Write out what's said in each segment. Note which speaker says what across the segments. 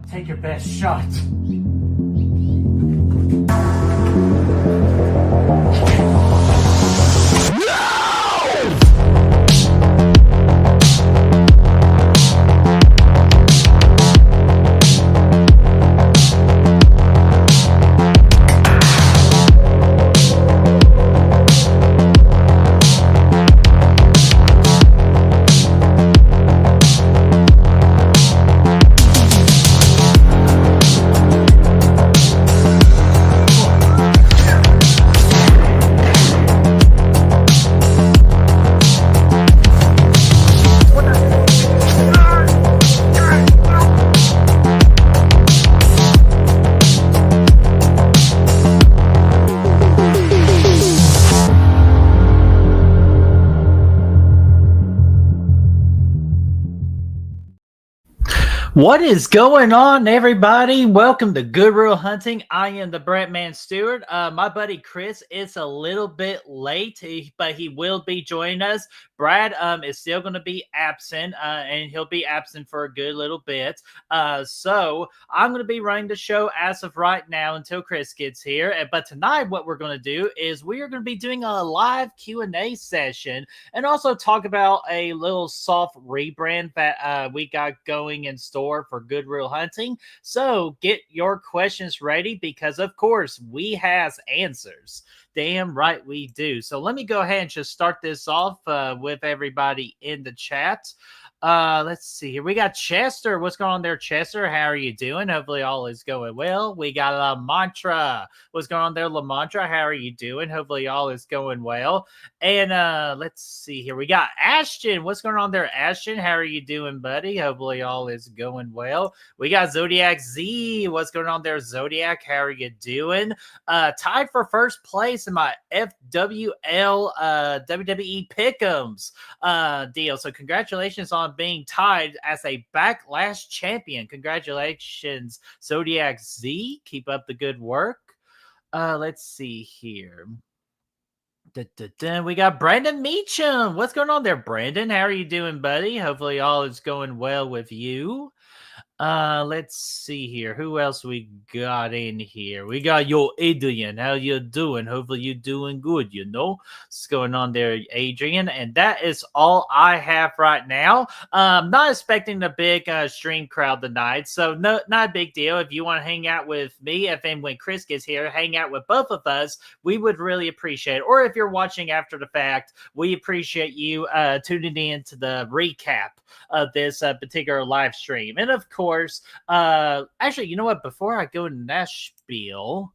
Speaker 1: Take your best shot. What is going on, everybody? Welcome to Good Real Hunting. I am the Brett Man Stewart. My buddy Chris is a little bit late, but he will be joining us. Brad is still going to be absent, and he'll be absent for a good little bit. So I'm going to be running the show as of right now until Chris gets here. But tonight, what we're going to do is we are going to be doing a live Q&A session and also talk about a little soft rebrand that we got going in store for Good Real Hunting. So get your questions ready because, of course, we has answers. Damn right we do. So let me go ahead and just start this off with everybody in the chat. Let's see here. We got Chester. What's going on there, Chester? How are you doing? Hopefully all is going well. We got La Mantra. What's going on there, La Mantra? How are you doing? Hopefully all is going well. And let's see here. We got Ashton. What's going on there, Ashton? How are you doing, buddy? Hopefully all is going well. We got Zodiac Z. What's going on there, Zodiac? How are you doing? Tied for first place in my FWL WWE Pick'ems deal. So congratulations on being tied as a Backlash champion. Congratulations, Zodiac Z. Keep up the good work. Let's see here. We got Brandon Meacham. What's going on there, Brandon? How are you doing, buddy? Hopefully all is going well with you. Let's see here. Who else we got in here? We got your Adrian. How you doing? Hopefully you're doing good, you know. What's going on there, Adrian? And that is all I have right now. Not expecting a big stream crowd tonight, so not a big deal. If you want to hang out with me, and then when Chris gets here, hang out with both of us, we would really appreciate it. Or if you're watching after the fact, we appreciate you tuning in to the recap of this particular live stream. And of course, actually, you know what? Before I go into that spiel,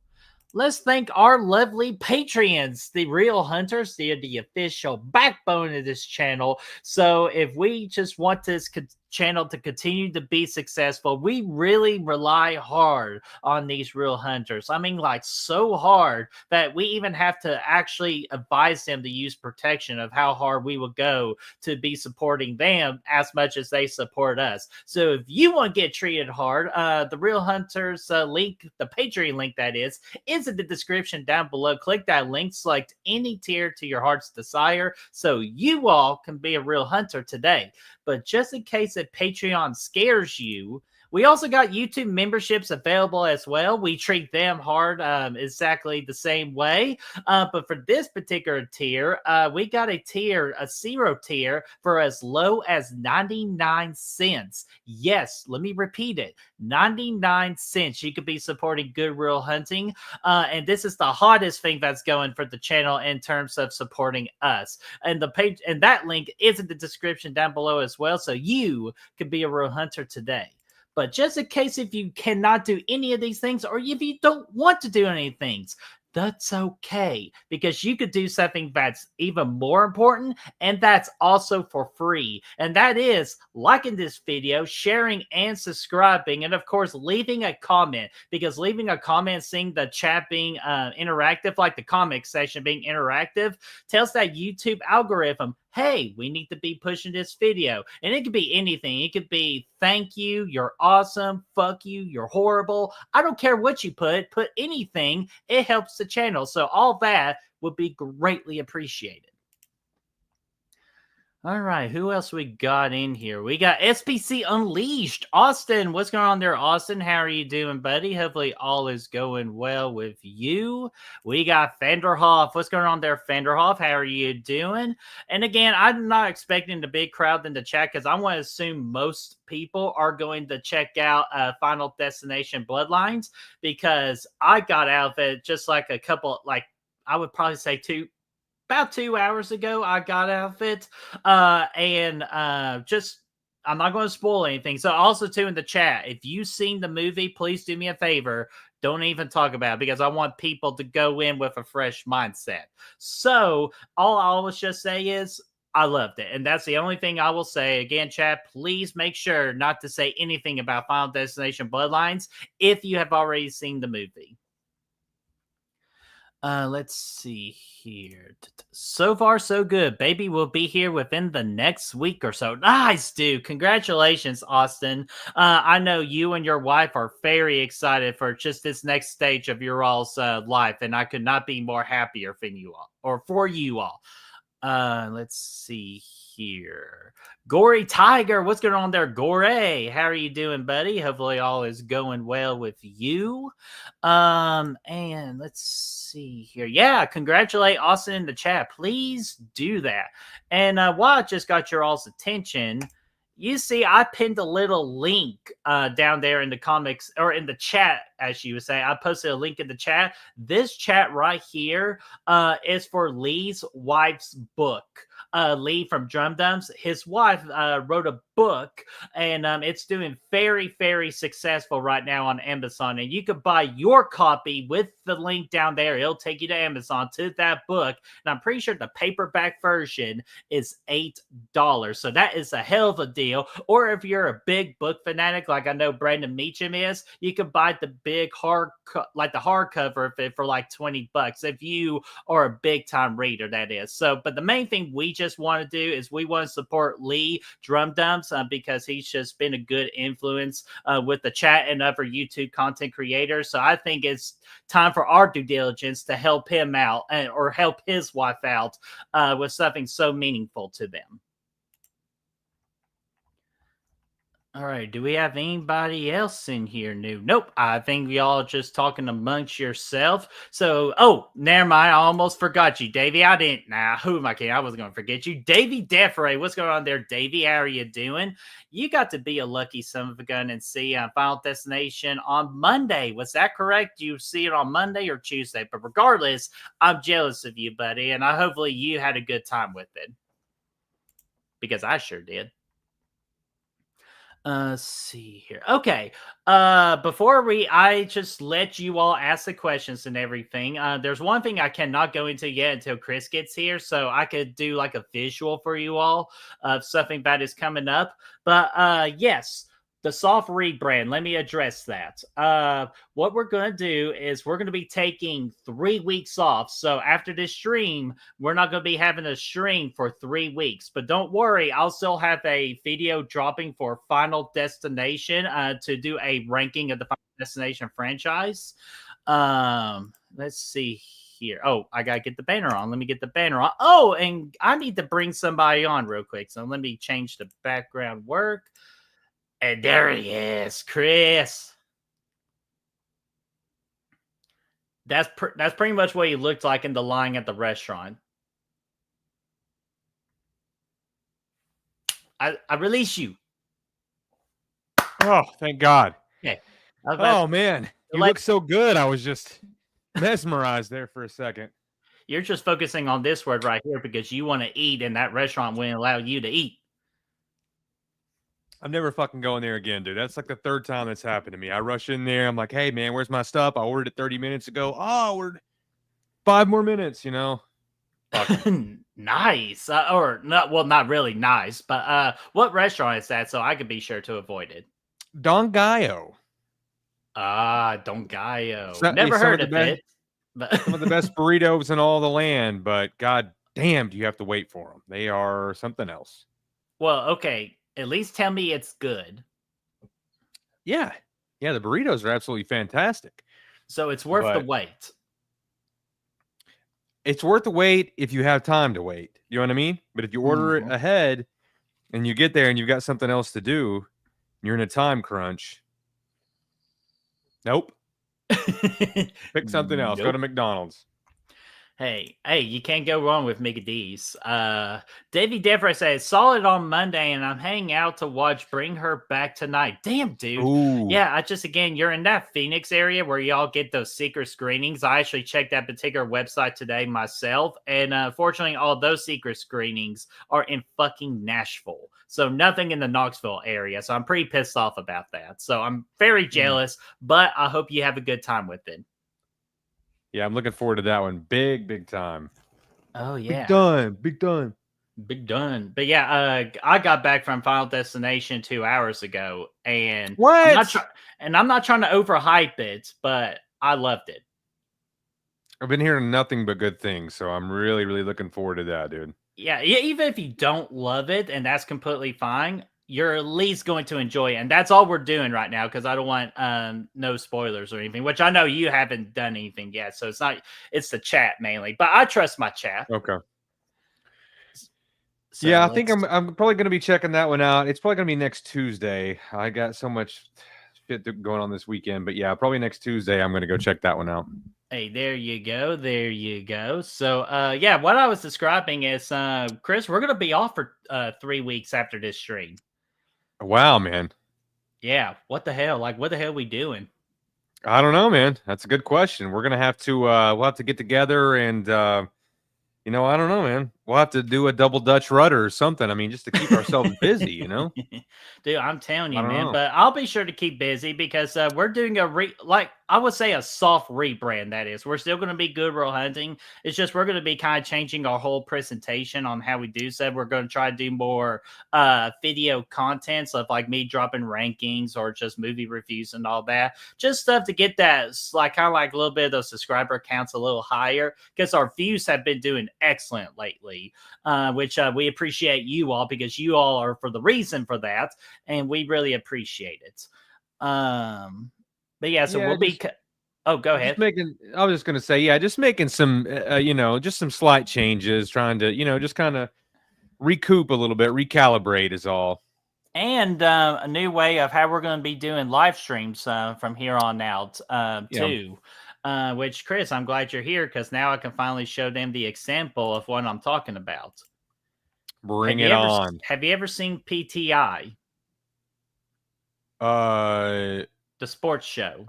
Speaker 1: let's thank our lovely Patreons, the real hunters. They're the official backbone of this channel. So if we just want this channel to continue to be successful, we really rely hard on these real hunters. I mean, like, so hard that we even have to actually advise them to use protection of how hard we will go to be supporting them as much as they support us. So if you want to get treated hard, the real hunters link, the Patreon link that is in the description down below. Click that link, select any tier to your heart's desire so you all can be a real hunter today. But just in case that Patreon scares you, we also got YouTube memberships available as well. We treat them hard exactly the same way. But for this particular tier, we got a tier, a zero tier, for as low as 99 cents. Yes, let me repeat it. 99 cents. You could be supporting Good Real Hunting. And this is the hottest thing that's going for the channel in terms of supporting us. And the page and that link is in the description down below as well. So you can be a real hunter today. But just in case if you cannot do any of these things, or if you don't want to do any things, that's okay, because you could do something that's even more important, and that's also for free. And that is liking this video, sharing and subscribing, and of course leaving a comment, because leaving a comment, seeing the chat being interactive, like the comment section being interactive, tells that YouTube algorithm, hey, we need to be pushing this video. And it could be anything. It could be thank you, you're awesome, fuck you, you're horrible. I don't care what you put anything. It helps the channel. So all that would be greatly appreciated. All right, who else we got in here? We got SPC Unleashed. Austin, what's going on there, Austin? How are you doing, buddy? Hopefully all is going well with you. We got Fenderhoff. What's going on there, Fenderhoff? How are you doing? And again, I'm not expecting the big crowd in the chat because I want to assume most people are going to check out Final Destination Bloodlines because I got out of it just like a couple, like I would probably say about 2 hours ago. I got out of it. Just I'm not going to spoil anything. So also too in the chat, if you've seen the movie, please do me a favor. Don't even talk about it because I want people to go in with a fresh mindset. So all I always just say is I loved it. And that's the only thing I will say. Again, chat, please make sure not to say anything about Final Destination Bloodlines if you have already seen the movie. Let's see here. So far, so good. Baby will be here within the next week or so. Nice, dude. Congratulations, Austin. I know you and your wife are very excited for just this next stage of your all's life, and I could not be more happier for you all or for you all. Let's see here. Gory Tiger, what's going on there, Gory? How are you doing, buddy? Hopefully all is going well with you. And let's see here. Yeah, congratulate Austin in the chat. Please do that. And while I just got your all's attention, you see, I pinned a little link down there in the comics or in the chat, as you would say. I posted a link in the chat. This chat right here is for Lee's wife's book. Lee from Drum Dumps, his wife wrote a book, and it's doing very, very successful right now on Amazon. And you could buy your copy with the link down there. It'll take you to Amazon to that book. And I'm pretty sure the paperback version is $8. So that is a hell of a deal. Or if you're a big book fanatic, like I know Brandon Meacham is, you can buy the big like the hardcover of it for like $20 if you are a big time reader, that is. So, but the main thing we just want to do is we want to support Lee Drum Dumps because he's just been a good influence with the chat and other YouTube content creators. So I think it's time for our due diligence to help him out or help his wife out with something so meaningful to them. All right. Do we have anybody else in here new? Nope. I think y'all just talking amongst yourself. So, never mind. I almost forgot you, Davey. I didn't. Nah, who am I kidding? I wasn't going to forget you. Davey Defray. What's going on there, Davey? How are you doing? You got to be a lucky son of a gun and see Final Destination on Monday. Was that correct? You see it on Monday or Tuesday? But regardless, I'm jealous of you, buddy. And hopefully you had a good time with it. Because I sure did. Let's see here. Okay. Before I just let you all ask the questions and everything. There's one thing I cannot go into yet until Chris gets here, so I could do like a visual for you all of something that is coming up. But yes, the soft rebrand. Let me address that. What we're going to do is we're going to be taking 3 weeks off. So after this stream, we're not going to be having a stream for 3 weeks. But don't worry, I'll still have a video dropping for Final Destination to do a ranking of the Final Destination franchise. Let's see here. Oh, I got to get the banner on. Let me get the banner on. Oh, and I need to bring somebody on real quick. So let me change the background work. And there he is, Chris. That's pretty much what he looked like in the line at the restaurant. I release you.
Speaker 2: Oh, thank God.
Speaker 1: Okay.
Speaker 2: Oh, man. You look so good. I was just mesmerized there for a second.
Speaker 1: You're just focusing on this word right here because you want to eat and that restaurant wouldn't allow you to eat.
Speaker 2: I'm never fucking going there again, dude. That's like the 3rd time that's happened to me. I rush in there. I'm like, hey, man, where's my stuff? I ordered it 30 minutes ago. Oh, I ordered 5 more minutes, you know?
Speaker 1: Nice. Or not, well, not really nice, but what restaurant is that so I could be sure to avoid it?
Speaker 2: Don Gallo.
Speaker 1: Don Gallo. Never heard of it.
Speaker 2: Some of the best burritos in all the land, but god damn, do you have to wait for them. They are something else.
Speaker 1: Well, okay. At least tell me it's good.
Speaker 2: Yeah. Yeah, the burritos are absolutely fantastic.
Speaker 1: So it's worth the wait.
Speaker 2: it's worth the wait if you have time to wait. You know what I mean? But if you order it
Speaker 1: Mhm.
Speaker 2: ahead and you get there and you've got something else to do, you're in a time crunch. Nope. Pick something else. Go to
Speaker 1: Nope.
Speaker 2: McDonald's.
Speaker 1: Hey, you can't go wrong with Mickey D's. Davey Dever says, saw it on Monday and I'm hanging out to watch Bring Her Back Tonight. Damn, dude.
Speaker 2: Ooh.
Speaker 1: Yeah, again, you're in that Phoenix area where y'all get those secret screenings. I actually checked that particular website today myself. And fortunately, all those secret screenings are in fucking Nashville. So nothing in the Knoxville area. So I'm pretty pissed off about that. So I'm very jealous, but I hope you have a good time with it.
Speaker 2: Yeah, I'm looking forward to that one. Big time.
Speaker 1: Oh,
Speaker 2: Big
Speaker 1: yeah.
Speaker 2: time. Big time.
Speaker 1: Big done. But yeah, I got back from Final Destination 2 hours ago, and
Speaker 2: What?
Speaker 1: I'm not trying to overhype it, but I loved it.
Speaker 2: I've been hearing nothing but good things, so I'm really looking forward to that, dude.
Speaker 1: Yeah, even if you don't love it, and that's completely fine, you're at least going to enjoy it, and that's all we're doing right now because I don't want no spoilers or anything. Which I know you haven't done anything yet, so it's the chat mainly. But I trust my chat.
Speaker 2: Okay.
Speaker 1: So
Speaker 2: Yeah, I think I'm probably going to be checking that one out. It's probably going to be next Tuesday. I got so much shit going on this weekend, but yeah, probably next Tuesday I'm going to go check that one out.
Speaker 1: Hey, there you go. There you go. So, yeah, what I was describing is, Chris, we're going to be off for 3 weeks after this stream.
Speaker 2: Wow, man.
Speaker 1: Yeah. What the hell? Like, what the hell are we doing?
Speaker 2: I don't know, man. That's a good question. We're going to have to, we'll have to get together and, I don't know, man. We'll have to do a double Dutch rudder or something. I mean, just to keep ourselves busy,
Speaker 1: Dude, I'm telling you,
Speaker 2: I don't
Speaker 1: man.
Speaker 2: know.
Speaker 1: But I'll be sure to keep busy because we're doing I would say a soft rebrand. That is, we're still going to be Good Will Hunting. It's just we're going to be kind of changing our whole presentation on how we do so. We're going to try to do more video content, stuff like me dropping rankings or just movie reviews and all that. Just stuff to get that like kind of like a little bit of those subscriber counts a little higher because our views have been doing excellent lately, which we appreciate you all because you all are for the reason for that, and we really appreciate it. But yeah, so we'll be. Oh, go ahead.
Speaker 2: I was just gonna say, yeah, just making some, just some slight changes, trying to, just kind of recoup a little bit, recalibrate is all.
Speaker 1: And a new way of how we're going to be doing live streams from here on out, too. Which, Chris, I'm glad you're here because now I can finally show them the example of what I'm talking about.
Speaker 2: Bring it on.
Speaker 1: Have you ever seen PTI?
Speaker 2: The
Speaker 1: sports show.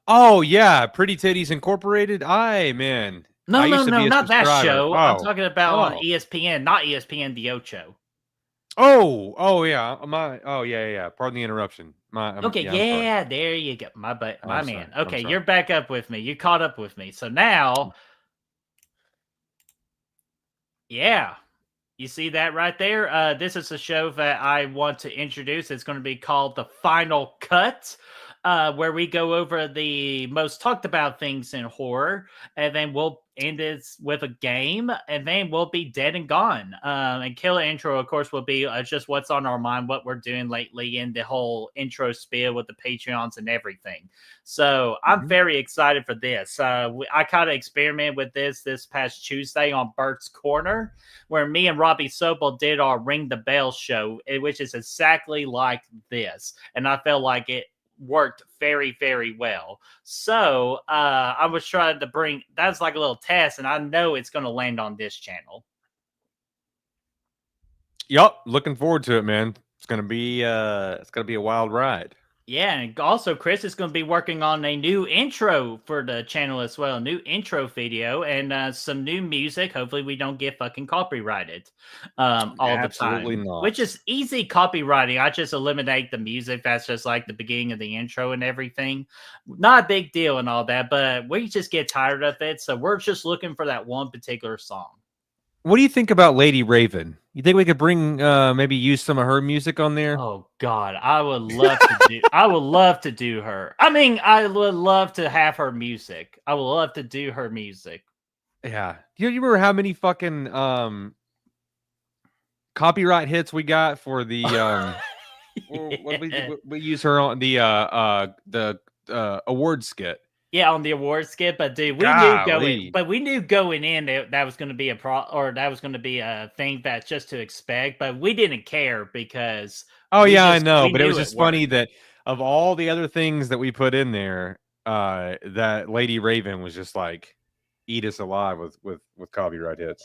Speaker 2: Oh yeah, Pretty Titties Incorporated. Man.
Speaker 1: No, not that show. I'm talking about on ESPN, not ESPN the Ocho.
Speaker 2: Oh yeah. Yeah. Pardon the interruption.
Speaker 1: Okay, yeah, there you go. My man. Okay, you're back up with me. You caught up with me. So now, yeah. You see that right there? This is a show that I want to introduce. It's going to be called The Final Cut, where we go over the most talked about things in horror, and then we'll end it with a game, and then we'll be dead and gone. And killer intro, of course, will be just what's on our mind, what we're doing lately, and the whole intro spiel with the Patreons and everything. So I'm very excited for this. I kind of experimented with this past Tuesday on Bert's Corner, where me and Robbie Sobel did our Ring the Bell show, which is exactly like this. And I felt like it worked very, very well. So I was trying to that's like a little test, and I know it's going to land on this channel.
Speaker 2: Yup, looking forward to it, man. It's gonna be a wild ride.
Speaker 1: Yeah, and also Chris is going to be working on a new intro for the channel as well, a new intro video and some new music. Hopefully we don't get fucking copyrighted all the time.
Speaker 2: Absolutely not.
Speaker 1: Which is easy copywriting. I just eliminate the music. That's just like the beginning of the intro and everything. Not a big deal and all that, but we just get tired of it. So we're just looking for that one particular song.
Speaker 2: What do you think about Lady Raven? You think we could bring maybe use some of her music on there?
Speaker 1: Oh God, I would love to do. I would love to do her. I mean, I would love to have her music. I would love to do her music.
Speaker 2: Yeah, you remember how many fucking copyright hits we got for the what we use her on the award skit?
Speaker 1: Yeah, on the award skip, but dude,
Speaker 2: Golly.
Speaker 1: we knew going in that was going to be that was going to be a thing that's just to expect, but we didn't care because
Speaker 2: Oh yeah, I know,
Speaker 1: we
Speaker 2: but it was
Speaker 1: knew it
Speaker 2: just funny
Speaker 1: worked.
Speaker 2: that of all the other things that we put in there, that Lady Raven was just like eat us alive with copyright hits.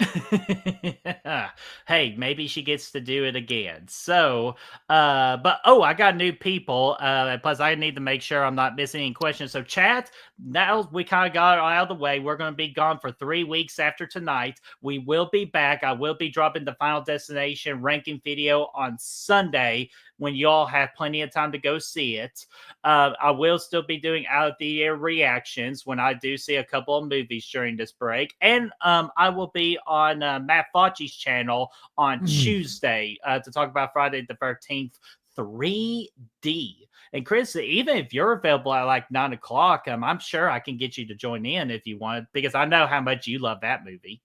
Speaker 1: Hey, maybe she gets to do it again. So, but I got new people. Plus, I need to make sure I'm not missing any questions. So, chat. Now we kind of got it out of the way. We're going to be gone for 3 weeks after tonight. We will be back. I will be dropping the Final Destination ranking video on Sunday when y'all have plenty of time to go see it. I will still be doing out of the air reactions when I do see a couple of movies during this break. And I will be on Matt Fauci's channel on Tuesday to talk about Friday the 13th 3D. And Chris, even if you're available at like 9 o'clock, I'm sure I can get you to join in if you want, because I know how much you love that movie.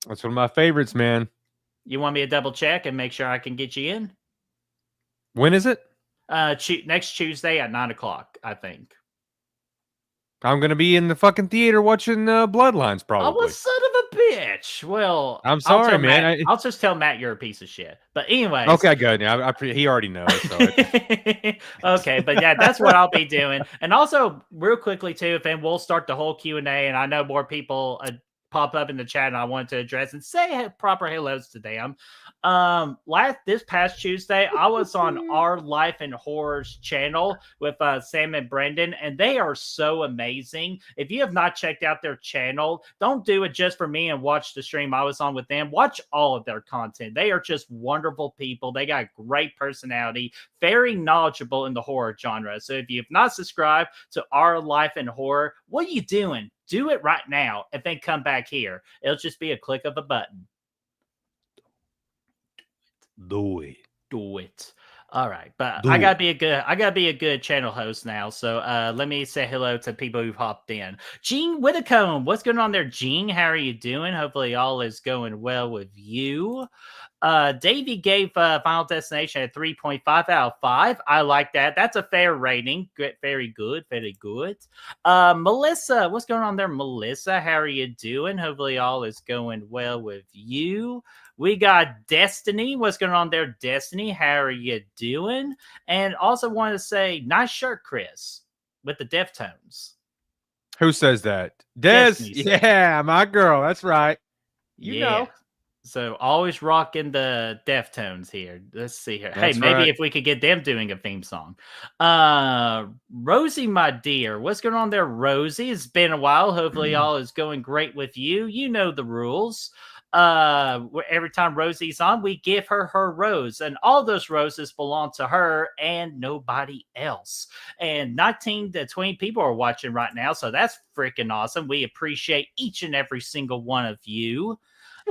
Speaker 2: That's one of my favorites, man.
Speaker 1: You want me to double check and make sure I can get you in?
Speaker 2: When is it?
Speaker 1: Next Tuesday at 9 o'clock, I think.
Speaker 2: I'm gonna be in the fucking theater watching Bloodlines, probably.
Speaker 1: Oh, son of a bitch. Well,
Speaker 2: I'm sorry, man.
Speaker 1: I'll just tell Matt you're a piece of shit. But anyways.
Speaker 2: Okay, good. Yeah, he already knows. So
Speaker 1: okay, but yeah, that's what I'll be doing. And also, real quickly too, and we'll start the whole Q&A. And I know more people pop up in the chat, and I wanted to address and say proper hellos to them. This past Tuesday, I was on Our Life in Horrors channel with Sam and Brendan, and they are so amazing. If you have not checked out their channel, don't do it just for me and watch the stream I was on with them. Watch all of their content. They are just wonderful people. They got great personality, very knowledgeable in the horror genre. So if you have not subscribed to Our Life in Horror, what are you doing? Do it right now and then come back here. It'll just be a click of a button.
Speaker 2: Do it.
Speaker 1: All right, but I gotta be a good channel host now. So let me say hello to people who've hopped in. Gene Whitacombe, what's going on there, Gene? How are you doing? Hopefully all is going well with you. Davey gave Final Destination a 3.5 out of 5. I like that. That's a fair rating. Good, very good, very good. Melissa, what's going on there, Melissa? How are you doing? Hopefully all is going well with you. We got Destiny. What's going on there, Destiny? How are you doing? And also want to say, nice shirt, Chris, with the Deftones.
Speaker 2: Who says that? Des. Yeah, my girl. That's right. You know.
Speaker 1: So always rocking the Deftones here. Let's see here.
Speaker 2: That's
Speaker 1: hey, maybe
Speaker 2: right.
Speaker 1: If we could get them doing a theme song. Rosie, my dear, what's going on there, Rosie? It's been a while. Hopefully all is going great with you. You know the rules. Every time Rosie's on, we give her her rose, and all those roses belong to her and nobody else. And 19 to 20 people are watching right now, so that's freaking awesome. We appreciate each and every single one of you.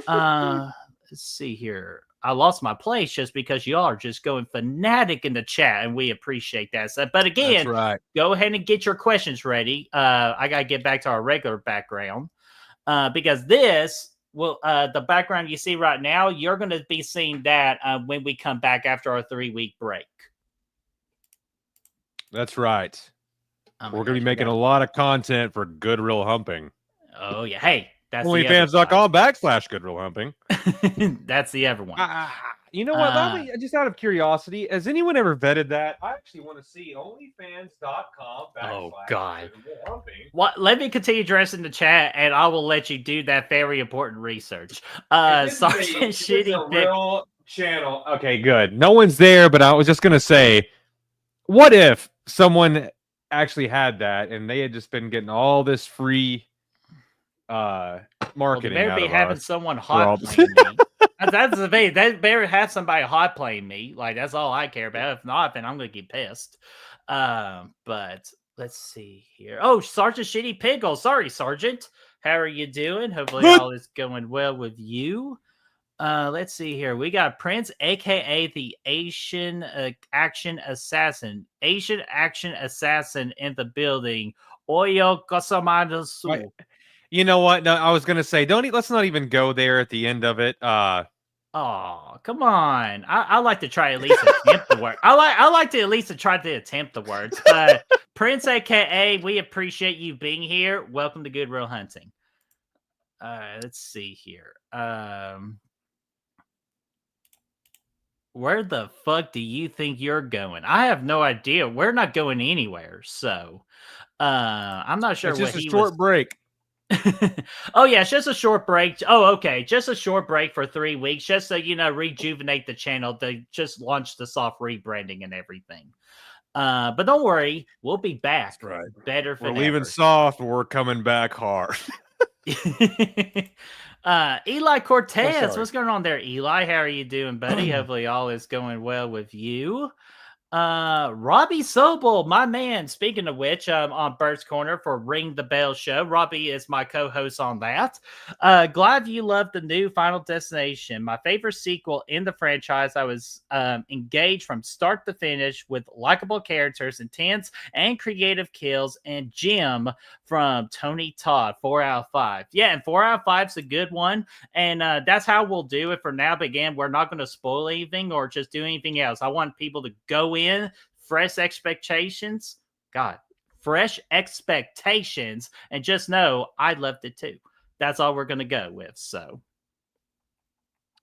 Speaker 1: Let's see here. I lost my place just because y'all are just going fanatic in the chat, and we appreciate that. So, but again,
Speaker 2: right.
Speaker 1: Go ahead and get your questions ready. I gotta get back to our regular background because this. Well, the background you see right now, you're going to be seeing that when we come back after our 3-week break.
Speaker 2: That's right. We're going to be making a lot of content for Good Real Humping.
Speaker 1: Oh, yeah. Hey, that's
Speaker 2: OnlyFans.com/Good Real Humping.
Speaker 1: That's the other one.
Speaker 2: You know what? Just out of curiosity, has anyone ever vetted that? I actually want to see OnlyFans.com.
Speaker 1: Oh God! What? Let me continue addressing the chat, and I will let you do that very important research. Sergeant Shitty
Speaker 2: real channel. Okay, good. No one's there, but I was just gonna say, what if someone actually had that and they had just been getting all this free marketing?
Speaker 1: Well, better be having someone hot playing me. That's the thing. They better have somebody hot playing me. Like, that's all I care about. If not, then I'm gonna get pissed. But let's see here. Oh, Sergeant Shitty Pickle. Sorry, Sergeant. How are you doing? Hopefully all is going well with you. Let's see here. We got Prince, aka the Asian action assassin. Asian action assassin in the building. Oyo Kosamadasu.
Speaker 2: You know what? No, I was gonna say, let's not even go there at the end of it.
Speaker 1: Oh, come on. I like to try at least attempt the word. I like to at least try to attempt the words, but Prince, aka, we appreciate you being here. Welcome to Goodwill Hunting. Let's see here. Where the fuck do you think you're going? I have no idea. We're not going anywhere. So, I'm not sure
Speaker 2: It's
Speaker 1: what
Speaker 2: just a
Speaker 1: he
Speaker 2: short
Speaker 1: was.
Speaker 2: break.
Speaker 1: Oh yeah, it's just a short break. Oh, okay, just a short break for 3 weeks, just so rejuvenate the channel. They just launched the soft rebranding and everything. But don't worry, we'll be back.
Speaker 2: That's right.
Speaker 1: Better
Speaker 2: We're
Speaker 1: than
Speaker 2: leaving
Speaker 1: ever.
Speaker 2: soft. We're coming back hard.
Speaker 1: Eli Cortez,
Speaker 2: sorry.
Speaker 1: what's going on there, Eli? How are you doing, buddy? Hopefully all is going well with you. Robbie Sobel, my man. Speaking of which, on Bert's Corner for Ring the Bell show. Robbie is my co-host on that. Glad you loved the new Final Destination. My favorite sequel in the franchise. I was engaged from start to finish with likable characters, intense and creative kills, and Jim from Tony Todd. 4 out of 5. Yeah, and 4 out of 5 is a good one. And that's how we'll do it for now. But again, we're not going to spoil anything or just do anything else. I want people to go in, fresh expectations. God, fresh expectations. And just know I loved it too. That's all we're going to go with. So,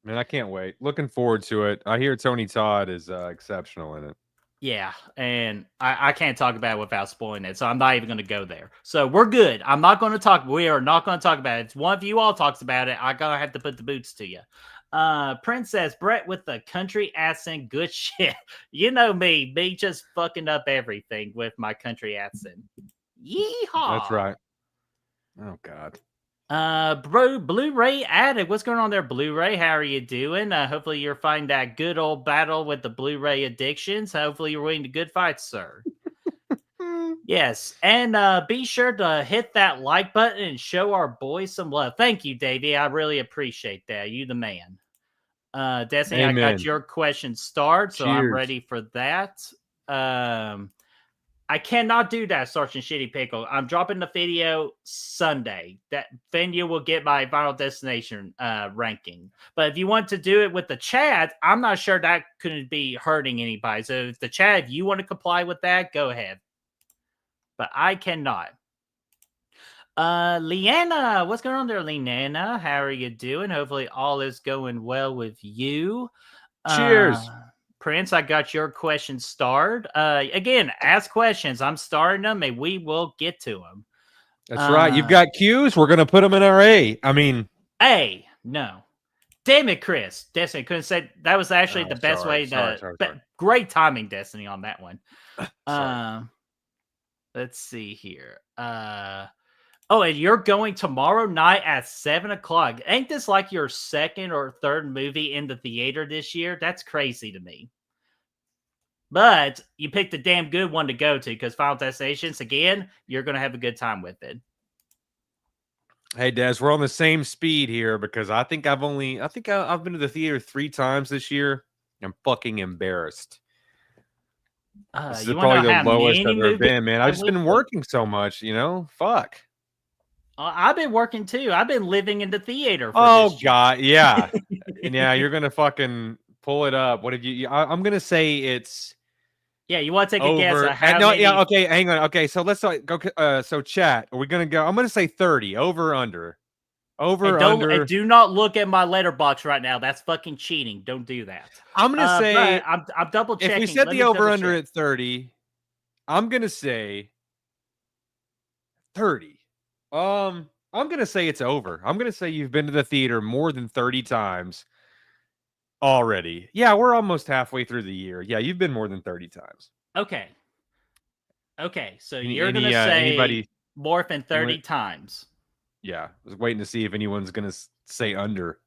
Speaker 2: Man, I can't wait. Looking forward to it. I hear Tony Todd is exceptional in it.
Speaker 1: yeah, and I can't talk about it without spoiling it, so I'm not even going to go there. So we're good. I'm not going to talk. We are not going to talk about it. If one of you all talks about it, I gotta have to put the boots to you. Princess Brett with the country accent, good shit. You know me just fucking up everything with my country accent. Yeehaw!
Speaker 2: That's right. Oh God.
Speaker 1: Blu-ray Addict, what's going on there, Blu-ray? How are you doing? Hopefully you're finding that good old battle with the Blu-ray addictions. Hopefully you're winning the good fight, sir. Yes, and be sure to hit that like button and show our boys some love. Thank you, Davey. I really appreciate that. You the man. Destiny,
Speaker 2: Amen.
Speaker 1: I got your question started, so I'm
Speaker 2: Cheers.
Speaker 1: ready for that. I cannot do that, Sergeant Shitty Pickle. I'm dropping the video Sunday. Then you will get my Final Destination ranking. But if you want to do it with the chat, I'm not sure that could be hurting anybody. So if the chat, if you want to comply with that, go ahead. But I cannot. Leanna, what's going on there, Leanna? How are you doing? Hopefully all is going well with you.
Speaker 2: Cheers.
Speaker 1: Prince, I got your question starred. Again, ask questions. I'm starting them, and we will get to them.
Speaker 2: That's right. You've got cues. We're gonna put them in our A. I mean,
Speaker 1: A. No. Damn it, Chris. Destiny couldn't say that was actually the best way to.
Speaker 2: Sorry.
Speaker 1: Great timing, Destiny, on that one.
Speaker 2: Sorry.
Speaker 1: Let's see here. Oh, and you're going tomorrow night at 7 o'clock. Ain't this like your second or third movie in the theater this year? That's crazy to me. But you picked a damn good one to go to because Final Destinations, again, you're going to have a good time with it.
Speaker 2: Hey, Des, we're on the same speed here because I think I've been to the theater 3 times this year. I'm fucking embarrassed. This is probably the lowest I've ever been, man. I've just been working so much, Fuck.
Speaker 1: I've been working too. I've been living in the theater.
Speaker 2: God, yeah, and yeah, you're gonna fucking pull it up. What did you? I'm gonna say it's.
Speaker 1: Yeah, you want to take
Speaker 2: over.
Speaker 1: A guess? Many...
Speaker 2: Yeah, okay, hang on. Okay, so let's go. So chat, are we gonna go? I'm gonna say 30. Over under.
Speaker 1: And do not look at my letterbox right now. That's fucking cheating. Don't do that.
Speaker 2: I'm gonna say
Speaker 1: I'm double checking.
Speaker 2: If we set the over under at 30, I'm gonna say 30. I'm gonna say it's over. I'm gonna say you've been to the theater more than 30 times already. Yeah, we're almost halfway through the year. Yeah, you've been more than 30 times.
Speaker 1: Okay, so you're gonna say
Speaker 2: anybody
Speaker 1: more than 30 times.
Speaker 2: Yeah, I was waiting to see if anyone's gonna say under.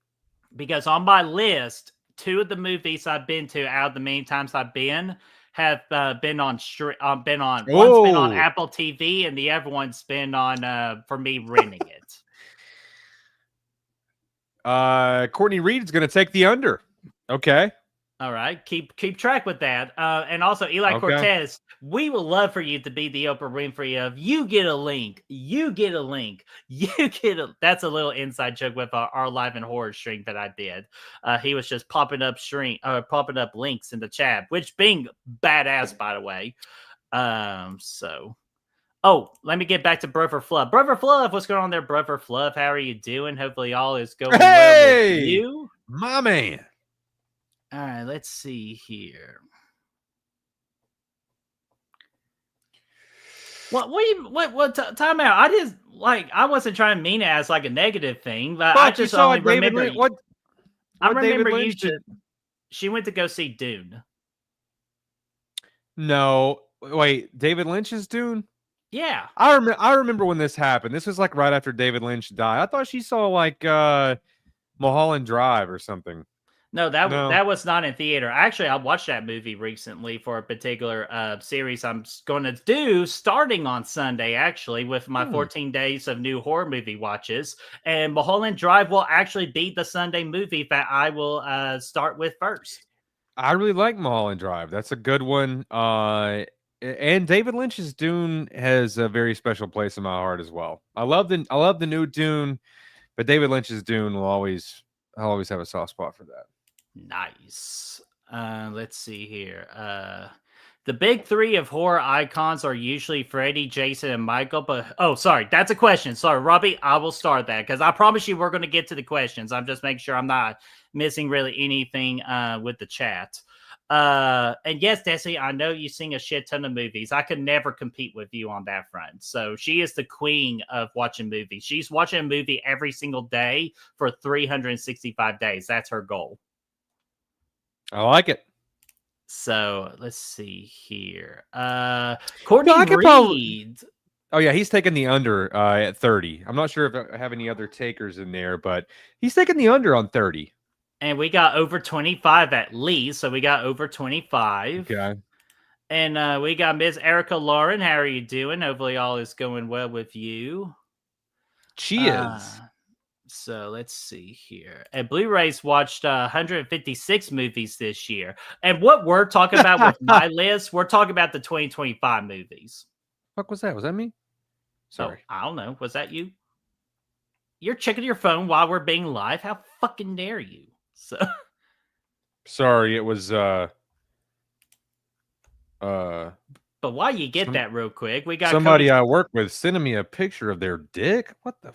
Speaker 1: Because on my list, 2 of the movies I've been to out of the many times I've been have been on one's been on Apple TV and the other one's been on for me renting it.
Speaker 2: Courtney Reed's gonna take the under. Okay.
Speaker 1: All right, keep track with that. And also, Eli Cortez, we would love for you to be the Oprah Winfrey of you get a link, you get a link, you get a. That's a little inside joke with our live and horror stream that I did. He was just popping up links in the chat, which being badass, by the way. So. Oh, let me get back to Brother Fluff. Brother Fluff, what's going on there, Brother Fluff? How are you doing? Hopefully all is going well with
Speaker 2: Hey,
Speaker 1: you.
Speaker 2: my man.
Speaker 1: All right, let's see here. Time out. I wasn't trying to mean it as like a negative thing, but I
Speaker 2: Fuck, you
Speaker 1: just
Speaker 2: saw
Speaker 1: only
Speaker 2: David
Speaker 1: remember.
Speaker 2: Lynch. What
Speaker 1: I
Speaker 2: David
Speaker 1: remember you
Speaker 2: Lynch
Speaker 1: should.
Speaker 2: did?
Speaker 1: She went to go see Dune.
Speaker 2: No, wait, David Lynch's Dune?
Speaker 1: Yeah.
Speaker 2: I remember when this happened. This was like right after David Lynch died. I thought she saw like Mulholland Drive or something.
Speaker 1: No,
Speaker 2: No.
Speaker 1: that was not in theater. Actually, I watched that movie recently for a particular series I'm going to do starting on Sunday, actually, with my 14 days of new horror movie watches. And Mulholland Drive will actually be the Sunday movie that I will start with first.
Speaker 2: I really like Mulholland Drive. That's a good one. And David Lynch's Dune has a very special place in my heart as well. I love the new Dune, but David Lynch's Dune I'll always have a soft spot for that.
Speaker 1: Nice. Let's see here. The big three of horror icons are usually Freddy, Jason, and Michael. But sorry, that's a question. Sorry, Robbie, I will start that because I promise you we're going to get to the questions. I'm just making sure I'm not missing really anything with the chat. And yes, Desi, I know you sing a shit ton of movies. I could never compete with you on that front. So she is the queen of watching movies. She's watching a movie every single day for 365 days. That's her goal.
Speaker 2: I like it.
Speaker 1: So let's see here. Courtney Reed.
Speaker 2: Oh yeah, he's taking the under at 30. I'm not sure if I have any other takers in there, but he's taking the under on 30.
Speaker 1: And we got over 25 at least. So we got over 25.
Speaker 2: Okay.
Speaker 1: And we got Ms. Erica Lauren. How are you doing? Hopefully all is going well with you.
Speaker 2: She is.
Speaker 1: So let's see here. And Blu-rays watched 156 movies this year. And what we're talking about with my list, we're talking about the 2025 movies.
Speaker 2: Fuck was that? Was that me? Sorry.
Speaker 1: I don't know. Was that you? You're checking your phone while we're being live? How fucking dare you? So
Speaker 2: sorry, it was
Speaker 1: but while you get that real quick, we got
Speaker 2: somebody I work with sending me a picture of their dick. What the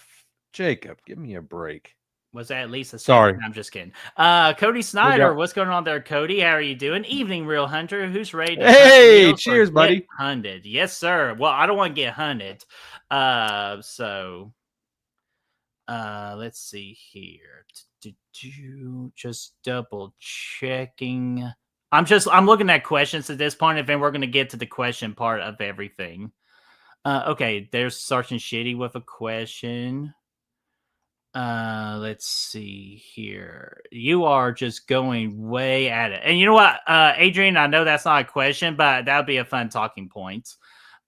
Speaker 2: Jacob, give me a break.
Speaker 1: Was that at least a
Speaker 2: sorry?
Speaker 1: I'm just kidding. Cody Snyder, what's going on there, Cody? How are you doing? Evening, Real Hunter. Who's ready to
Speaker 2: hey, cheers, buddy.
Speaker 1: Hunted. Yes, sir. Well, I don't want to get hunted. So let's see here. Just double checking. I'm looking at questions at this point, and then we're going to get to the question part of everything. Okay, there's Sergeant Shitty with a question. Let's see here. You are just going way at it. And you know what, Adrian, I know that's not a question, but that would be a fun talking point.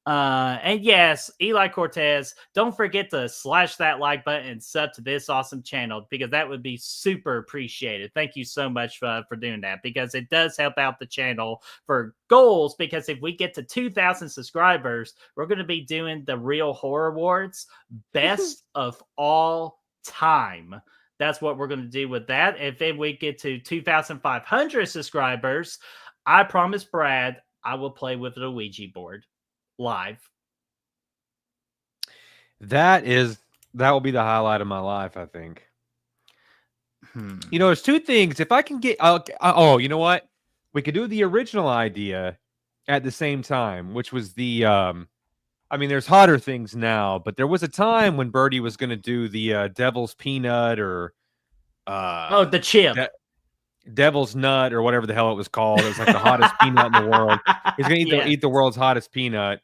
Speaker 1: And yes, Eli Cortez, don't forget to slash that like button and sub to this awesome channel because that would be super appreciated. Thank you so much for doing that because it does help out the channel for goals. Because if we get to 2,000 subscribers, we're going to be doing the Real Horror Awards best of all time. That's what we're going to do with that. If then we get to 2,500 subscribers, I promise Brad I will play with the Ouija board live.
Speaker 2: That will be the highlight of my life, I think. You know, there's two things. If I can get you know what? We could do the original idea at the same time, which was the I mean, there's hotter things now, but there was a time when Birdie was going to do the Devil's Peanut or
Speaker 1: the chip.
Speaker 2: Devil's Nut or whatever the hell it was called. It was like the hottest peanut in the world. He's going to eat the world's hottest peanut.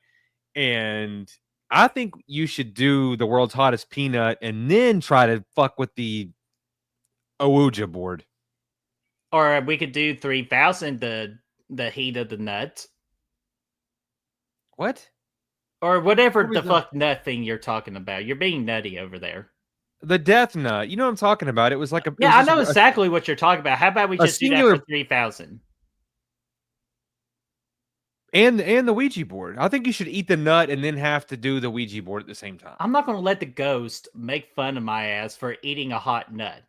Speaker 2: And I think you should do the world's hottest peanut and then try to fuck with the Ouija board.
Speaker 1: Or we could do 3,000, the heat of the nut.
Speaker 2: What?
Speaker 1: Or whatever the fuck nut thing you're talking about. You're being nutty over there.
Speaker 2: The death nut. You know what I'm talking about. It was like a...
Speaker 1: Yeah, I know exactly what you're talking about. How about we just do that for 3,000?
Speaker 2: And the Ouija board. I think you should eat the nut and then have to do the Ouija board at the same time.
Speaker 1: I'm not going to let the ghost make fun of my ass for eating a hot nut.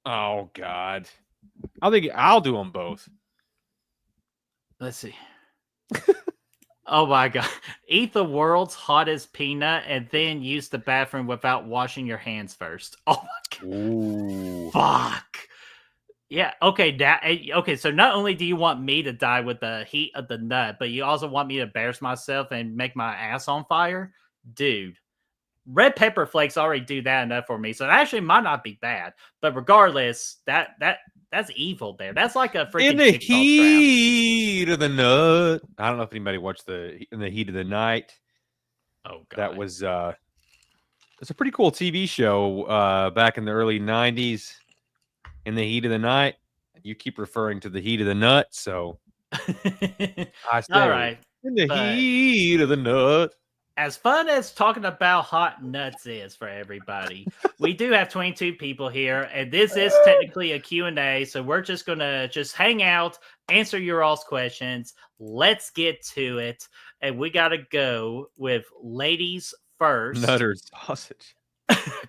Speaker 2: Oh, God. I think I'll do them both.
Speaker 1: Let's see. Oh my god. Eat the world's hottest peanut and then use the bathroom without washing your hands first. Oh my god.
Speaker 2: Ooh.
Speaker 1: Fuck. Yeah, okay, okay, so not only do you want me to die with the heat of the nut, but you also want me to embarrass myself and make my ass on fire? Dude. Red pepper flakes already do that enough for me, so it actually might not be bad. But regardless, that's evil there. That's like a
Speaker 2: In
Speaker 1: freaking
Speaker 2: the
Speaker 1: jigsaw trap.
Speaker 2: heat of the nut. I don't know if anybody watched In the Heat of the Night.
Speaker 1: Oh
Speaker 2: That
Speaker 1: god.
Speaker 2: was it's a pretty cool TV show back in the early 90s. In the Heat of the Night. You keep referring to the heat of the nut, so I
Speaker 1: All
Speaker 2: say
Speaker 1: right.
Speaker 2: in the
Speaker 1: But
Speaker 2: heat of the nut.
Speaker 1: as fun as talking about hot nuts is for everybody, we do have 22 people here, and this is technically a Q&A, so we're just going to just hang out, answer your all's questions. Let's get to it, and we got to go with ladies first.
Speaker 2: Nutter sausage.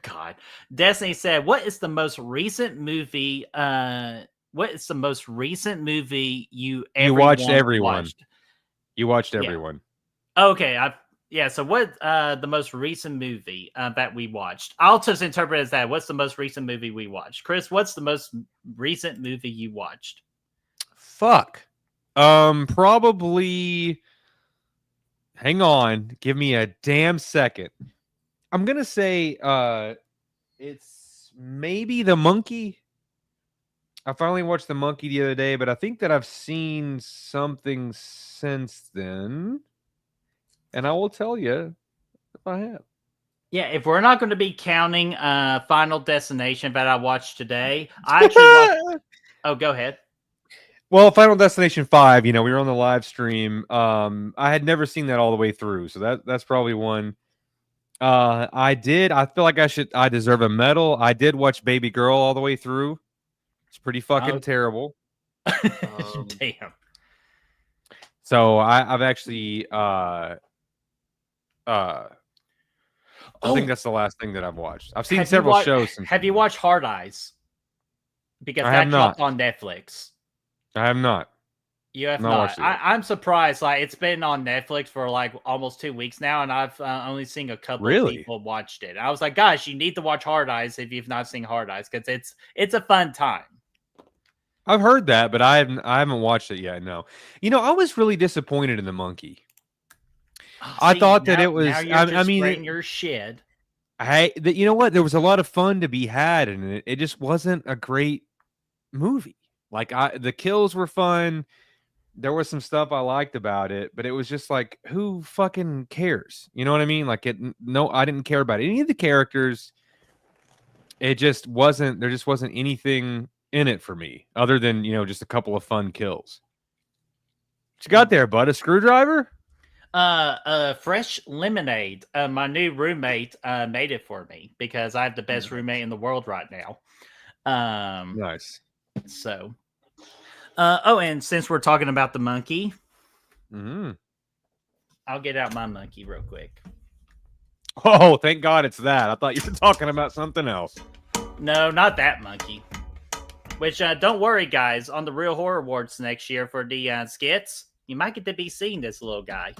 Speaker 1: God. Destiny said, what is the most recent movie you
Speaker 2: You watched
Speaker 1: everyone
Speaker 2: everyone.
Speaker 1: watched?
Speaker 2: You watched
Speaker 1: Yeah.
Speaker 2: everyone.
Speaker 1: Okay, so what the most recent movie that we watched? I'll just interpret it as that. What's the most recent movie we watched? Chris, what's the most recent movie you watched?
Speaker 2: Fuck. Probably hang on. Give me a damn second. I'm gonna say it's maybe The Monkey. I finally watched The Monkey the other day, but I think that I've seen something since then. And I will tell you if I have.
Speaker 1: Yeah, if we're not going to be counting Final Destination that I watched today, I actually watched. Oh, go ahead.
Speaker 2: Well, Final Destination 5, we were on the live stream. I had never seen that all the way through, so that's probably one. I feel like I deserve a medal. I did watch Baby Girl all the way through. It's pretty fucking terrible.
Speaker 1: Damn.
Speaker 2: So I've actually I think that's the last thing that I've watched. I've seen several shows since.
Speaker 1: Have you watched Hard Eyes? Because
Speaker 2: I have
Speaker 1: that
Speaker 2: not.
Speaker 1: dropped on Netflix.
Speaker 2: I have not.
Speaker 1: You have not. I'm surprised. Like, it's been on Netflix for like almost 2 weeks now, and I've only seen a couple of people watched it. I was like, guys, you need to watch Hard Eyes if you've not seen Hard Eyes, because it's a fun time.
Speaker 2: I've heard that, but I haven't watched it yet. No, I was really disappointed in The Monkey. I thought that it was.
Speaker 1: Now you're just spraying your shit.
Speaker 2: You know what? There was a lot of fun to be had in it. It just wasn't a great movie. Like the kills were fun. There was some stuff I liked about it, but it was just like, who fucking cares? You know what I mean? Like I didn't care about any of the characters. It just wasn't. There just wasn't anything in it for me other than just a couple of fun kills. What you got there, bud? A screwdriver?
Speaker 1: Fresh lemonade. My new roommate made it for me because I have the best roommate in the world right now.
Speaker 2: Nice.
Speaker 1: So, and since we're talking about the monkey, I'll get out my monkey real quick.
Speaker 2: Oh, thank God it's that. I thought you were talking about something else.
Speaker 1: No, not that monkey. Which, don't worry, guys. On the Real Horror Awards next year for the skits, you might get to be seeing this little guy.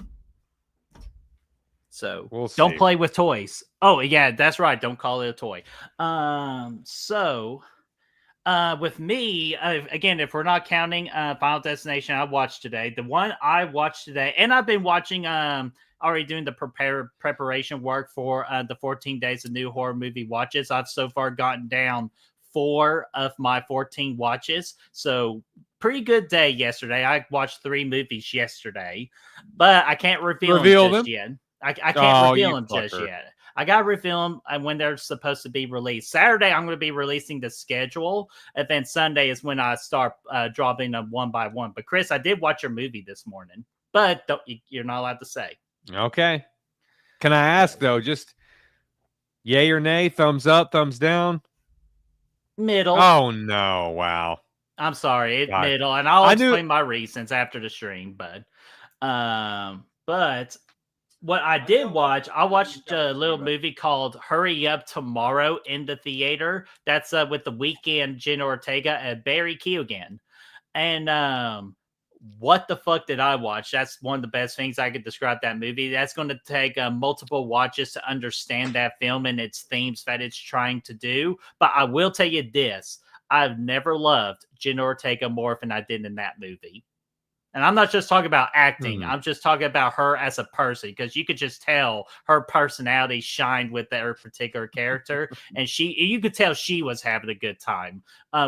Speaker 1: So don't play with toys. Oh, yeah, that's right. Don't call it a toy. With me, again, if we're not counting Final Destination I watched today, the one I watched today, and I've been watching, already doing the preparation work for the 14 Days of New Horror Movie Watches. I've so far gotten down 4 of my 14 watches. So pretty good day yesterday. I watched 3 movies yesterday, but I can't reveal them just yet. I can't reveal them just yet. I got to reveal them when they're supposed to be released. Saturday, I'm going to be releasing the schedule. And then Sunday is when I start dropping them one by one. But Chris, I did watch your movie this morning, but you're not allowed to say.
Speaker 2: Okay. Can I ask, though, just yay or nay, thumbs up, thumbs down?
Speaker 1: Middle.
Speaker 2: Oh, no. Wow.
Speaker 1: I'm sorry. Middle. And I'll explain my reasons after the stream. But what I did watch, I watched a little movie called Hurry Up Tomorrow in the theater. That's with The Weeknd, Jenna Ortega, and Barry Keoghan. And what the fuck did I watch? That's one of the best things I could describe that movie. That's going to take multiple watches to understand that film and its themes that it's trying to do. But I will tell you this. I've never loved Jenna Ortega more than I did in that movie. And I'm not just talking about acting. I'm just talking about her as a person, because you could just tell her personality shined with her particular character. And you could tell she was having a good time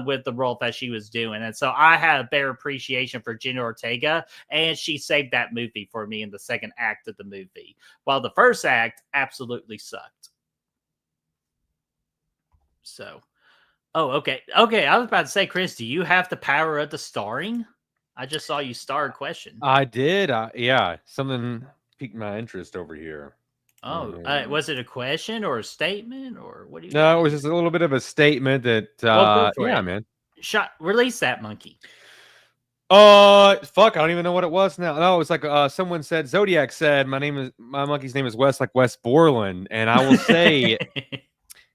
Speaker 1: with the role that she was doing. And so I had a better appreciation for Jenna Ortega, and she saved that movie for me in the second act of the movie, while the first act absolutely sucked. So, okay. I was about to say, Chris, do you have the power of the starring? I just saw you star a question.
Speaker 2: I did. Yeah, something piqued my interest over here.
Speaker 1: Oh, was it a question or a statement, or what do you got?
Speaker 2: No, it was just a little bit of a statement that,
Speaker 1: Well, go for
Speaker 2: yeah,
Speaker 1: it.
Speaker 2: man.
Speaker 1: Release that monkey.
Speaker 2: Fuck, I don't even know what it was now. No, it was like someone said, Zodiac said, my monkey's name is Wes, like Wes Borland, and I will say,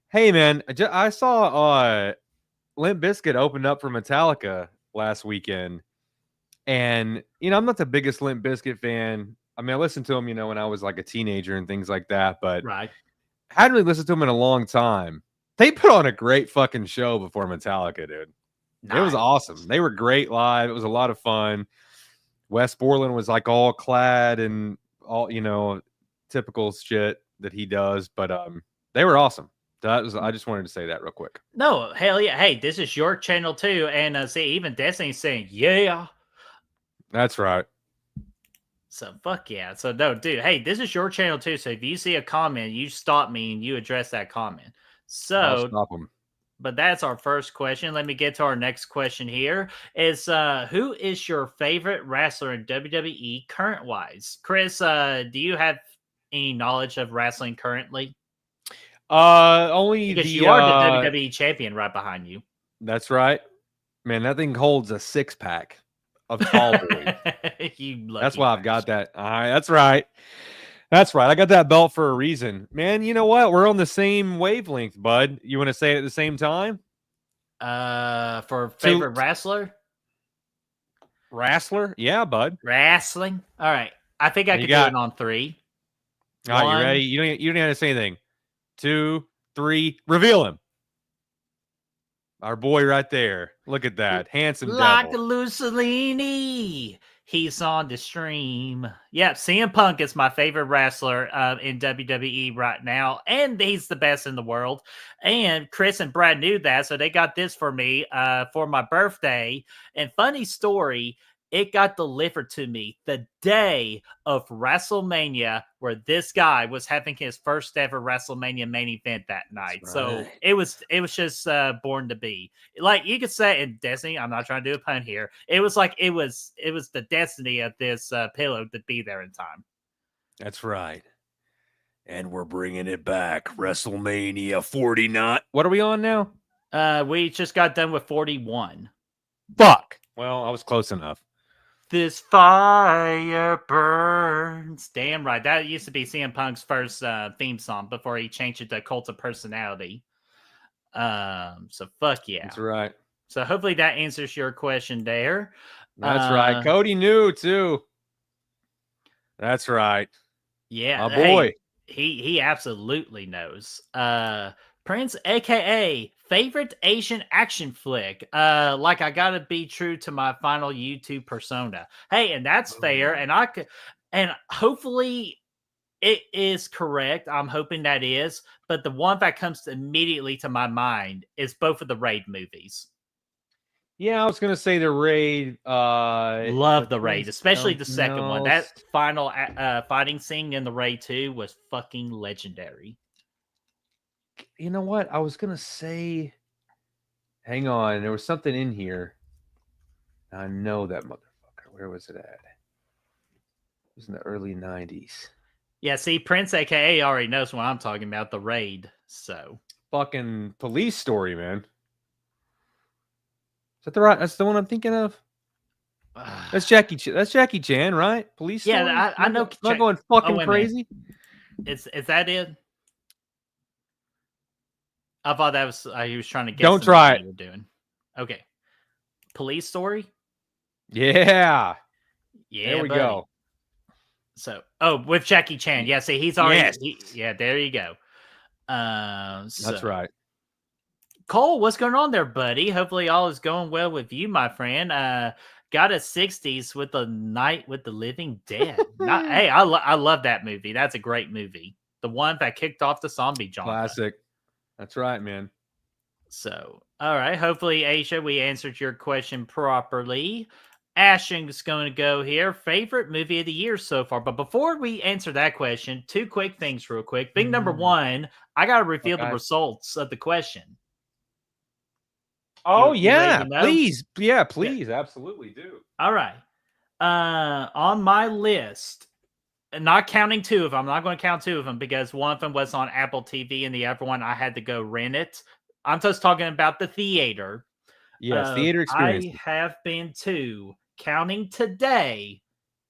Speaker 2: hey, man, I saw Limp Bizkit opened up for Metallica last weekend. And, I'm not the biggest Limp Bizkit fan. I mean, I listened to him, when I was like a teenager and things like that, but
Speaker 1: right.
Speaker 2: hadn't really listened to him in a long time. They put on a great fucking show before Metallica, dude. Nice. It was awesome. They were great live. It was a lot of fun. Wes Borland was like all clad and all, typical shit that he does, but they were awesome. I just wanted to say that real quick.
Speaker 1: No, hell yeah. Hey, this is your channel too. And see, even Destiny's saying, yeah.
Speaker 2: That's right.
Speaker 1: So fuck yeah. So no, dude, hey, this is your channel too. So if you see a comment, you stop me and you address that comment. So
Speaker 2: I'll stop them.
Speaker 1: But that's our first question. Let me get to our next question here. Is who is your favorite wrestler in WWE current wise? Chris, do you have any knowledge of wrestling currently?
Speaker 2: Only
Speaker 1: because you are the WWE champion right behind you.
Speaker 2: That's right. Man, that thing holds a 6-pack of tall boys. That's why I've got that. That's right. That's right. I got that belt for a reason. Man, you know what? We're on the same wavelength, bud. You want to say it at the same time?
Speaker 1: For favorite wrestler?
Speaker 2: Wrestler? Yeah, bud.
Speaker 1: Wrestling? All right. I think I can do it on 3.
Speaker 2: All right, you ready? You don't have to say anything. 2, 3, reveal him. Our boy right there. Look at that. Handsome
Speaker 1: like
Speaker 2: devil.
Speaker 1: Like Mussolini. He's on the stream. Yeah, CM Punk is my favorite wrestler in WWE right now, and he's the best in the world. And Chris and Brad knew that, so they got this for me for my birthday. And funny story, it got delivered to me the day of WrestleMania, where this guy was having his first ever WrestleMania main event that night. Right. So it was just born to be. Like you could say in Destiny, I'm not trying to do a pun here. It was like it was the destiny of this pillow to be there in time.
Speaker 2: That's right. And we're bringing it back. WrestleMania 49. What are we on now?
Speaker 1: We just got done with 41.
Speaker 2: Fuck. Well, I was close enough.
Speaker 1: This fire burns. Damn right. That used to be CM Punk's first theme song before he changed it to Cult of Personality. So fuck yeah.
Speaker 2: That's right.
Speaker 1: So hopefully that answers your question there.
Speaker 2: That's right. Cody knew too. That's right.
Speaker 1: Yeah.
Speaker 2: My boy.
Speaker 1: Hey, he absolutely knows. Prince, aka favorite Asian action flick. Like I gotta be true to my final YouTube persona. Hey, and that's fair. And hopefully it is correct. I'm hoping that is. But the one that comes immediately to my mind is both of the Raid movies.
Speaker 2: Yeah, I was gonna say the Raid.
Speaker 1: Love the Raid, especially the second one. That final fighting scene in the Raid 2 was fucking legendary.
Speaker 2: You know what? I was gonna say. Hang on, there was something in here. I know that motherfucker. Where was it at? It was in the early 90s.
Speaker 1: Yeah, see, Prince aka already knows what I'm talking about, the Raid. So
Speaker 2: fucking Police Story, man. Is that that's the one I'm thinking of? That's Jackie Chan, right? Police Story?
Speaker 1: Yeah, I know.
Speaker 2: Not going fucking crazy.
Speaker 1: Is that it? I thought that was he was trying to guess.
Speaker 2: Don't try it.
Speaker 1: You were doing. Okay. Police Story?
Speaker 2: Yeah. There
Speaker 1: Yeah,
Speaker 2: we
Speaker 1: buddy.
Speaker 2: go.
Speaker 1: So, with Jackie Chan. Yeah, see, he's already.
Speaker 2: Yes,
Speaker 1: Yeah, there you go.
Speaker 2: that's
Speaker 1: So
Speaker 2: right.
Speaker 1: Cole, what's going on there, buddy? Hopefully, all is going well with you, my friend. Got a 60s with the Night with the Living Dead. Not, hey, I love that movie. That's a great movie. The one that kicked off the zombie genre.
Speaker 2: Classic. That's right, man.
Speaker 1: So, all right. Hopefully, Asia, we answered your question properly. Ashton's going to go here. Favorite movie of the year so far. But before we answer that question, two quick things, real quick. Thing number one, I got to reveal the
Speaker 2: Okay.
Speaker 1: results of the question.
Speaker 2: Oh
Speaker 1: You ready
Speaker 2: yeah,
Speaker 1: to know?
Speaker 2: please. Yeah,
Speaker 1: Yeah.
Speaker 2: please. Absolutely do.
Speaker 1: All right. On my list, not counting two of them, I'm not going to count two of them because one of them was on Apple TV and the other one I had to go rent it. I'm just talking about the theater.
Speaker 2: Yes, theater experience.
Speaker 1: I have been to, counting today,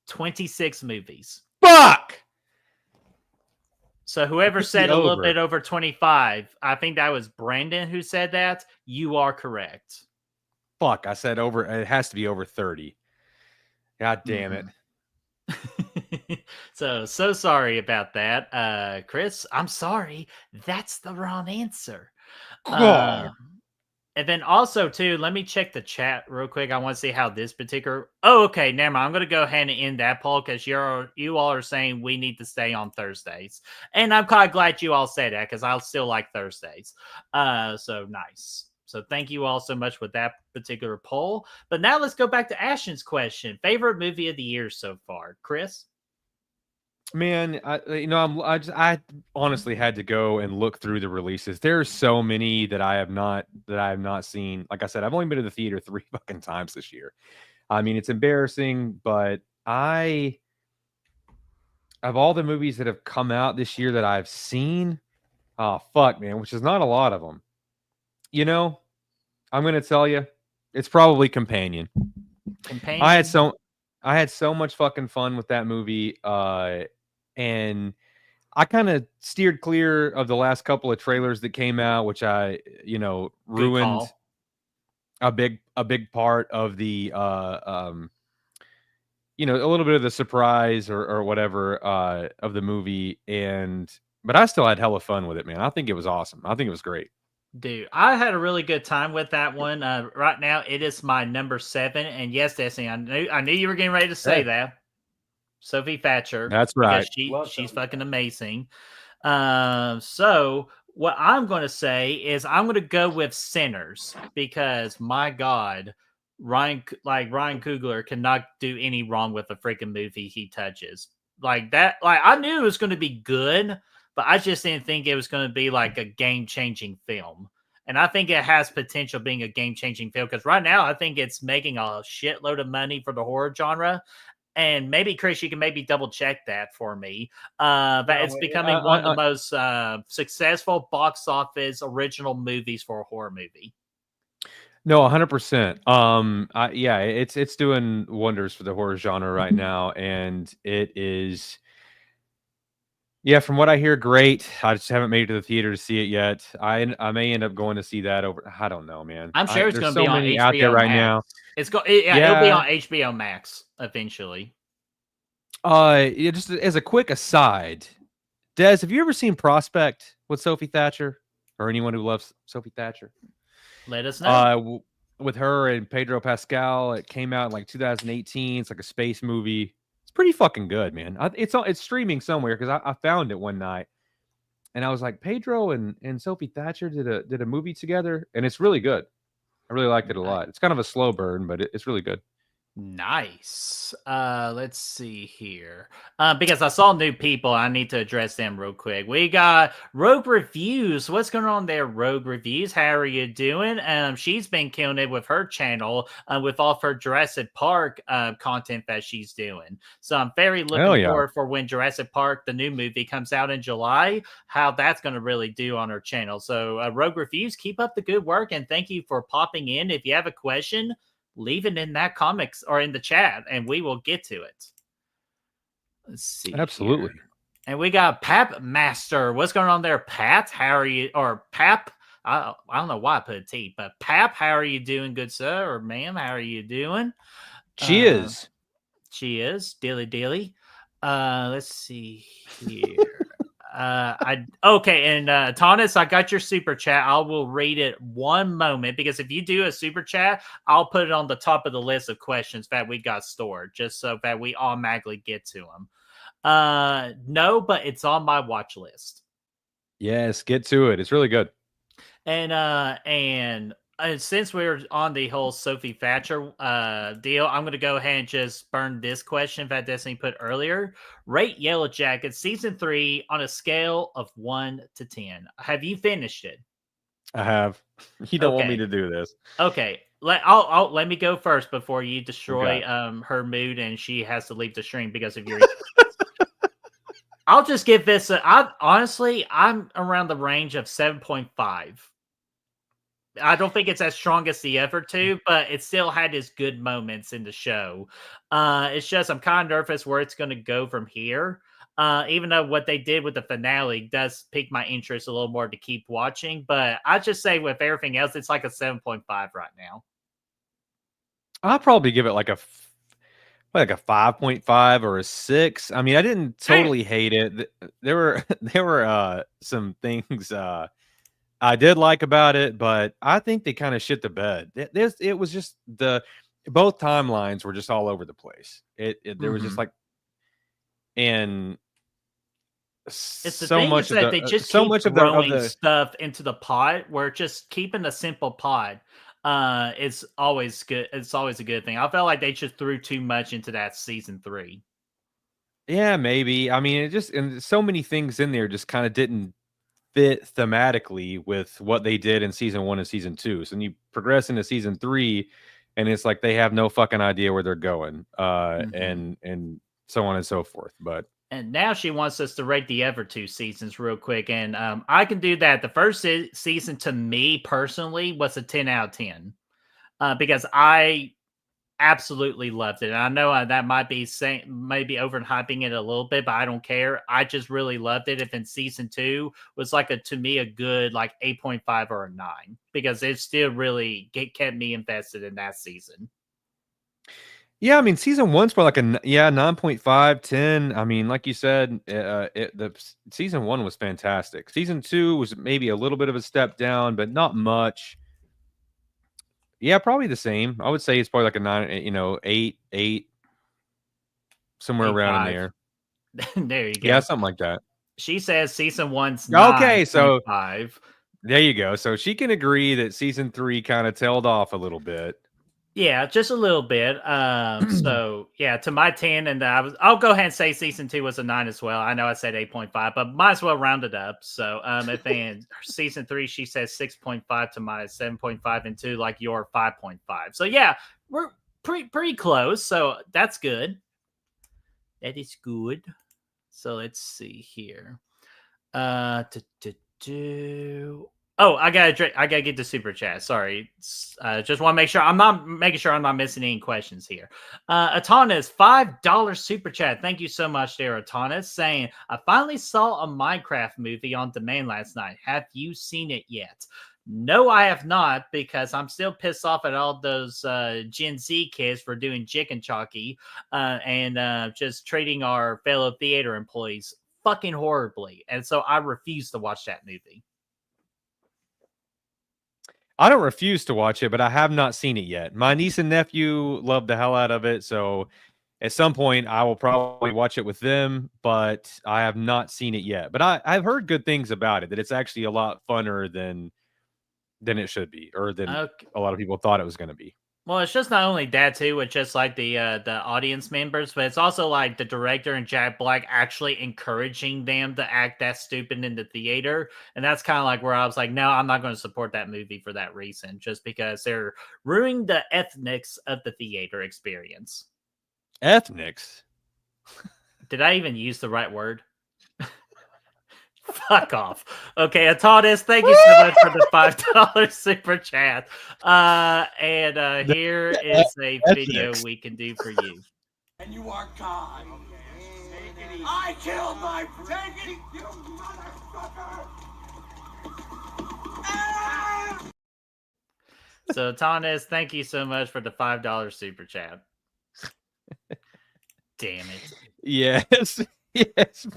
Speaker 1: 26 movies.
Speaker 2: Fuck.
Speaker 1: So whoever
Speaker 2: Pick
Speaker 1: said
Speaker 2: the
Speaker 1: a little
Speaker 2: over.
Speaker 1: bit over 25, I think that was Brandon who said that. You are correct.
Speaker 2: Fuck, I said over. It has to be over 30. God damn it.
Speaker 1: So sorry about that. Chris, I'm sorry. That's the wrong answer.
Speaker 2: God.
Speaker 1: And then also too, let me check the chat real quick. I want to see how this particular. Oh, okay, never mind. I'm going to go ahead and end that poll because you all are saying we need to stay on Thursdays, and I'm kind of glad you all said that because I still like Thursdays. So nice. So thank you all so much with that particular poll. But now let's go back to Ashton's question: favorite movie of the year so far, Chris?
Speaker 2: Man, I honestly had to go and look through the releases. There's so many that I have not seen. Like I said, I've only been to the theater 3 fucking times this year. I mean, it's embarrassing, but of all the movies that have come out this year that I've seen, oh fuck, man, which is not a lot of them. You know, I'm gonna tell you, it's probably Companion.
Speaker 1: Companion.
Speaker 2: I had so much fucking fun with that movie. And I kind of steered clear of the last couple of trailers that came out, which ruined a big part of the a little bit of the surprise or whatever of the movie. But I still had hella fun with it, man. I think it was awesome. I think it was great.
Speaker 1: Dude, I had a really good time with that one. Right now, it is my number 7, and yes, Destiny, I knew you were getting ready to say that. Sophie Thatcher.
Speaker 2: That's right.
Speaker 1: Because she's fucking amazing. So what I'm going to say is I'm going to go with Sinners because my God, Ryan Coogler cannot do any wrong with the freaking movie he touches. Like that, like I knew it was going to be good, but I just didn't think it was going to be like a game-changing film. And I think it has potential being a game-changing film because right now I think it's making a shitload of money for the horror genre. And maybe Chris, you can maybe double check that for me. But it's becoming one of the most successful box office original movies for a horror movie.
Speaker 2: No, 100%. It's doing wonders for the horror genre right now, and it is. Yeah, from what I hear, great. I just haven't made it to the theater to see it yet. I may end up going to see that over. I don't know, man.
Speaker 1: I'm sure it's going to be on HBO
Speaker 2: out there right now.
Speaker 1: It'll be on HBO Max eventually.
Speaker 2: Just as a quick aside, Des, have you ever seen Prospect with Sophie Thatcher or anyone who loves Sophie Thatcher?
Speaker 1: Let us know.
Speaker 2: With her and Pedro Pascal, it came out in like 2018. It's like a space movie. It's pretty fucking good, man. It's streaming somewhere because I found it one night, and I was like, Pedro and Sophie Thatcher did a movie together, and it's really good. I really liked it a lot. It's kind of a slow burn, but it's really good.
Speaker 1: Nice. Let's see here. Because I saw new people, I need to address them real quick. We got Rogue Reviews. What's going on there, Rogue Reviews? How are you doing? She's been killing it with her channel, with all of her Jurassic Park content that she's doing. So I'm very looking forward for when Jurassic Park, the new movie, comes out in July, how that's going to really do on her channel. So Rogue Reviews, keep up the good work, and thank you for popping in. If you have a question, leave it in that comics or in the chat and we will get to it. Let's see.
Speaker 2: Absolutely.
Speaker 1: Here. And we got Pap Master. What's going on there, Pat? How are you? Or Pap? I don't know why I put a T, but Pap, how are you doing, good sir? Or ma'am, how are you doing?
Speaker 2: Cheers.
Speaker 1: She is dilly dilly. Let's see here. Okay, and Thomas, I got your super chat. I will read it one moment because if you do a super chat, I'll put it on the top of the list of questions that we got stored, just so that we automatically get to them. No, but it's on my watch list.
Speaker 2: Yes, get to it. It's really good.
Speaker 1: And since we're on the whole Sophie Thatcher deal, I'm going to go ahead and just burn this question that Destiny put earlier. Rate Yellow Jacket season 3 on a scale of 1 to 10. Have you finished it?
Speaker 2: I have. You don't want me to do this.
Speaker 1: Okay. Let me go first before you destroy her mood and she has to leave the stream because of your. I'll just give this. Honestly, I'm around the range of 7.5. I don't think it's as strong as the other two, but it still had its good moments in the show. It's just I'm kind of nervous where it's going to go from here. Even though what they did with the finale does pique my interest a little more to keep watching, but I just say with everything else, it's like a 7.5 right now.
Speaker 2: I'll probably give it like a 5.5 or a 6. I mean, I didn't totally hate it. There were some things I did like about it, but I think they kind of shit the bed. It was just both timelines were just all over the place. There was just like, and
Speaker 1: it's the thing is that they just keep throwing stuff into the pot. Where just keeping a simple pot is always good. It's always a good thing. I felt like they just threw too much into that season 3.
Speaker 2: Yeah, maybe. I mean, it just and so many things in there just kind of didn't fit thematically with what they did in season 1 and season 2. So when you progress into season 3, and it's like they have no fucking idea where they're going, and so on and so forth. But
Speaker 1: and now she wants us to rate the other 2 seasons real quick, and I can do that. The first season to me personally was a 10 out of 10 because I absolutely loved it. And I know that might be maybe overhyping it a little bit, but I don't care. I just really loved it. If in season 2 was like to me a good like 8.5 or a 9 because it still really kept me invested in that season.
Speaker 2: Yeah, I mean, season 1's probably like 9.5, 10. I mean, like you said, the season 1 was fantastic. Season 2 was maybe a little bit of a step down, but not much. Yeah, probably the same. I would say it's probably like a 9, 8, somewhere
Speaker 1: 8,
Speaker 2: around in there.
Speaker 1: There you go.
Speaker 2: Yeah, something like that.
Speaker 1: She says season 1's
Speaker 2: okay.
Speaker 1: 9.
Speaker 2: So
Speaker 1: 5.
Speaker 2: There you go. So she can agree that season 3 kind of tailed off a little bit.
Speaker 1: Yeah, just a little bit. So yeah, to my 10, and I'll go ahead and say season 2 was a 9 as well. I know I said 8.5, but might as well round it up. So if in season 3 she says 6.5 to my 7.5 and 2 like your 5.5. So yeah, we're pretty close. So that's good. That is good. So let's see here. Oh, I gotta get the super chat. Sorry, just want to make sure I'm not missing any questions here. Atanas, $5 super chat. Thank you so much, there, Atanas. Saying I finally saw a Minecraft movie on demand last night. Have you seen it yet? No, I have not, because I'm still pissed off at all those Gen Z kids for doing chicken chalky and just treating our fellow theater employees fucking horribly. And so I refuse to watch that movie.
Speaker 2: I don't refuse to watch it, but I have not seen it yet. My niece and nephew love the hell out of it, so at some point I will probably watch it with them, but I have not seen it yet. But I've heard good things about it, that it's actually a lot funner than it should be, or than a lot of people thought it was going to be.
Speaker 1: Well, it's just not only that too, it's just like the audience members, but it's also like the director and Jack Black actually encouraging them to act that stupid in the theater. And that's kind of like where I was like, no, I'm not going to support that movie for that reason, just because they're ruining the ethnics of the theater experience.
Speaker 2: Ethnics?
Speaker 1: Did I even use the right word? Fuck off. Okay, Atanis, thank you so much for the $5 super chat. And here is a video we can do for you.
Speaker 3: And you are God. Okay. I killed my friend. You motherfucker!
Speaker 1: So, Atanis, thank you so much for the $5 super chat. damn it.
Speaker 2: Yes. Yes.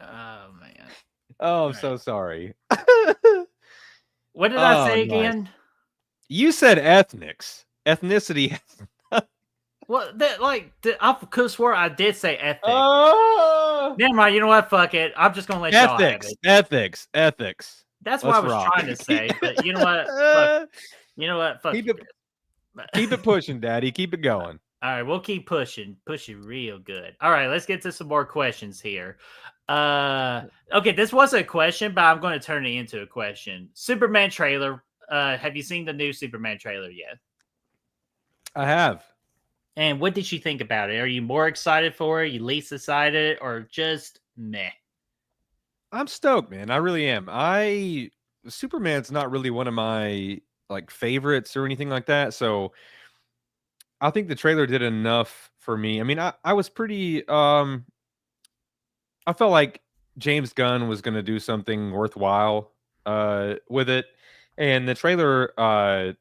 Speaker 1: Oh man.
Speaker 2: Oh, I'm so sorry.
Speaker 1: What did I
Speaker 2: Oh,
Speaker 1: say
Speaker 2: nice.
Speaker 1: again?
Speaker 2: You said ethnicity.
Speaker 1: Well, I could have swore I did say ethic.
Speaker 2: Oh,
Speaker 1: Never mind. You know what? Fuck it. I'm just gonna let y'all have
Speaker 2: ethics.
Speaker 1: That's what
Speaker 2: Let's
Speaker 1: I was
Speaker 2: rock.
Speaker 1: trying to say. But you know what? Fuck. You know what? Fuck.
Speaker 2: Keep it pushing, Daddy. Keep it going.
Speaker 1: All right, we'll keep pushing real good. All right, let's get to some more questions here. Okay, this wasn't a question, but I'm going to turn it into a question. Superman trailer. Have you seen the new Superman trailer yet?
Speaker 2: I have.
Speaker 1: And what did you think about it? Are you more excited for it? You least excited, or just meh?
Speaker 2: I'm stoked, man. I really am. Superman's not really one of my like favorites or anything like that. So I think the trailer did enough for me. I mean, I was pretty I felt like James Gunn was gonna do something worthwhile with it. And the trailer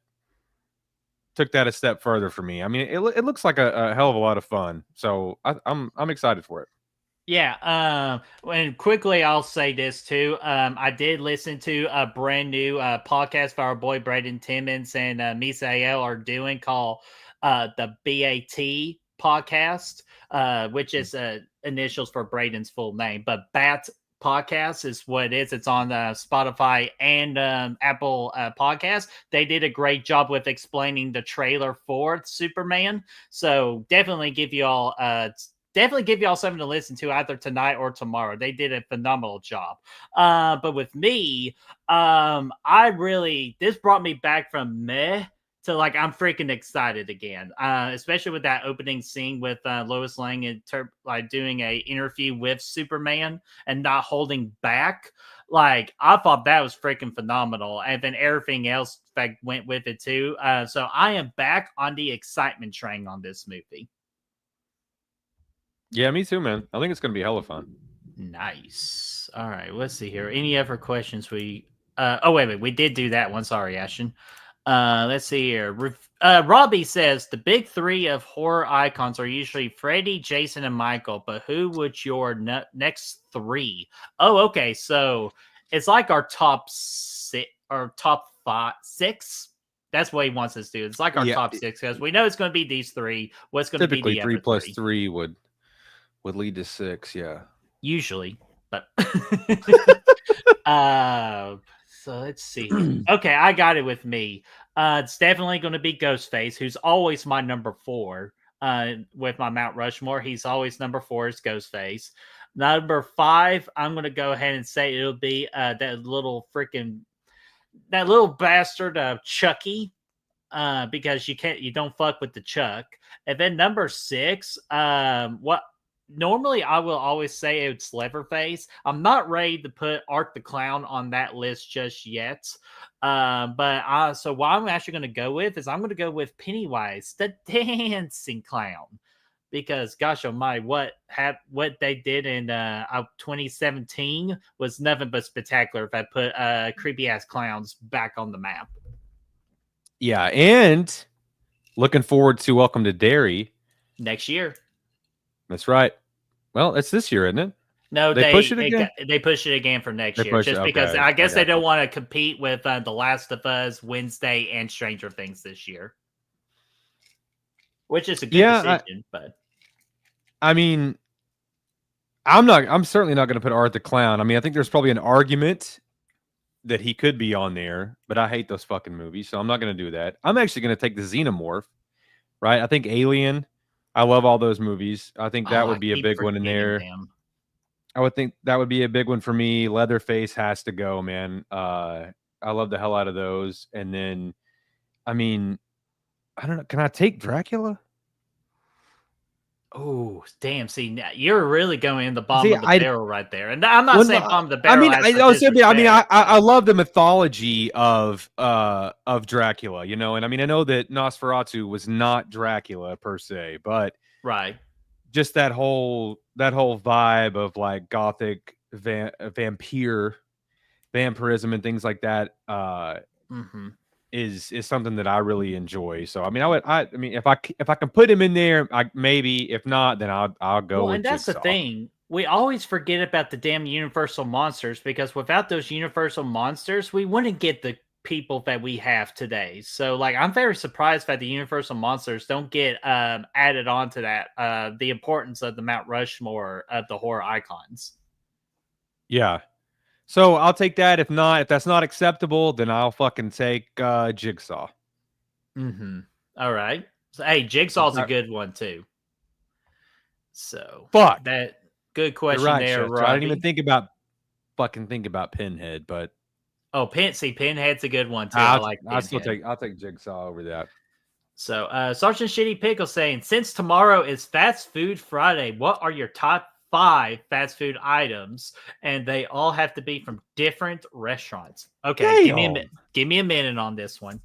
Speaker 2: took that a step further for me. I mean, it looks like a hell of a lot of fun. So I'm excited for it.
Speaker 1: Yeah. And quickly, I'll say this too. I did listen to a brand new podcast that our boy Braden Timmons and Misael are doing called the BAT podcast, which is initials for Braden's full name. But BAT podcast is what it is. It's on Spotify and Apple Podcast. They did a great job with explaining the trailer for Superman. So definitely give you all something to listen to either tonight or tomorrow. They did a phenomenal job. But with me, this brought me back from meh to like I'm freaking excited again. Especially with that opening scene with Lois Lane and like doing a interview with Superman and not holding back. Like I thought that was freaking phenomenal, and then everything else that went with it too. So I am back on the excitement train on this movie.
Speaker 2: Yeah, me too, man. I think it's gonna be hella fun.
Speaker 1: Nice. All right, let's see here. Any other questions wait, we did do that one. Sorry, Ashton. Let's see here. Robbie says the big three of horror icons are usually Freddy, Jason, and Michael, but who would your next three? Oh, okay. So it's like our top six or top six. That's what he wants us to do. It's like our top six because we know it's going to be these three. What's going to be the
Speaker 2: 3
Speaker 1: other
Speaker 2: plus
Speaker 1: three?
Speaker 2: 3 would lead to 6, yeah.
Speaker 1: Usually, but so let's see. Okay, I got it with me. It's definitely going to be Ghostface, who's always my number 4. With my Mount Rushmore, he's always number 4 is Ghostface. Number 5, I'm going to go ahead and say it'll be that little bastard Chucky. Because you don't fuck with the Chuck. And then number 6, what normally I will always say it's Leatherface. I'm not ready to put Art the Clown on that list just yet. So what I'm actually going to go with is I'm going to go with Pennywise, the dancing clown. Because gosh almighty, what they did in 2017 was nothing but spectacular if I put creepy ass clowns back on the map.
Speaker 2: Yeah, and looking forward to Welcome to Derry
Speaker 1: next year.
Speaker 2: That's right. Well, it's this year, isn't it?
Speaker 1: No,
Speaker 2: they push it again.
Speaker 1: They push it again for next year, just because I guess they don't want to compete with The Last of Us, Wednesday, and Stranger Things this year, which is a good decision. But
Speaker 2: I mean, I'm certainly not going to put Art the Clown. I mean, I think there's probably an argument that he could be on there, but I hate those fucking movies, so I'm not going to do that. I'm actually going to take the Xenomorph, right? I think Alien. I love all those movies. I think that would be a big one in there. I would think that would be a big one for me. Leatherface has to go, man. I love the hell out of those. And then, I mean, I don't know. Can I take Dracula?
Speaker 1: Oh, damn. See, you're really going in the bottom of the barrel right there. And I'm not saying bottom of the barrel.
Speaker 2: I love the mythology of Dracula, you know, and I mean, I know that Nosferatu was not Dracula per se, but
Speaker 1: right.
Speaker 2: Just that whole vibe of like gothic vampirism and things like that. is something that I really enjoy. So I mean, I mean, if I can put him in there, maybe. If not, then I'll go
Speaker 1: Well,
Speaker 2: with
Speaker 1: and that's the
Speaker 2: Jigsaw.
Speaker 1: thing. We always forget about the damn Universal monsters because without those Universal monsters, we wouldn't get the people that we have today. So, like, I'm very surprised that the Universal monsters don't get added on to that. The importance of the Mount Rushmore of the horror icons.
Speaker 2: Yeah. So I'll take that. If that's not acceptable, then I'll fucking take Jigsaw.
Speaker 1: Mm-hmm. All right. So, hey, Jigsaw's a good one too. So
Speaker 2: fuck
Speaker 1: that good question
Speaker 2: You're right,
Speaker 1: there,
Speaker 2: Chester.
Speaker 1: Robbie.
Speaker 2: I didn't even think about Pinhead, but
Speaker 1: Pinhead's a good one too. I like Pinhead.
Speaker 2: I'll take Jigsaw over that.
Speaker 1: So Sergeant Shitty Pickle saying, since tomorrow is Fast Food Friday, what are your top 5 fast food items? And they all have to be from different restaurants. Okay, give me a minute on this one.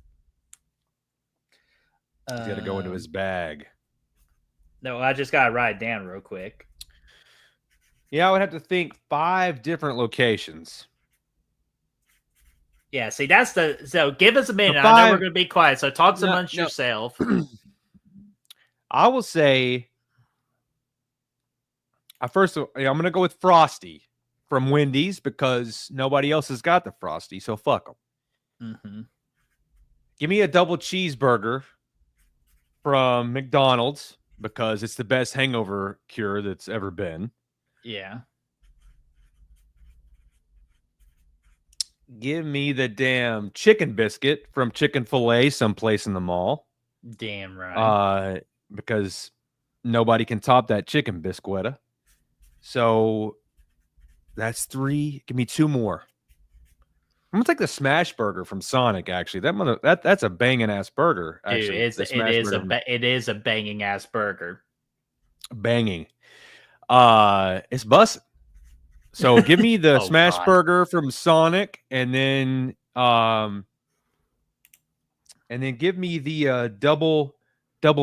Speaker 2: He's got to go into his bag.
Speaker 1: No, I just got to write it down real quick.
Speaker 2: Yeah, I would have to think 5 different locations.
Speaker 1: Yeah, see, so give us a minute. I know we're going to be quiet, so talk amongst yourself.
Speaker 2: I will say, I'm going to go with Frosty from Wendy's because nobody else has got the Frosty, so fuck them.
Speaker 1: Mm-hmm.
Speaker 2: Give me a double cheeseburger from McDonald's because it's the best hangover cure that's ever been.
Speaker 1: Yeah.
Speaker 2: Give me the damn chicken biscuit from Chick-fil-A someplace in the mall.
Speaker 1: Damn right.
Speaker 2: Because nobody can top that chicken biscuita. So that's 3. Give me 2 more. I'm gonna take the smash burger from Sonic. Actually, that's a banging ass burger. Actually,
Speaker 1: dude, it is a banging ass burger.
Speaker 2: Banging. It's busting. So give me the smash burger from Sonic, and then give me the double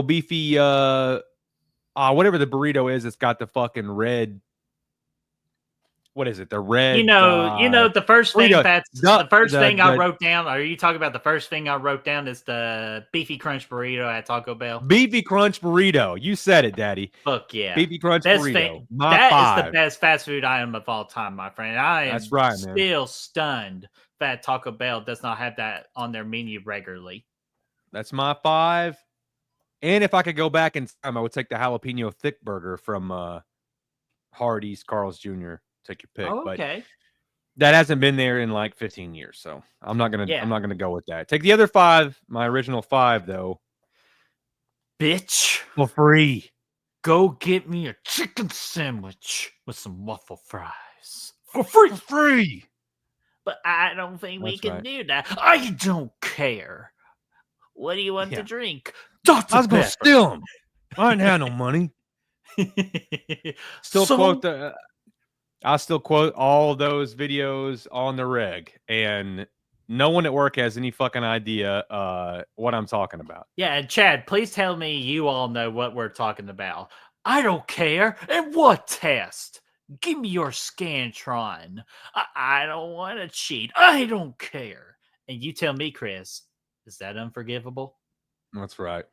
Speaker 2: beefy whatever the burrito is. It's got the fucking red. What is it? The red.
Speaker 1: You know the first thing I wrote down. Are you talking about the first thing I wrote down? Is the beefy crunch burrito at Taco Bell?
Speaker 2: Beefy crunch burrito. You said it, Daddy.
Speaker 1: Fuck yeah.
Speaker 2: Beefy crunch burrito.
Speaker 1: That is the best fast food item of all time, my friend. I am still stunned that Taco Bell does not have that on their menu regularly.
Speaker 2: That's my 5. And if I could go back in time, I would take the jalapeno thick burger from Hardee's, Carl's Jr. Take your pick.
Speaker 1: Oh, okay.
Speaker 2: But that hasn't been there in like 15 years, so I'm not gonna go with that. Take the other 5, my original 5 though.
Speaker 1: Bitch.
Speaker 2: For free.
Speaker 1: Go get me a chicken sandwich with some waffle fries. For free.
Speaker 2: For free.
Speaker 1: But I don't think we can do that. I don't care. What do you want to drink?
Speaker 2: I was gonna steal them. I didn't have no money. I still quote all those videos on the reg, and no one at work has any fucking idea what I'm talking about.
Speaker 1: Yeah, and Chad, please tell me you all know what we're talking about. I don't care. And what test? Give me your Scantron. I don't want to cheat. I don't care. And you tell me, Chris, is that unforgivable?
Speaker 2: That's right.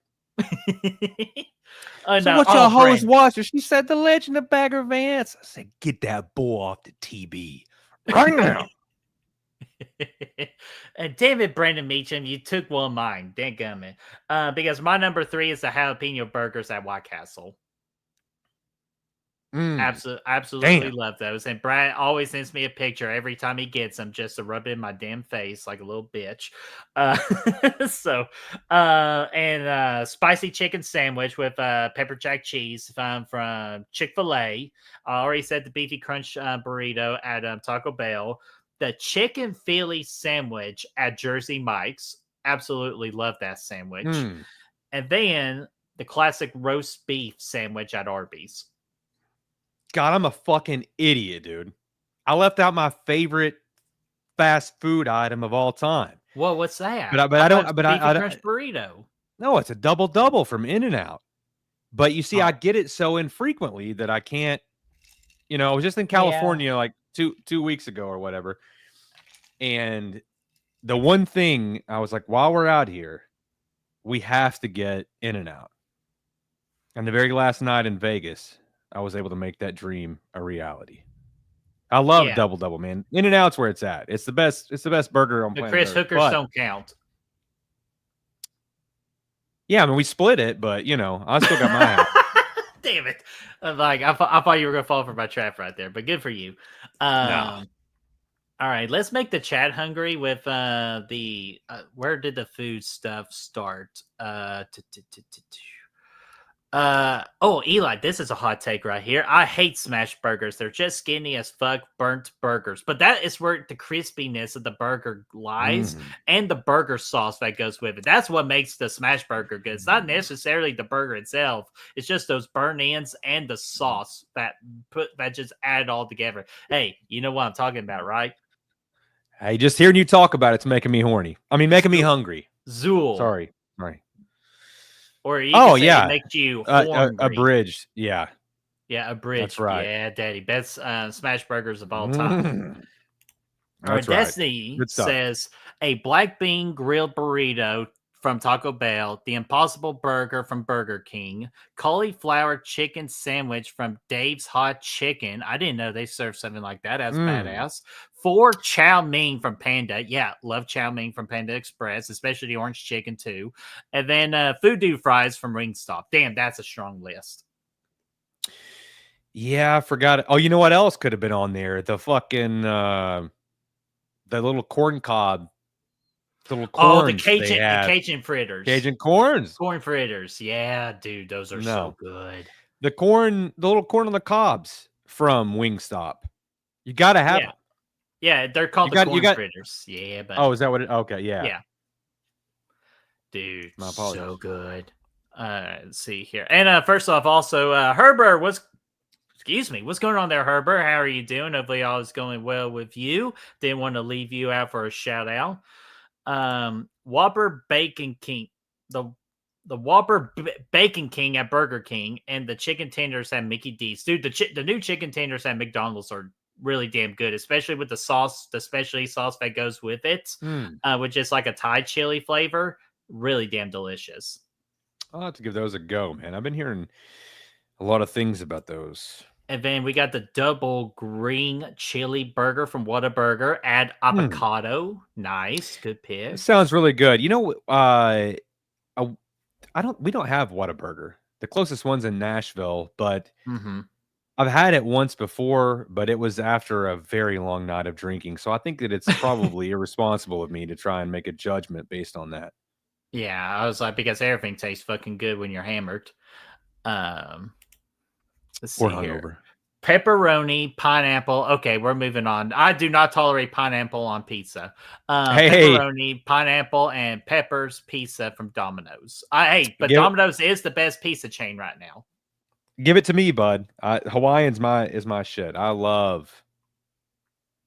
Speaker 1: So
Speaker 2: what y'all hoes watching? She said The Legend of Bagger Vance. I said, get that bull off the TB right now.
Speaker 1: And damn it, Brandon Meacham, you took one of mine. Dadgummit. Because my number 3 is the jalapeno burgers at White Castle. Absolutely love those. And Brad always sends me a picture every time he gets them just to rub it in my damn face like a little bitch. Spicy chicken sandwich with pepper jack cheese from Chick-fil-A. I already said the beefy crunch burrito at Taco Bell. The chicken Philly sandwich at Jersey Mike's. Absolutely love that sandwich. And then the classic roast beef sandwich at Arby's.
Speaker 2: God, I'm a fucking idiot, dude. I left out my favorite fast food item of all time.
Speaker 1: Well, what's that?
Speaker 2: Crunch
Speaker 1: burrito.
Speaker 2: No, it's a double from In-N-Out. But you see, I get it so infrequently that I can't. You know, I was just in California like two weeks ago or whatever, and the one thing I was like, while we're out here, we have to get In-N-Out. And the very last night in Vegas, I was able to make that dream a reality. I love
Speaker 1: Yeah.
Speaker 2: Double, man. In-N-Out's where it's at. It's the best. It's the best burger on
Speaker 1: The
Speaker 2: planet
Speaker 1: Chris
Speaker 2: Earth.
Speaker 1: Hookers
Speaker 2: But
Speaker 1: don't count.
Speaker 2: yeah, I mean, we split it, but I still got my half.
Speaker 1: Damn it! I thought you were gonna fall for my trap right there, but good for you.
Speaker 2: No.
Speaker 1: All right, let's make the chat hungry with the where did the food stuff start? Eli, this is a hot take right here. I hate smash burgers. They're just skinny as fuck burnt burgers. But that is where the crispiness of the burger lies and the burger sauce that goes with it. That's what makes the smash burger good. It's not necessarily the burger itself. It's just those burn ends and the sauce that just add it all together. Hey, you know what I'm talking about, right?
Speaker 2: Hey, just hearing you talk about it's making me horny. I mean, making me hungry.
Speaker 1: Zool.
Speaker 2: Sorry.
Speaker 1: Or you can say
Speaker 2: yeah,
Speaker 1: it makes you hungry.
Speaker 2: Abridged. Yeah.
Speaker 1: Yeah, abridged.
Speaker 2: That's right.
Speaker 1: Yeah, daddy. Best smash burgers of all time. All right,
Speaker 2: That's right.
Speaker 1: Destiny says a black bean grilled burrito from Taco Bell, the Impossible Burger from Burger King, cauliflower chicken sandwich from Dave's Hot Chicken. I didn't know they served something like that. That's badass. 4 chow mein from Panda. Yeah, love chow mein from Panda Express, especially the orange chicken too. And then Fudu fries from Wingstop. Damn, that's a strong list.
Speaker 2: Yeah, I forgot it. Oh, you know what else could have been on there? The fucking the little corn cob. The little corns
Speaker 1: the Cajun fritters.
Speaker 2: Cajun corns.
Speaker 1: Corn fritters. Yeah, dude, those are so good.
Speaker 2: The little corn on the cobs from Wingstop. You got to have them.
Speaker 1: Yeah, they're called corn fritters. Yeah, but
Speaker 2: oh, is that what it? Okay, yeah.
Speaker 1: Yeah. Dude, so good. Let's see here. And first off, also, Herbert, what's going on there, Herbert? How are you doing? Hopefully all is going well with you. Didn't want to leave you out for a shout out. Whopper Bacon King, the Whopper Bacon King at Burger King, and the chicken tenders at Mickey D's. Dude, the new chicken tenders at McDonald's are really damn good, especially with the sauce, the specialty sauce that goes with it, which is like a Thai chili flavor. Really damn delicious.
Speaker 2: I'll have to give those a go, man. I've been hearing a lot of things about those.
Speaker 1: And then we got the double green chili burger from Whataburger. Add avocado. Nice. Good pick.
Speaker 2: It sounds really good. We don't have Whataburger. The closest one's in Nashville, but I've had it once before, but it was after a very long night of drinking. So I think that it's probably irresponsible of me to try and make a judgment based on that.
Speaker 1: Yeah, I was like, because everything tastes fucking good when you're hammered. Let's see here. Pepperoni, pineapple. Okay, we're moving on. I do not tolerate pineapple on pizza. Pepperoni, pineapple, and peppers pizza from Domino's. But Domino's is the best pizza chain right now.
Speaker 2: Give it to me, bud. Hawaiian's is my shit. I love.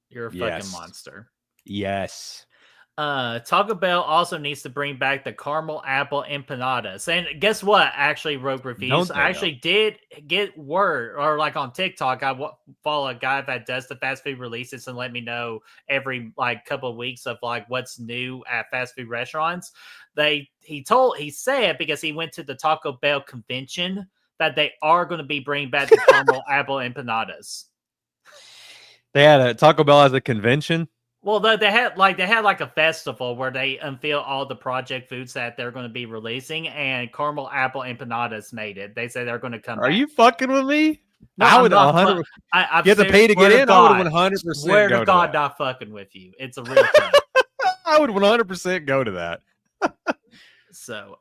Speaker 1: You're a fucking monster.
Speaker 2: Yes.
Speaker 1: Taco Bell also needs to bring back the caramel apple empanadas. And guess what? Actually, Rogue Reviews, I actually did get word, or like on TikTok, I follow a guy that does the fast food releases and let me know every like couple of weeks of like what's new at fast food restaurants. He said because he went to the Taco Bell convention that they are going to be bringing back the caramel apple empanadas.
Speaker 2: They had a Taco Bell as a convention.
Speaker 1: Well, they had like a festival where they unveil all the project foods that they're going to be releasing, and caramel apple empanadas made it. They say they're going to come.
Speaker 2: Are you fucking with me?
Speaker 1: No,
Speaker 2: I would 100. You have to pay to get in. I would 100%.
Speaker 1: Swear to God, not fucking with you. It's a real thing.
Speaker 2: I would 100% go to that.
Speaker 1: So,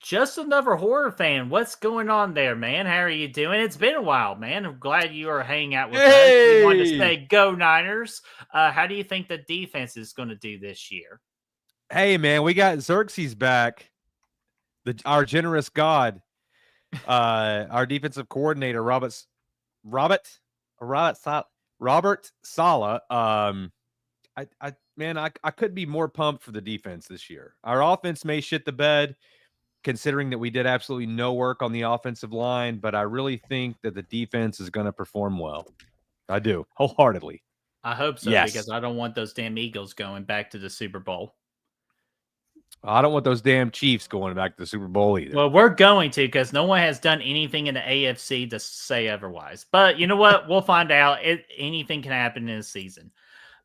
Speaker 1: just another horror fan. What's going on there, man? How are you doing? It's been a while, man. I'm glad you are hanging out with us. We wanted to say go Niners. How do you think the defense is going to do this year?
Speaker 2: Hey, man, we got Xerxes back. Our generous God. Our defensive coordinator, Robert Saleh. I could be more pumped for the defense this year. Our offense may shit the bed, considering that we did absolutely no work on the offensive line, but I really think that the defense is going to perform well. I do, wholeheartedly.
Speaker 1: I hope so,
Speaker 2: Yes.
Speaker 1: because I don't want those damn Eagles going back to the Super Bowl.
Speaker 2: I don't want those damn Chiefs going back to the Super Bowl either.
Speaker 1: Well, we're going to, because no one has done anything in the AFC to say otherwise. But you know what? We'll find out. Anything can happen in a season.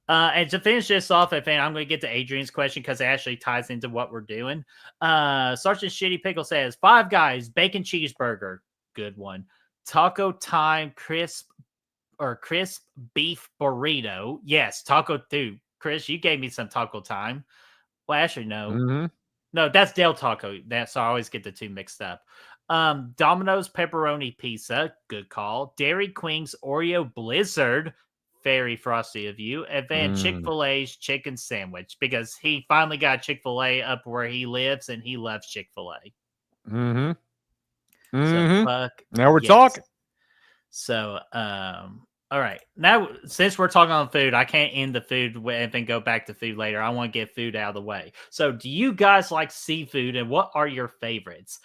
Speaker 1: And to finish this off, I'm going to get to Adrian's question because it actually ties into what we're doing. Sergeant Shitty Pickle says, Five Guys, bacon cheeseburger. Good one. Taco Time crisp beef burrito. Yes, taco, dude. Chris, you gave me some Taco Time. Well, actually, no.
Speaker 2: Mm-hmm.
Speaker 1: No, that's Del Taco. So I always get the two mixed up. Domino's pepperoni pizza, good call. Dairy Queen's Oreo Blizzard, very frosty of you. And then Chick-fil-A's chicken sandwich, because he finally got Chick-fil-A up where he lives, and he loves Chick-fil-A.
Speaker 2: Mm-hmm.
Speaker 1: So fuck.
Speaker 2: Now we're talking.
Speaker 1: So, all right. Now, since we're talking on food, I can't end the food and then go back to food later. I want to get food out of the way. So, do you guys like seafood, and what are your favorites?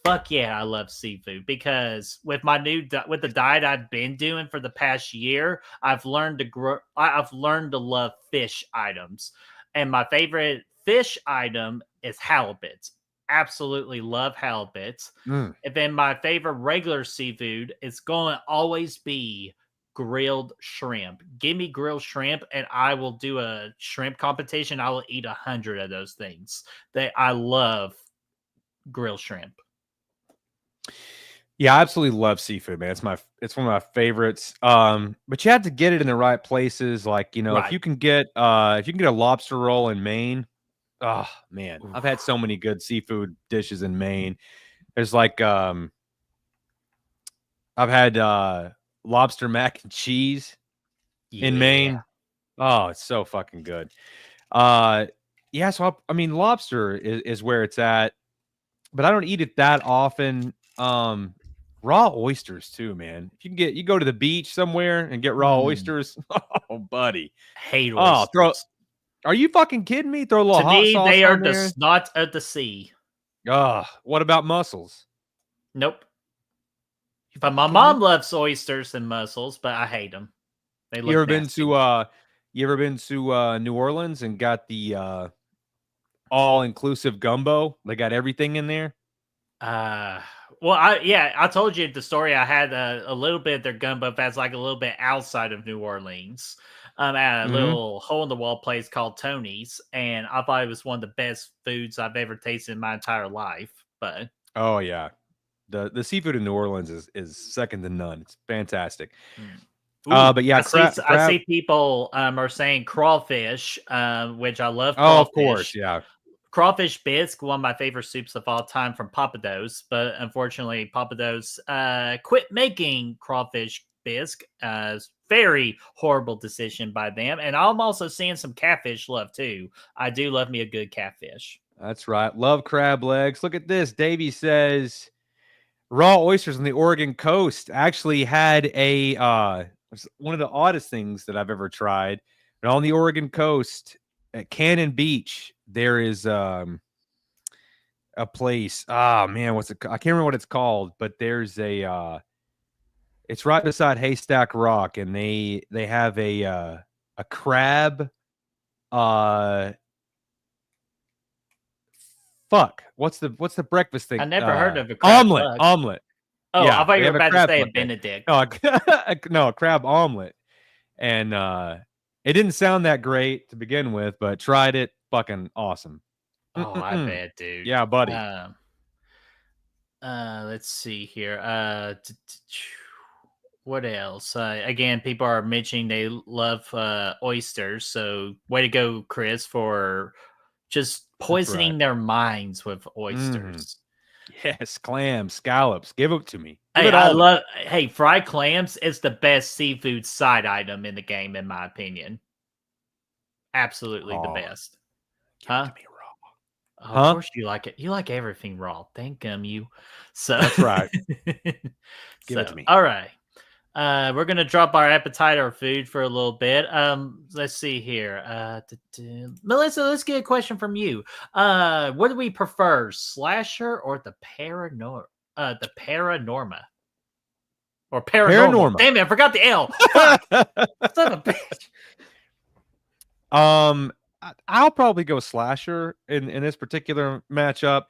Speaker 1: Fuck yeah, I love seafood, because with my with the diet I've been doing for the past year, I've learned to love fish items, and my favorite fish item is halibut. Absolutely love halibut. And then my favorite regular seafood is going to always be grilled shrimp. Give me grilled shrimp, and I will do a shrimp competition. I will eat 100 of those things. I love grilled shrimp.
Speaker 2: Yeah, I absolutely love seafood, man. It's one of my favorites. But you have to get it in the right places. Like,
Speaker 1: Right.
Speaker 2: if you can get a lobster roll in Maine, oh man, I've had so many good seafood dishes in Maine. There's like I've had lobster mac and cheese in Maine. Oh, it's so fucking good. Yeah, so lobster is where it's at, but I don't eat it that often. Raw oysters too, man. If you go to the beach somewhere and get raw oysters, oh buddy,
Speaker 1: hate oysters.
Speaker 2: Are you fucking kidding me? Throw a little hot sauce on there.
Speaker 1: They are the snot of the sea.
Speaker 2: What about mussels?
Speaker 1: Nope. But my mom loves oysters and mussels, but I hate them. They look nasty.
Speaker 2: You ever been to New Orleans and got the all-inclusive gumbo? They got everything in there.
Speaker 1: Well, I told you the story. I had a little bit of their gumbo that's like a little bit outside of New Orleans, at a little hole-in-the-wall place called Tony's, and I thought it was one of the best foods I've ever tasted in my entire life. But
Speaker 2: oh yeah, the seafood in New Orleans is second to none. It's fantastic. But yeah,
Speaker 1: I see people are saying crawfish, which I love.
Speaker 2: Oh, of course, yeah.
Speaker 1: Crawfish bisque, one of my favorite soups of all time from Papados, but unfortunately, Papados quit making crawfish bisque. Very horrible decision by them. And I'm also seeing some catfish love too. I do love me a good catfish.
Speaker 2: That's right. Love crab legs. Look at this. Davey says raw oysters on the Oregon coast actually had one of the oddest things that I've ever tried. And on the Oregon coast at Cannon Beach, there is a place. Oh man, I can't remember what it's called, but there's it's right beside Haystack Rock, and they have a crab. Fuck. What's the breakfast thing?
Speaker 1: I never heard of a crab
Speaker 2: omelet.
Speaker 1: Oh,
Speaker 2: yeah,
Speaker 1: I thought you were about to say a Benedict.
Speaker 2: No, a crab omelet. And it didn't sound that great to begin with, but tried it. Fucking awesome.
Speaker 1: Oh, I bet, dude.
Speaker 2: Yeah, buddy.
Speaker 1: Let's see here. What else? Again, people are mentioning they love oysters. So way to go, Chris, for just poisoning their minds with oysters.
Speaker 2: Yes, clams, scallops. Give it to me.
Speaker 1: Hey, fried clams is the best seafood side item in the game, in my opinion. Absolutely the best.
Speaker 2: Give it to me raw.
Speaker 1: Of course you like it. You like everything raw. Thank you. So
Speaker 2: that's right. Give it to me.
Speaker 1: All right. We're gonna drop our appetizer food for a little bit. Let's see here. Melissa, let's get a question from you. What do we prefer, slasher or the paranorma? The paranorma. Or paranormal. Damn it, I forgot the L. Fuck. Son of a bitch.
Speaker 2: I'll probably go slasher in this particular matchup.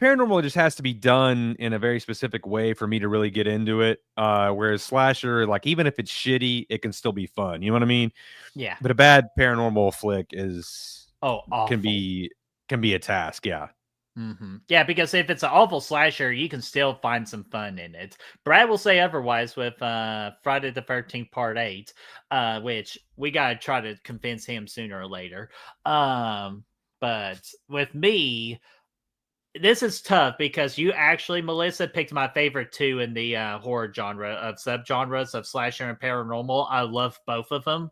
Speaker 2: Paranormal just has to be done in a very specific way for me to really get into it. Whereas slasher, like even if it's shitty, it can still be fun. You know what I mean?
Speaker 1: Yeah.
Speaker 2: But a bad paranormal flick is
Speaker 1: awful.
Speaker 2: can be a task. Yeah.
Speaker 1: Yeah, because if it's an awful slasher, you can still find some fun in it. Brad will say otherwise with Friday the 13th Part 8, which we got to try to convince him sooner or later. But with me, this is tough because you actually, Melissa, picked my favorite two in the horror genre of subgenres of slasher and paranormal. I love both of them.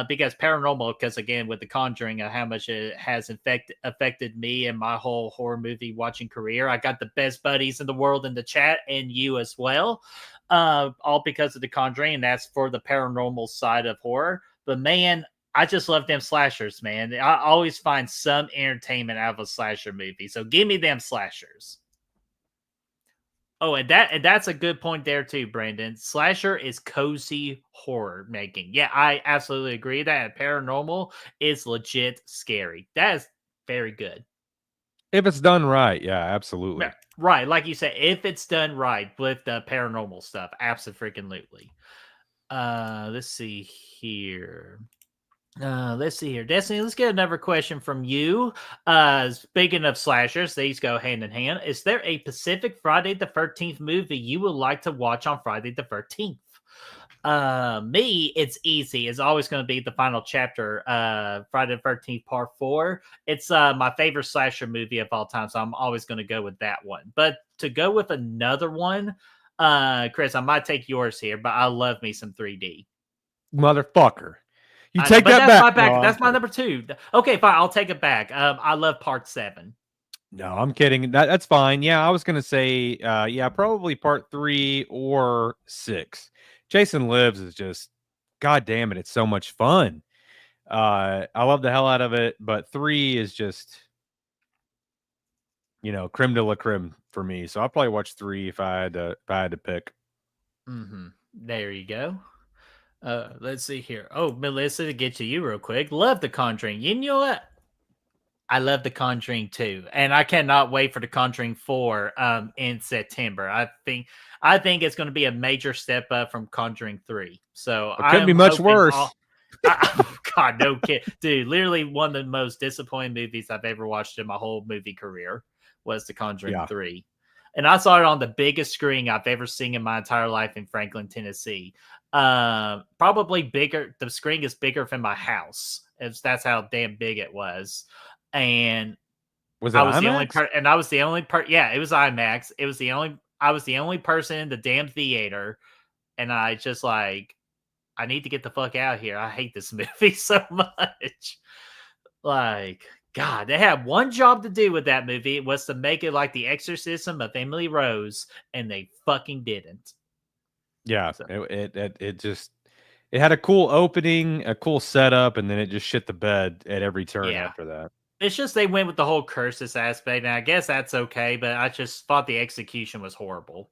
Speaker 1: Because paranormal, because again, with The Conjuring, how much it has affected me and my whole horror movie watching career. I got the best buddies in the world in the chat, and you as well, all because of The Conjuring, and that's for the paranormal side of horror. But man, I just love them slashers, man. I always find some entertainment out of a slasher movie, so give me them slashers. Oh, and that's a good point there too, Brandon. Slasher is cozy horror making. Yeah, I absolutely agree that paranormal is legit scary. That is very good.
Speaker 2: If it's done right, yeah, absolutely.
Speaker 1: Right, like you said, if it's done right with the paranormal stuff, absolutely. Let's see here. Destiny, let's get another question from you. Speaking of slashers, these go hand in hand. Is there a Pacific Friday the 13th movie you would like to watch on Friday the 13th? Me, it's easy. It's always going to be the final chapter, Friday the 13th Part 4. It's my favorite slasher movie of all time, so I'm always going to go with that one. But to go with another one, Chris, I might take yours here, but I love me some 3D.
Speaker 2: Motherfucker. You
Speaker 1: take
Speaker 2: that back.
Speaker 1: My back. No, that's my number 2. Okay, fine. I'll take it back. I love Part 7.
Speaker 2: No, I'm kidding. That's fine. Yeah, I was gonna say, yeah, probably Part 3 or 6. Jason Lives is just, god damn it, it's so much fun. I love the hell out of it, but 3 is just, creme de la creme for me. So I'll probably watch 3 if I had to pick.
Speaker 1: There you go. Let's see here. Oh, Melissa, to get to you real quick. Love The Conjuring. You know what? I love The Conjuring too, and I cannot wait for The Conjuring 4 in September. I think it's going to be a major step up from Conjuring 3. So
Speaker 2: it could be much worse.
Speaker 1: God, no kid, dude. Literally one of the most disappointing movies I've ever watched in my whole movie career was The Conjuring 3. And I saw it on the biggest screen I've ever seen in my entire life in Franklin, Tennessee. Probably bigger. The screen is bigger than my house. That's how damn big it was. And
Speaker 2: I was
Speaker 1: the only part, and I was the only part. Yeah, it was IMAX. I was the only person in the damn theater, and I just I need to get the fuck out of here. I hate this movie so much. God, they had one job to do with that movie. It was to make it like The Exorcism of Emily Rose, and they fucking didn't.
Speaker 2: Yeah, so. It had a cool opening, a cool setup, and then it just shit the bed at every turn after that.
Speaker 1: It's just they went with the whole curses aspect, and I guess that's okay, but I just thought the execution was horrible.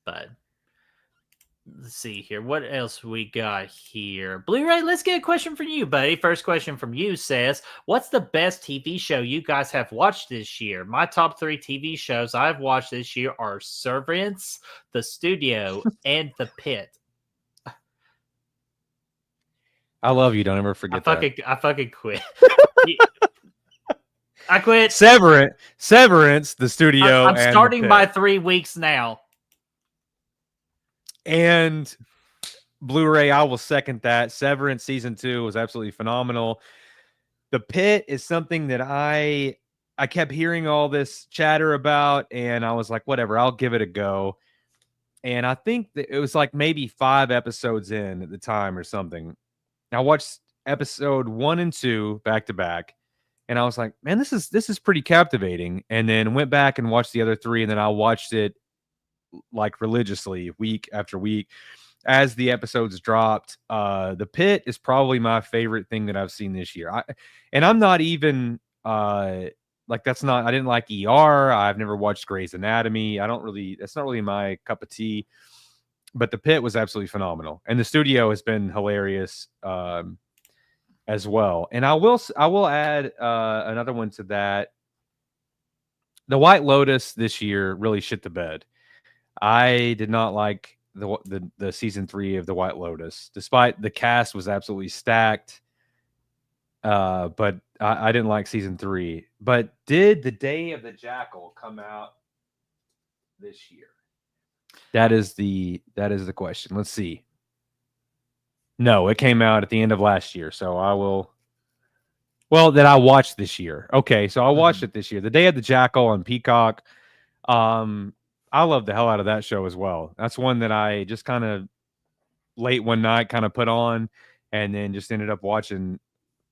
Speaker 1: But let's see here. What else we got here? Blu-ray, let's get a question from you, buddy. First question from you says, what's the best TV show you guys have watched this year? My top 3 TV shows I've watched this year are Servants, The Studio, and The Pit.
Speaker 2: I love you. Don't ever forget that.
Speaker 1: I fucking quit. I quit.
Speaker 2: Severance, The Studio.
Speaker 1: I'm starting by 3 weeks now.
Speaker 2: And Blu-ray, I will second that. Severance season 2 was absolutely phenomenal. The Pit is something that I kept hearing all this chatter about, and I was like, whatever, I'll give it a go. And I think that it was like maybe 5 episodes in at the time or something. I watched episode 1 and 2 back to back, and I was like, man, this is pretty captivating. And then went back and watched the other 3, and then I watched it like religiously week after week as the episodes dropped. The Pit is probably my favorite thing that I've seen this year. I'm not even I didn't like ER. I've never watched Grey's Anatomy. That's not really my cup of tea. But The Pit was absolutely phenomenal, and The Studio has been hilarious. as well. And I will add another one to that. The White Lotus this year really shit the bed. I did not like the season 3 of the White Lotus, despite the cast was absolutely stacked. But I didn't like season 3. But did The Day of the Jackal come out this year? That is the question. Let's see. No, it came out at the end of last year. So I will. Well, that I watched this year. Okay, so I watched it this year. The Day of the Jackal on Peacock. I love the hell out of that show as well. That's one that I just kind of late one night kind of put on, and then just ended up watching,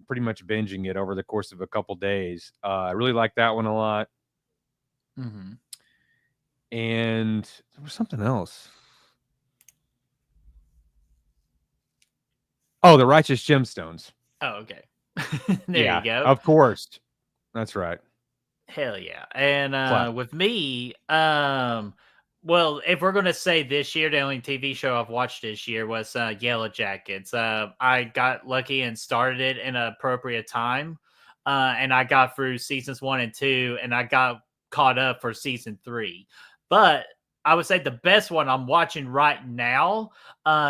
Speaker 2: pretty much binging it over the course of a couple days. I really like that one a lot.
Speaker 1: Mm-hmm.
Speaker 2: And there was something else. Oh, The Righteous Gemstones.
Speaker 1: Oh, okay. There you go.
Speaker 2: Of course. That's right.
Speaker 1: Hell yeah. And with me, well, if we're gonna say this year, the only TV show I've watched this year was Yellow Jackets. I got lucky and started it in an appropriate time. And I got through seasons 1 and 2, and I got caught up for season 3. But I would say the best one I'm watching right now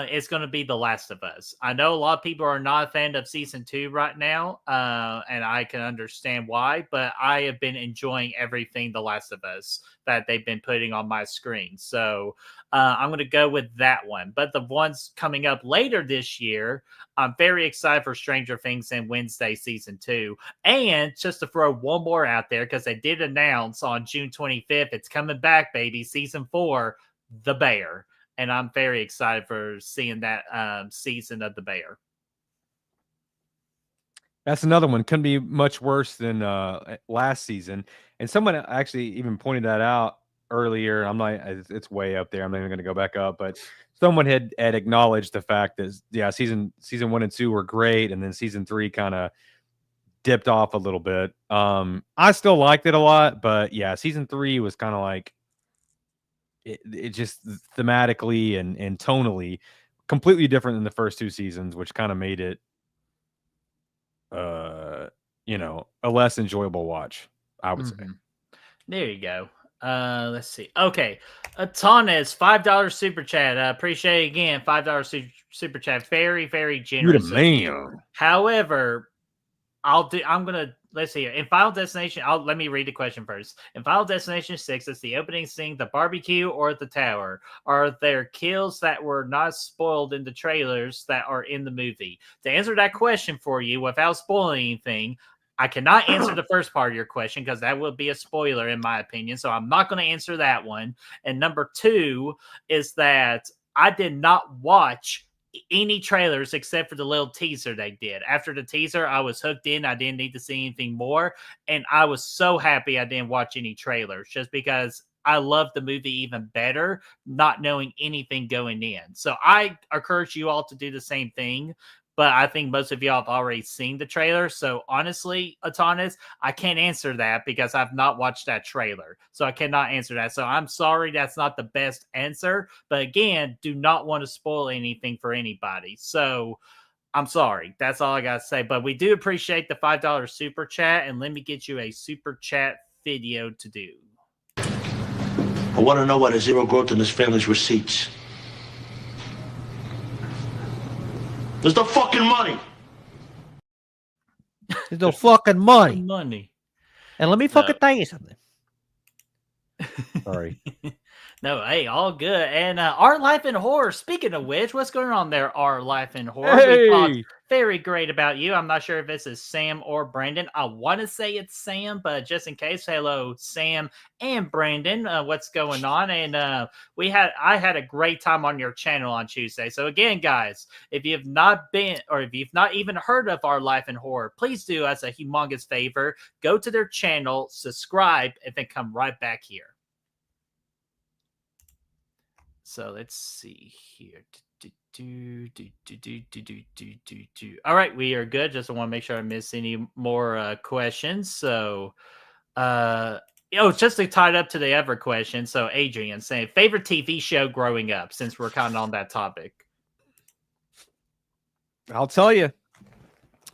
Speaker 1: is going to be The Last of Us. I know a lot of people are not a fan of season 2 right now, and I can understand why, but I have been enjoying everything The Last of Us that they've been putting on my screen. So I'm going to go with that one. But the ones coming up later this year, I'm very excited for Stranger Things and Wednesday season 2. And just to throw one more out there, because they did announce on June 25th, it's coming back, baby, season 4, The Bear. And I'm very excited for seeing that season of The Bear.
Speaker 2: That's another one. Couldn't be much worse than last season. And someone actually even pointed that out earlier. I'm like, it's way up there. I'm not even going to go back up, but someone had acknowledged the fact that season 1 and 2 were great, and then season 3 kind of dipped off a little bit. I still liked it a lot, but yeah, season 3 was kind of like it just thematically and tonally completely different than the first 2 seasons, which kind of made it a less enjoyable watch, I would say.
Speaker 1: There you go. Let's see. Okay. Atanas, $5 super chat. Appreciate it again. $5 super chat. Very, very generous.
Speaker 2: You're the man.
Speaker 1: However, let's see here. In Final Destination, let me read the question first. In Final Destination 6, it's the opening scene, the barbecue or the tower. Are there kills that were not spoiled in the trailers that are in the movie? To answer that question for you without spoiling anything, I cannot answer the first part of your question because that would be a spoiler in my opinion. So I'm not going to answer that one. And number 2 is that I did not watch any trailers except for the little teaser they did. After the teaser, I was hooked in. I didn't need to see anything more. And I was so happy I didn't watch any trailers just because I loved the movie even better, not knowing anything going in. So I encourage you all to do the same thing. But I think most of y'all have already seen the trailer. So honestly, Atanas, I can't answer that because I've not watched that trailer. So I cannot answer that. So I'm sorry that's not the best answer. But again, do not want to spoil anything for anybody. So I'm sorry. That's all I got to say. But we do appreciate the $5 super chat. And let me get you a super chat video to do.
Speaker 3: I want to know why there's zero growth in this family's receipts. There's no fucking money.
Speaker 4: There's no fucking money. And let me fucking tell you something.
Speaker 2: Sorry.
Speaker 1: No, hey, all good. And Our Life in Horror, speaking of which, what's going on there, Our Life in Horror?
Speaker 2: Hey!
Speaker 1: We talked very great about you. I'm not sure if this is Sam or Brandon. I want to say it's Sam, but just in case, hello, Sam and Brandon. What's going on? And I had a great time on your channel on Tuesday. So again, guys, if you've not been, or if you've not even heard of Our Life in Horror, please do us a humongous favor. Go to their channel, subscribe, and then come right back here. So let's see here. All right, we are good. Just want to make sure I miss any more questions. So, just to tie it up to the other question. So, Adrian saying favorite TV show growing up, since we're kind of on that topic.
Speaker 2: I'll tell you,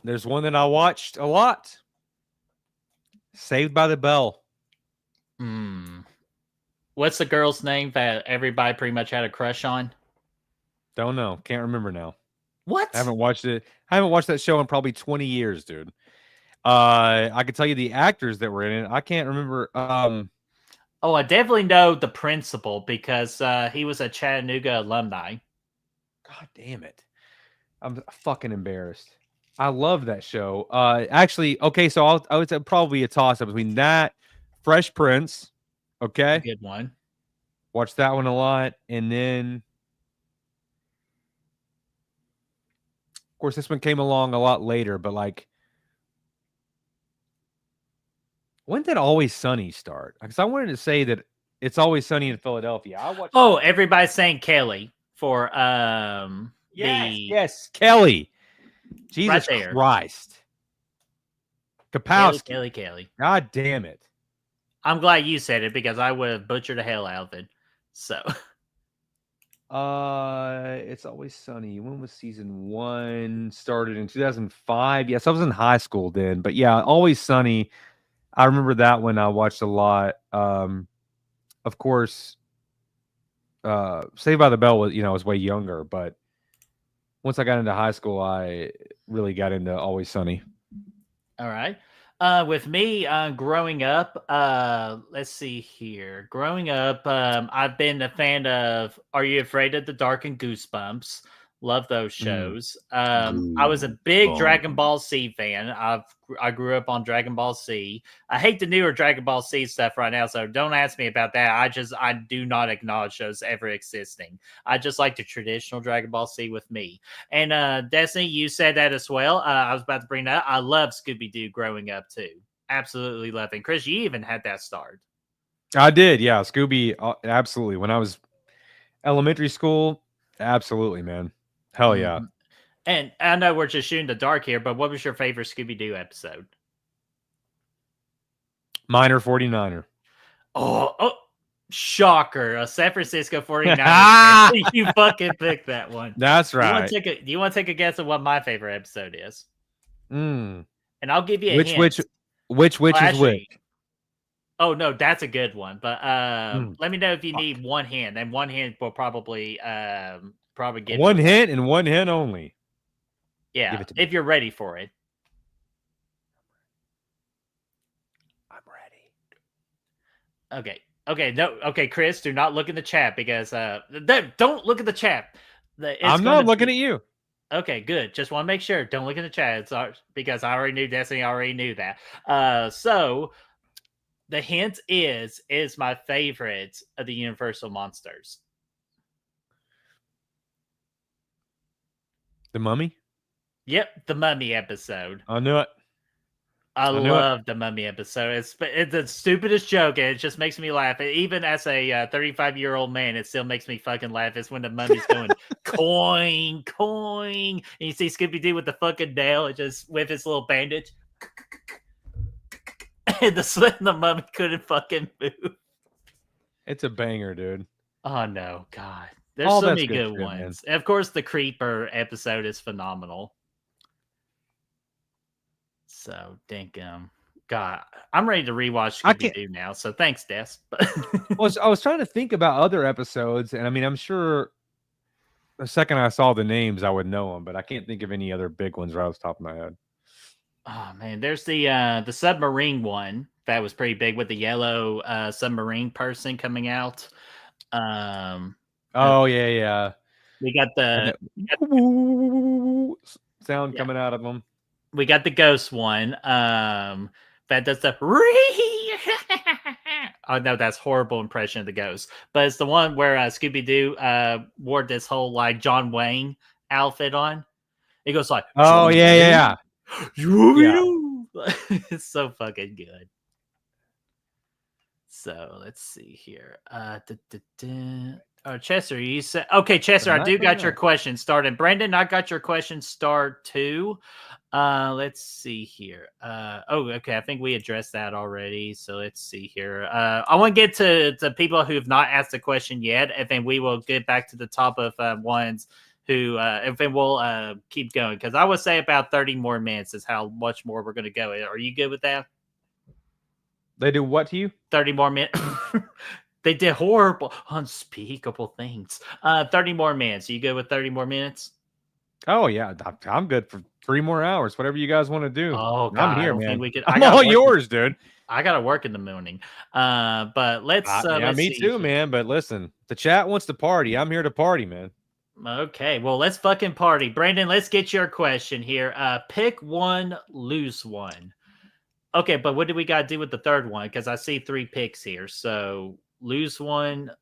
Speaker 2: There's one that I watched a lot. Saved by the Bell.
Speaker 1: What's the girl's name that everybody pretty much had a crush on?
Speaker 2: Don't know. Can't remember now.
Speaker 1: What?
Speaker 2: I haven't watched it. I haven't watched that show in probably 20 years, dude. I can tell you the actors that were in it. I can't remember.
Speaker 1: Oh, I definitely know the principal because he was a Chattanooga alumni.
Speaker 2: God damn it. I'm fucking embarrassed. I love that show. Actually, okay, so I would say probably a toss-up between that, Fresh Prince, okay?
Speaker 1: Good one.
Speaker 2: Watch that one a lot. And then, of course, this one came along a lot later, but like, when did Always Sunny start? Because I wanted to say that It's Always Sunny in Philadelphia. I watched.
Speaker 1: Oh, everybody's saying Kelly for
Speaker 2: yes, Kelly. Jesus
Speaker 1: right there.
Speaker 2: Christ. Kapowski.
Speaker 1: Kelly.
Speaker 2: God damn it.
Speaker 1: I'm glad you said it because I would have butchered the hell out of it. So
Speaker 2: It's Always Sunny. When was season 1? Started in 2005. Yes, I was in high school then. But yeah, Always Sunny. I remember that one I watched a lot. Of course, Saved by the Bell was, I was way younger, but once I got into high school, I really got into Always Sunny.
Speaker 1: All right. With me, growing up, let's see here. Growing up, I've been a fan of Are You Afraid of the Dark and Goosebumps. Love those shows. I was a big Dragon Ball Z fan. I grew up on Dragon Ball Z. I hate the newer Dragon Ball Z stuff right now, so don't ask me about that. I do not acknowledge those ever existing. I just like the traditional Dragon Ball Z with me. And Destiny, you said that as well. I was about to bring that up. I love Scooby-Doo growing up too. Absolutely love it. Chris, you even had that start.
Speaker 2: I did, yeah. Scooby, absolutely. When I was elementary school, absolutely, man. Hell yeah.
Speaker 1: And I know we're just shooting the dark here, but what was your favorite Scooby-Doo episode?
Speaker 2: Miner 49er.
Speaker 1: Oh, shocker. A San Francisco 49ers. You fucking picked that one.
Speaker 2: That's right.
Speaker 1: Do you want to take a guess at what my favorite episode is?
Speaker 2: And
Speaker 1: I'll give you a hint.
Speaker 2: Which is which?
Speaker 1: Oh, no, that's a good one. But let me know if you need one hint. And one hint will probably give
Speaker 2: one hint and one hint only.
Speaker 1: Yeah, if you're ready for it.
Speaker 2: I'm ready.
Speaker 1: Okay. No. Okay, Chris, do not look in the chat because don't look at the chat.
Speaker 2: I'm not looking at you.
Speaker 1: Okay, good. Just want to make sure. Don't look in the chat. It's because I already knew Destiny. Already knew that. So the hint is my favorite of the Universal monsters.
Speaker 2: The Mummy?
Speaker 1: Yep, the Mummy episode.
Speaker 2: I knew it.
Speaker 1: I love the Mummy episode. It's the stupidest joke, and it just makes me laugh. Even as a 35-year-old man, it still makes me fucking laugh. It's when the Mummy's going coin, coin, and you see Scooby-Doo with the fucking nail, just with his little bandage, and the Mummy couldn't fucking move.
Speaker 2: It's a banger, dude.
Speaker 1: Oh no, God. There's so many good ones. And of course, the Creeper episode is phenomenal. So, God, I'm ready to rewatch Scooby-Doo now. So, thanks, Des.
Speaker 2: Well, I was trying to think about other episodes, and I mean, I'm sure the second I saw the names, I would know them, but I can't think of any other big ones right off the top of my head.
Speaker 1: Oh man, there's the submarine one that was pretty big with the yellow submarine person coming out.
Speaker 2: Oh yeah.
Speaker 1: We got the
Speaker 2: sound coming out of them.
Speaker 1: We got the ghost one. That does the oh no, that's horrible impression of the ghost. But it's the one where Scooby-Doo wore this whole like John Wayne outfit on. It goes like,
Speaker 2: oh yeah.
Speaker 1: It's so fucking good. So let's see here. Chester, you said okay. Chester, I do got your question started. Brandon, I got your question start too. Let's see here. Okay. I think we addressed that already. So let's see here. I want to get to people who have not asked the question yet, and then we will get back to the top of ones and then we'll keep going because I would say about 30 more minutes is how much more we're going to go. Are you good with that?
Speaker 2: They do what to you?
Speaker 1: 30 more minutes. They did horrible, unspeakable things. 30 more minutes. Are you good with 30 more minutes?
Speaker 2: Oh yeah, I'm good for 3 more hours. Whatever you guys want to do.
Speaker 1: Oh God,
Speaker 2: I'm here,
Speaker 1: I don't
Speaker 2: man.
Speaker 1: think we could.
Speaker 2: I'm all yours, dude.
Speaker 1: I gotta work in the morning. But let's.
Speaker 2: Yeah,
Speaker 1: let's
Speaker 2: me
Speaker 1: see
Speaker 2: too,
Speaker 1: here.
Speaker 2: man. But listen, the chat wants to party. I'm here to party, man.
Speaker 1: Okay, well, let's fucking party. Brandon, let's get your question here. Pick one, lose one. Okay, but what do we got to do with the third one? Because I see 3 picks here. So lose one,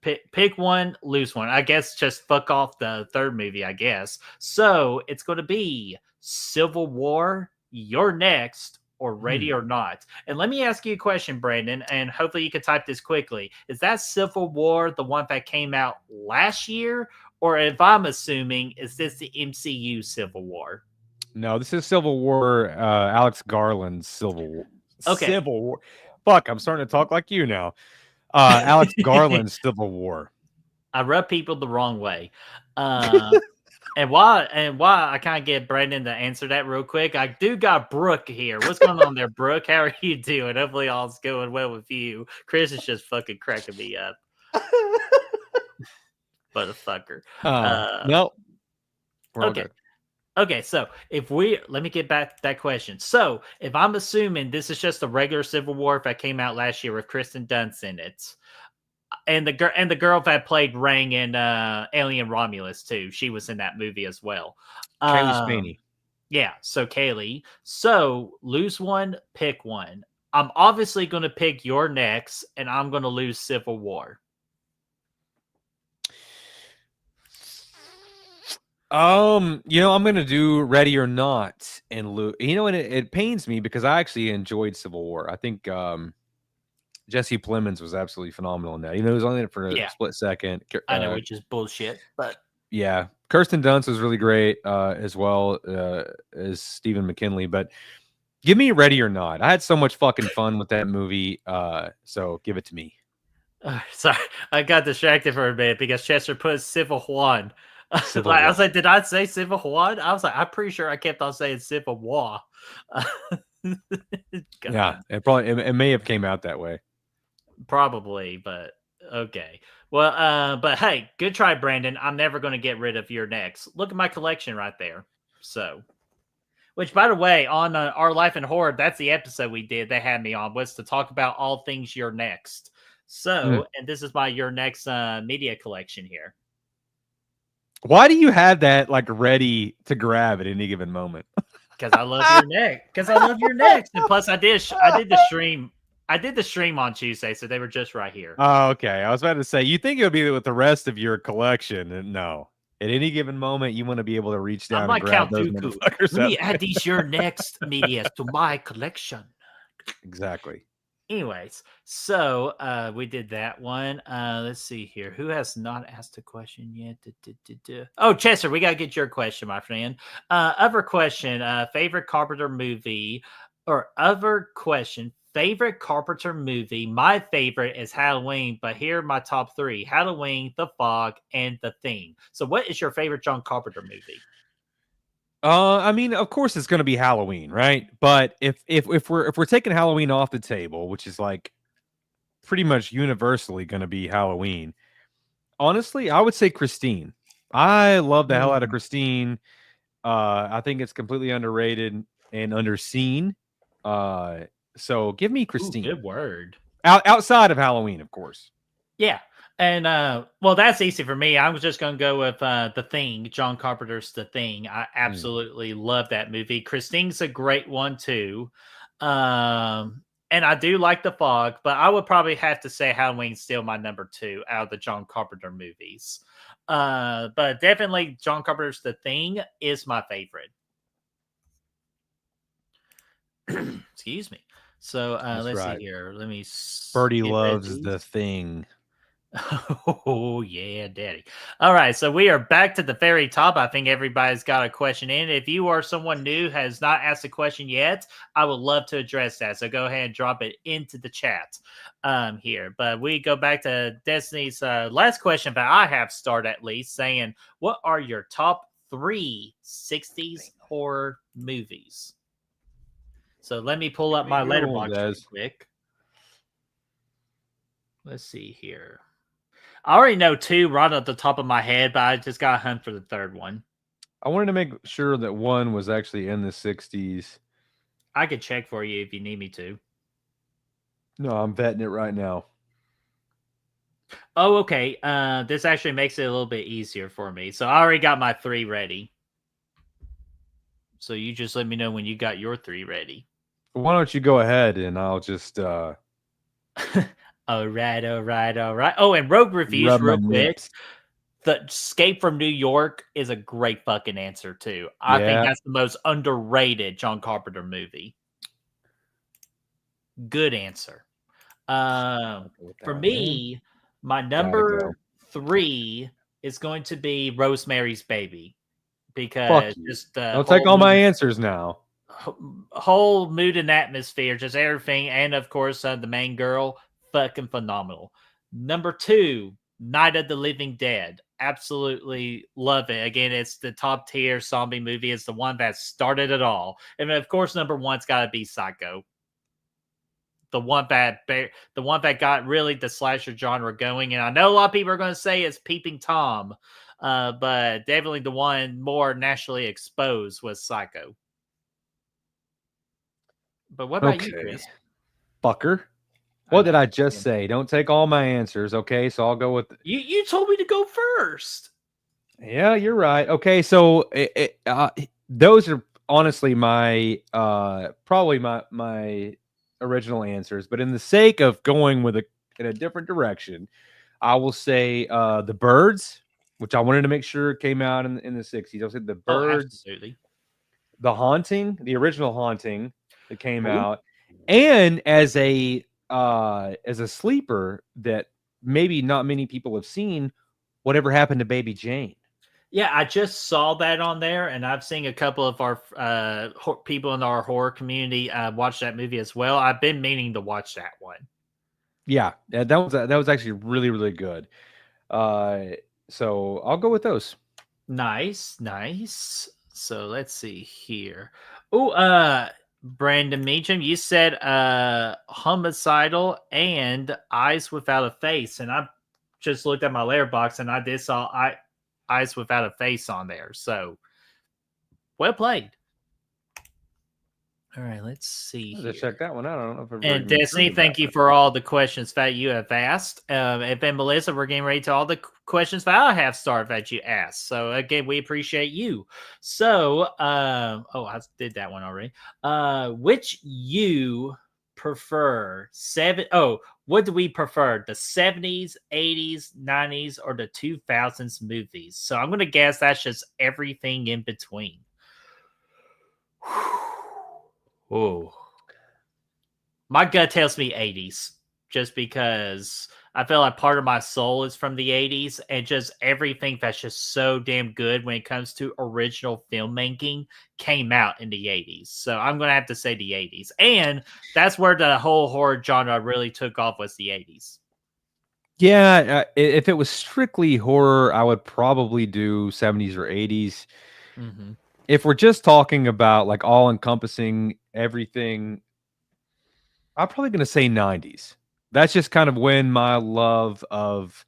Speaker 1: pick one, lose one. I guess just fuck off the third movie, I guess. So it's going to be Civil War, You're Next, or Ready or Not. And let me ask you a question, Brandon, and hopefully you can type this quickly. Is that Civil War the one that came out last year? Or if I'm assuming, is this the MCU Civil War?
Speaker 2: No, this is Civil War. Alex Garland's Civil War.
Speaker 1: Okay.
Speaker 2: Civil War. Fuck, I'm starting to talk like you now. Alex Garland's Civil War.
Speaker 1: I rub people the wrong way. And why I kind of get Brandon to answer that real quick. I do got Brooke here. What's going on there, Brooke? How are you doing? Hopefully all's going well with you. Chris is just fucking cracking me up. Motherfucker.
Speaker 2: No.
Speaker 1: Okay. Okay, so let me get back to that question. So if I'm assuming this is just a regular Civil War that came out last year with Kristen Dunst in it, and the girl that played Rang in Alien Romulus too, she was in that movie as well.
Speaker 2: Kaylee Spaney.
Speaker 1: Yeah, so Kaylee. So lose one, pick one. I'm obviously going to pick You're Next, and I'm going to lose Civil War.
Speaker 2: I'm gonna do Ready or Not and Lou. And it pains me because I actually enjoyed Civil War. I think Jesse Plemons was absolutely phenomenal in that. He was only in it for a split second.
Speaker 1: I know, which is bullshit, but
Speaker 2: yeah, Kirsten Dunst was really great as well as Stephen McKinley. But give me Ready or Not. I had so much fucking fun with that movie. So give it to me.
Speaker 1: Sorry, I got distracted for a minute because Chester put Civil Juan. I was like, did I say Civil Juan? I was like, I'm pretty sure I kept on saying Civil War.
Speaker 2: Yeah, it may have came out that way.
Speaker 1: Probably, but okay. Well, but hey, good try, Brandon. I'm never going to get rid of Your Next. Look at my collection right there. So, which, by the way, on Our Life in Horror, that's the episode we did. They had me on was to talk about all things Your Next. So, and this is my Your Next media collection here.
Speaker 2: Why do you have that like ready to grab at any given moment?
Speaker 1: Because I love Your Next. Because I love Your Next, and plus I did the stream. I did the stream on Tuesday, so they were just right here.
Speaker 2: Oh, okay. I was about to say you think it would be with the rest of your collection, and no. At any given moment, you want to be able to reach down and grab those motherfuckers.
Speaker 1: Let me add these Your Next medias to my collection.
Speaker 2: Exactly.
Speaker 1: Anyways, so we did that one. Let's see here. Who has not asked a question yet? Oh, Chester, we got to get your question, my friend. Other question, favorite Carpenter movie, or other question, favorite Carpenter movie. My favorite is Halloween, but here are my top 3. Halloween, The Fog, and The Thing. So what is your favorite John Carpenter movie?
Speaker 2: I mean, of course it's going to be Halloween, right? But if we're taking Halloween off the table, which is like pretty much universally going to be Halloween, honestly, I would say Christine. I love the hell out of Christine. I think it's completely underrated and underseen. So give me Christine.
Speaker 1: Ooh, good word.
Speaker 2: Outside of Halloween, of course.
Speaker 1: Yeah. And well, that's easy for me. I was just going to go with The Thing, John Carpenter's The Thing. I absolutely love that movie. Christine's a great one too. And I do like The Fog, but I would probably have to say Halloween's still my number 2 out of the John Carpenter movies. But definitely John Carpenter's The Thing is my favorite. Excuse me. So let's see here. Let me.
Speaker 2: Birdie loves The Thing.
Speaker 1: Oh, yeah, daddy. All right, so we are back to the very top. I think everybody's got a question in. If you are someone new, has not asked a question yet, I would love to address that. So go ahead and drop it into the chat here. But we go back to Destiny's last question that I have started at least, saying, what are your top 3 60s horror movies? So let me pull up my letterbox real quick. Let's see here. I already know 2 right off the top of my head, but I just got to hunt for the third one.
Speaker 2: I wanted to make sure that one was actually in the 60s.
Speaker 1: I could check for you if you need me to.
Speaker 2: No, I'm vetting it right now.
Speaker 1: Oh, okay. This actually makes it a little bit easier for me. So I already got my 3 ready. So you just let me know when you got your 3 ready.
Speaker 2: Why don't you go ahead and I'll just
Speaker 1: all right. Oh, and Rogue Reviews real quick. The Escape from New York is a great fucking answer too. I think that's the most underrated John Carpenter movie. Good answer. For me, my number 3 is going to be Rosemary's Baby, because just
Speaker 2: I'll take all my answers now.
Speaker 1: Whole mood and atmosphere, just everything, and of course the main girl, fucking phenomenal. Number 2, Night of the Living Dead. Absolutely love it. Again, it's the top tier zombie movie. It's the one that started it all. And of course, number 1's got to be Psycho. The one that got really the slasher genre going. And I know a lot of people are going to say it's Peeping Tom, but definitely the one more nationally exposed was Psycho. But what about you, Chris?
Speaker 2: Fucker. What did I just say? Don't take all my answers, okay? So I'll go with...
Speaker 1: You told me to go first.
Speaker 2: Yeah, you're right. Okay, so those are honestly my probably my original answers, but in the sake of going with in a different direction, I will say The Birds, which I wanted to make sure came out in the 60s. I'll say The Birds,
Speaker 1: absolutely.
Speaker 2: The Haunting, the original Haunting that came out, and as a sleeper that maybe not many people have seen, Whatever Happened to Baby Jane.
Speaker 1: Yeah, I just saw that on there, and I've seen a couple of our people in our horror community watch that movie as well. I've been meaning to watch that one.
Speaker 2: Yeah, that was actually really, really good. So I'll go with those.
Speaker 1: Nice. So let's see here. Oh, Brandon Meacham, you said Homicidal and Eyes Without a Face, and I just looked at my letterbox and I did saw Eyes Without a Face on there. So well played. All right, let's see.
Speaker 2: Let's check that one out. I don't know if
Speaker 1: and Destiny, thank you for all the questions that you have asked. And then Melissa, we're getting ready to all the questions that I have started that you asked. So again, we appreciate you. So, I did that one already. Which you prefer? What do we prefer? The 70s, 80s, 90s, or the 2000s movies? So I'm going to guess that's just everything in between. Oh, my gut tells me 80s, just because I feel like part of my soul is from the 80s, and just everything that's just so damn good when it comes to original filmmaking came out in the 80s. So I'm going to have to say the 80s. And that's where the whole horror genre really took off, was the 80s.
Speaker 2: Yeah, if it was strictly horror, I would probably do 70s or 80s.
Speaker 1: Mm-hmm.
Speaker 2: If we're just talking about like all encompassing everything, I'm probably going to say 90s. That's just kind of when my love of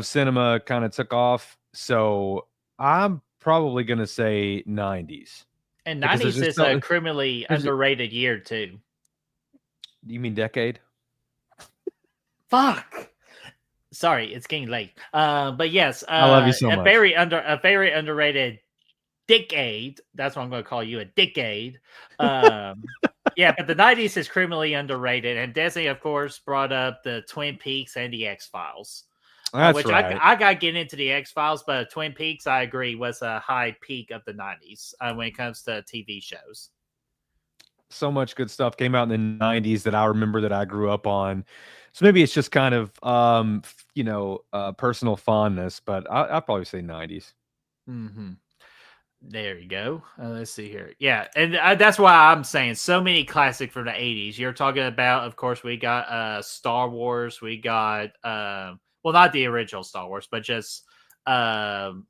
Speaker 2: cinema kind of took off. So I'm probably going to say 90s.
Speaker 1: And 90s is a criminally underrated year too.
Speaker 2: You mean decade?
Speaker 1: Fuck. Sorry, it's getting late. But yes,
Speaker 2: I love you so much.
Speaker 1: A very underrated decade. That's what I'm going to call you, a decade. Yeah, but the 90s is criminally underrated. And Desi, of course, brought up the Twin Peaks and the X-Files.
Speaker 2: That's right.
Speaker 1: I got to get into the X-Files, but Twin Peaks, I agree, was a high peak of the 90s when it comes to TV shows.
Speaker 2: So much good stuff came out in the 90s that I remember that I grew up on. So maybe it's just kind of personal fondness, but I'll probably say 90s.
Speaker 1: Mm-hmm. There you go. Let's see here. Yeah, and that's why I'm saying so many classic from the 80s. You're talking about, of course, we got Star Wars. We got, well, not the original Star Wars, but just Return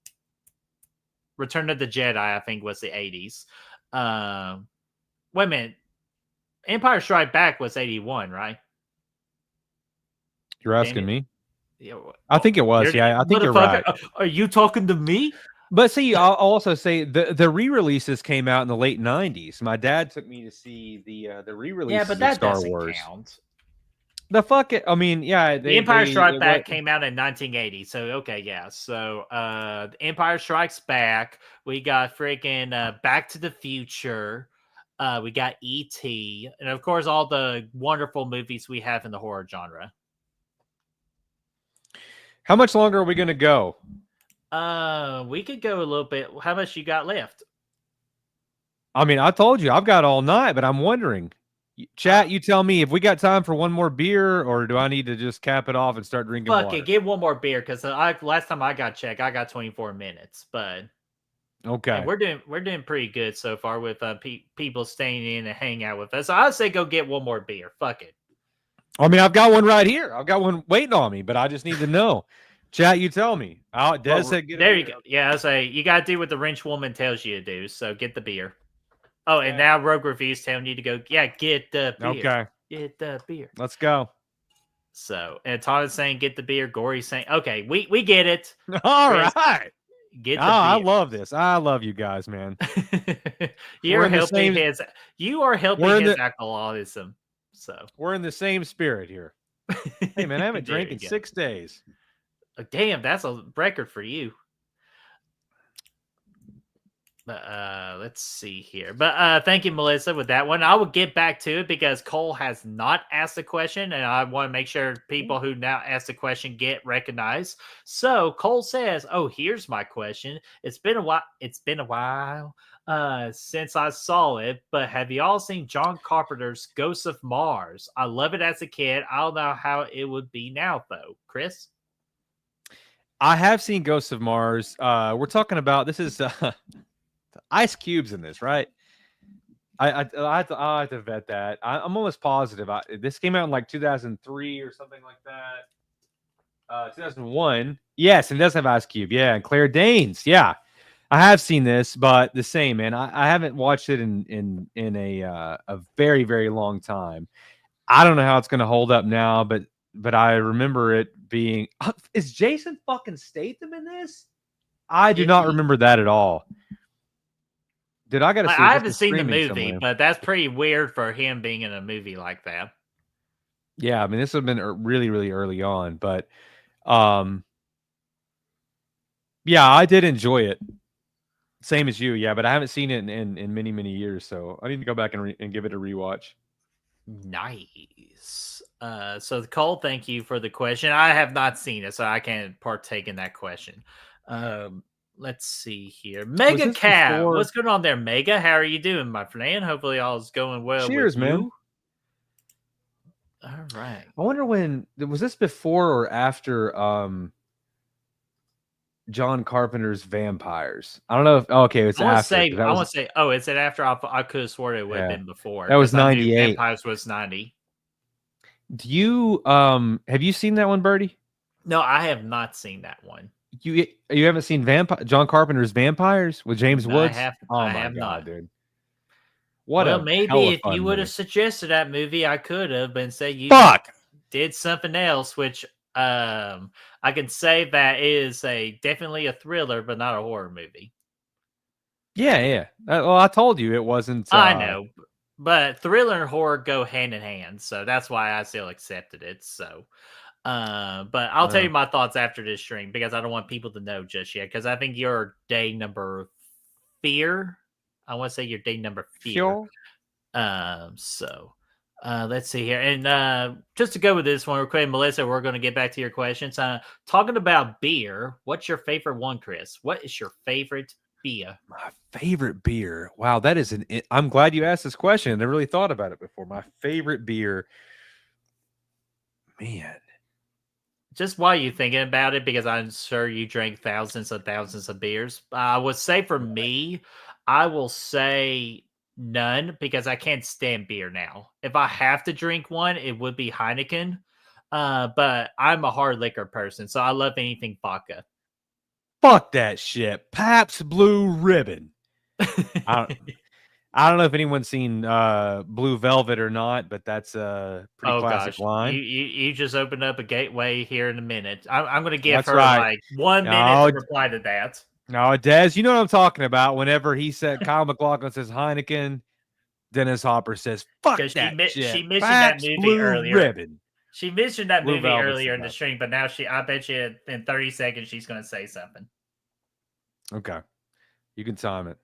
Speaker 1: of the Jedi, I think, was the 80s. Wait a minute. Empire Strike Back was 81, right?
Speaker 2: You're asking me?
Speaker 1: Yeah,
Speaker 2: I think it was. Yeah, I think you're right.
Speaker 1: Are you talking to me?
Speaker 2: But see, I'll also say the re-releases came out in the late 90s. My dad took me to see the re-releases
Speaker 1: Yeah, but that
Speaker 2: of Star
Speaker 1: doesn't
Speaker 2: Wars.
Speaker 1: count.
Speaker 2: The fuck it. I mean, yeah,
Speaker 1: The Empire Strikes Back came out in 1980. So okay, yeah. So The Empire Strikes Back. We got freaking Back to the Future. We got E.T. and of course all the wonderful movies we have in the horror genre.
Speaker 2: How much longer are we gonna go?
Speaker 1: We could go a little bit. How much you got left?
Speaker 2: I mean, I told you I've got all night, but I'm wondering. Chat, you tell me if we got time for one more beer, or do I need to just cap it off and start drinking water?
Speaker 1: Fuck it, get one more beer because last time I got checked, I got 24 minutes. But
Speaker 2: okay,
Speaker 1: we're doing pretty good so far with people staying in and hang out with us. So I'd say go get one more beer. Fuck it.
Speaker 2: I mean, I've got one right here. I've got one waiting on me, but I just need to know. Chat, you tell me. Des said, "Get
Speaker 1: there you go." Yeah, I say you gotta do what the wrench woman tells you to do. So get the beer. Oh, and now Rogue Review's telling you to go. Yeah, get the beer.
Speaker 2: Okay,
Speaker 1: get the beer.
Speaker 2: Let's go.
Speaker 1: So, and Todd is saying, "Get the beer." Gory's saying, "Okay, we get it."
Speaker 2: All
Speaker 1: Chris,
Speaker 2: right.
Speaker 1: Get the beer.
Speaker 2: I love this. I love you guys, man.
Speaker 1: You're helping his. You are helping his alcoholism. So
Speaker 2: we're in the same spirit here. Hey, man, I haven't drank in 6 days.
Speaker 1: Oh, damn, that's a record for you. But let's see here. But thank you, Melissa, with that one. I will get back to it because Cole has not asked the question, and I want to make sure people who now ask the question get recognized. So Cole says, "Oh, here's my question. It's been a while. Since I saw it, but have you all seen John Carpenter's Ghosts of Mars? I love it as a kid. I don't know how it would be now, though." Chris?
Speaker 2: I have seen Ghosts of Mars. We're talking about, this is Ice Cube's in this, right? I have to vet that. I'm almost positive. This came out in like 2003 or something like that. 2001. Yes, and it does have Ice Cube. Yeah, and Claire Danes. Yeah, I have seen this, but the same, man. I haven't watched it in a very, very long time. I don't know how it's going to hold up now, but I remember it being. Is Jason fucking Statham in this? I do not remember that at all. I got to see.
Speaker 1: I haven't seen the movie, but that's pretty weird for him being in a movie like that.
Speaker 2: Yeah, I mean, this would have been really, really early on, but yeah, I did enjoy it. Same as you, yeah, but I haven't seen it in many, many years, so I need to go back and give it a rewatch.
Speaker 1: Nice. So Cole, thank you for the question. I have not seen it, so I can't partake in that question. Let's see here. Mega Cat. What's going on there, Mega? How are you doing, my friend? Hopefully all is going well.
Speaker 2: Cheers,
Speaker 1: with
Speaker 2: man.
Speaker 1: You. All right.
Speaker 2: I wonder was this before or after John Carpenter's Vampires? I don't know if it's after.
Speaker 1: I want to say, is it after? I could have sworn it would have been before.
Speaker 2: That was 98.
Speaker 1: Vampires was 90.
Speaker 2: Do you have you seen that one, Birdie?
Speaker 1: No, I have not seen that one.
Speaker 2: You haven't seen John Carpenter's Vampires with James Woods?
Speaker 1: I have not,
Speaker 2: dude.
Speaker 1: Maybe if you would have suggested that movie, I could have, but instead you did something else, which I can say that is definitely a thriller, but not a horror movie.
Speaker 2: Yeah. Well, I told you it wasn't.
Speaker 1: I know, but thriller and horror go hand in hand, so that's why I still accepted it. So. But I'll tell you my thoughts after this stream because I don't want people to know just yet. Because I think your day number fear. I want to say your day number fear. So let's see here, and just to go with this one, real quick, Melissa, we're going to get back to your questions. Talking about beer, what's your favorite one, Chris? What is your favorite beer?
Speaker 2: My favorite beer. Wow, that is I'm glad you asked this question. I never really thought about it before. My favorite beer. man.
Speaker 1: Just while you thinking about it, because I'm sure you drank thousands of beers. I would say for me, I will say none because I can't stand beer now. If I have to drink one, it would be Heineken. But I'm a hard liquor person, so I love anything vodka.
Speaker 2: Fuck that shit. Pabst Blue Ribbon. I don't know if anyone's seen Blue Velvet or not, but that's a pretty classic line.
Speaker 1: You just opened up a gateway here in a minute. I'm going to give
Speaker 2: That's
Speaker 1: her
Speaker 2: right.
Speaker 1: like 1 minute to reply to that.
Speaker 2: No, Des, you know what I'm talking about. Whenever he said Kyle MacLachlan says Heineken, Dennis Hopper says, fuck that shit.
Speaker 1: She mentioned
Speaker 2: Pabst
Speaker 1: that movie
Speaker 2: Blue
Speaker 1: earlier.
Speaker 2: Ribbon.
Speaker 1: She mentioned that
Speaker 2: Blue
Speaker 1: movie
Speaker 2: Velvet's
Speaker 1: earlier in
Speaker 2: the
Speaker 1: the
Speaker 2: best.
Speaker 1: stream, but now I bet you in 30 seconds she's going to say something.
Speaker 2: Okay. You can time it.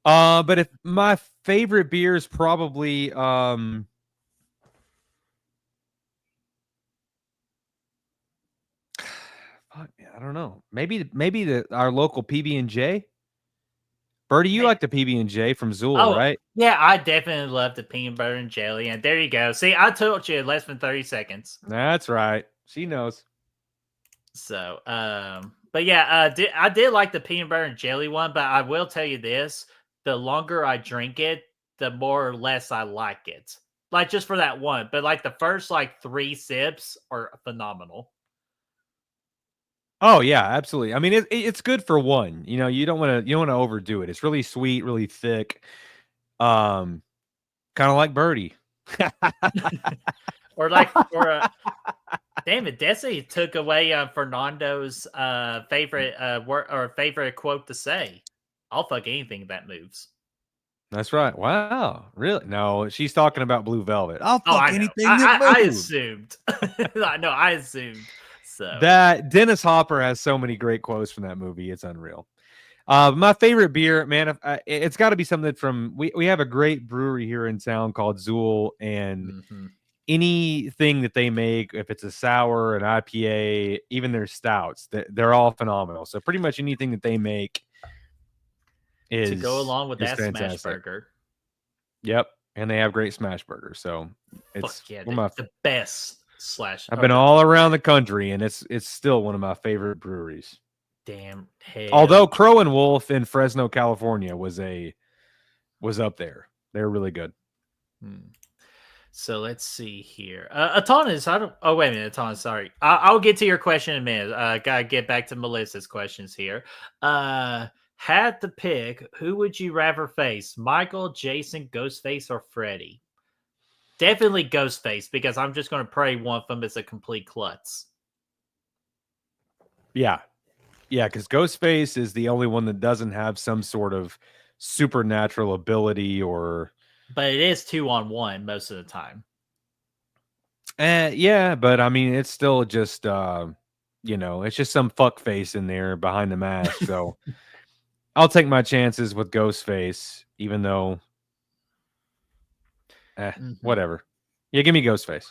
Speaker 2: But if my favorite beer is probably fuck, man, I don't know. Maybe our local PB&J. Bertie, you like the PB&J from Zool, right?
Speaker 1: Yeah, I definitely love the peanut butter and jelly. And there you go. See, I told you in less than 30 seconds.
Speaker 2: That's right. She knows.
Speaker 1: So, but yeah, I did like the peanut butter and jelly one, but I will tell you this, the longer I drink it, the more or less I like it. Like just for that one, but like the first like 3 sips are phenomenal.
Speaker 2: Oh yeah, absolutely. I mean, it's good for one. You know, you don't want to overdo it. It's really sweet, really thick. Kind of like Birdie.
Speaker 1: Damn it, Desi took away Fernando's favorite quote to say. I'll fuck anything that moves.
Speaker 2: That's right. Wow. Really? No, she's talking about Blue Velvet. I'll fuck
Speaker 1: I
Speaker 2: anything
Speaker 1: know.
Speaker 2: that
Speaker 1: I
Speaker 2: moves.
Speaker 1: assumed. I assumed. So
Speaker 2: that Dennis Hopper has so many great quotes from that movie. It's unreal. My favorite beer, man, it's got to be something from we have a great brewery here in town called Zool, and anything that they make, if it's a sour, an IPA, even their stouts, they're all phenomenal. So pretty much anything that they make is
Speaker 1: to go along with that
Speaker 2: fantastic.
Speaker 1: smash burger.
Speaker 2: Yep, and they have great smash burgers. So it's
Speaker 1: the best.
Speaker 2: I've been all around the country, and it's still one of my favorite breweries.
Speaker 1: Damn.
Speaker 2: Although Crow and Wolf in Fresno, California was up there. They're really good.
Speaker 1: So let's see here. Atanas, wait a minute, Atanas, sorry. I'll get to your question in a minute. Gotta get back to Melissa's questions here. Had to pick, who would you rather face? Michael, Jason, Ghostface, or Freddy? Definitely Ghostface, because I'm just going to pray one of them is a complete klutz.
Speaker 2: Yeah. Yeah, because Ghostface is the only one that doesn't have some sort of supernatural ability or...
Speaker 1: But it is 2-on-1 most of the time.
Speaker 2: Yeah, but I mean, it's still just, it's just some fuck face in there behind the mask. So I'll take my chances with Ghostface, even though... whatever. Yeah, give me Ghostface.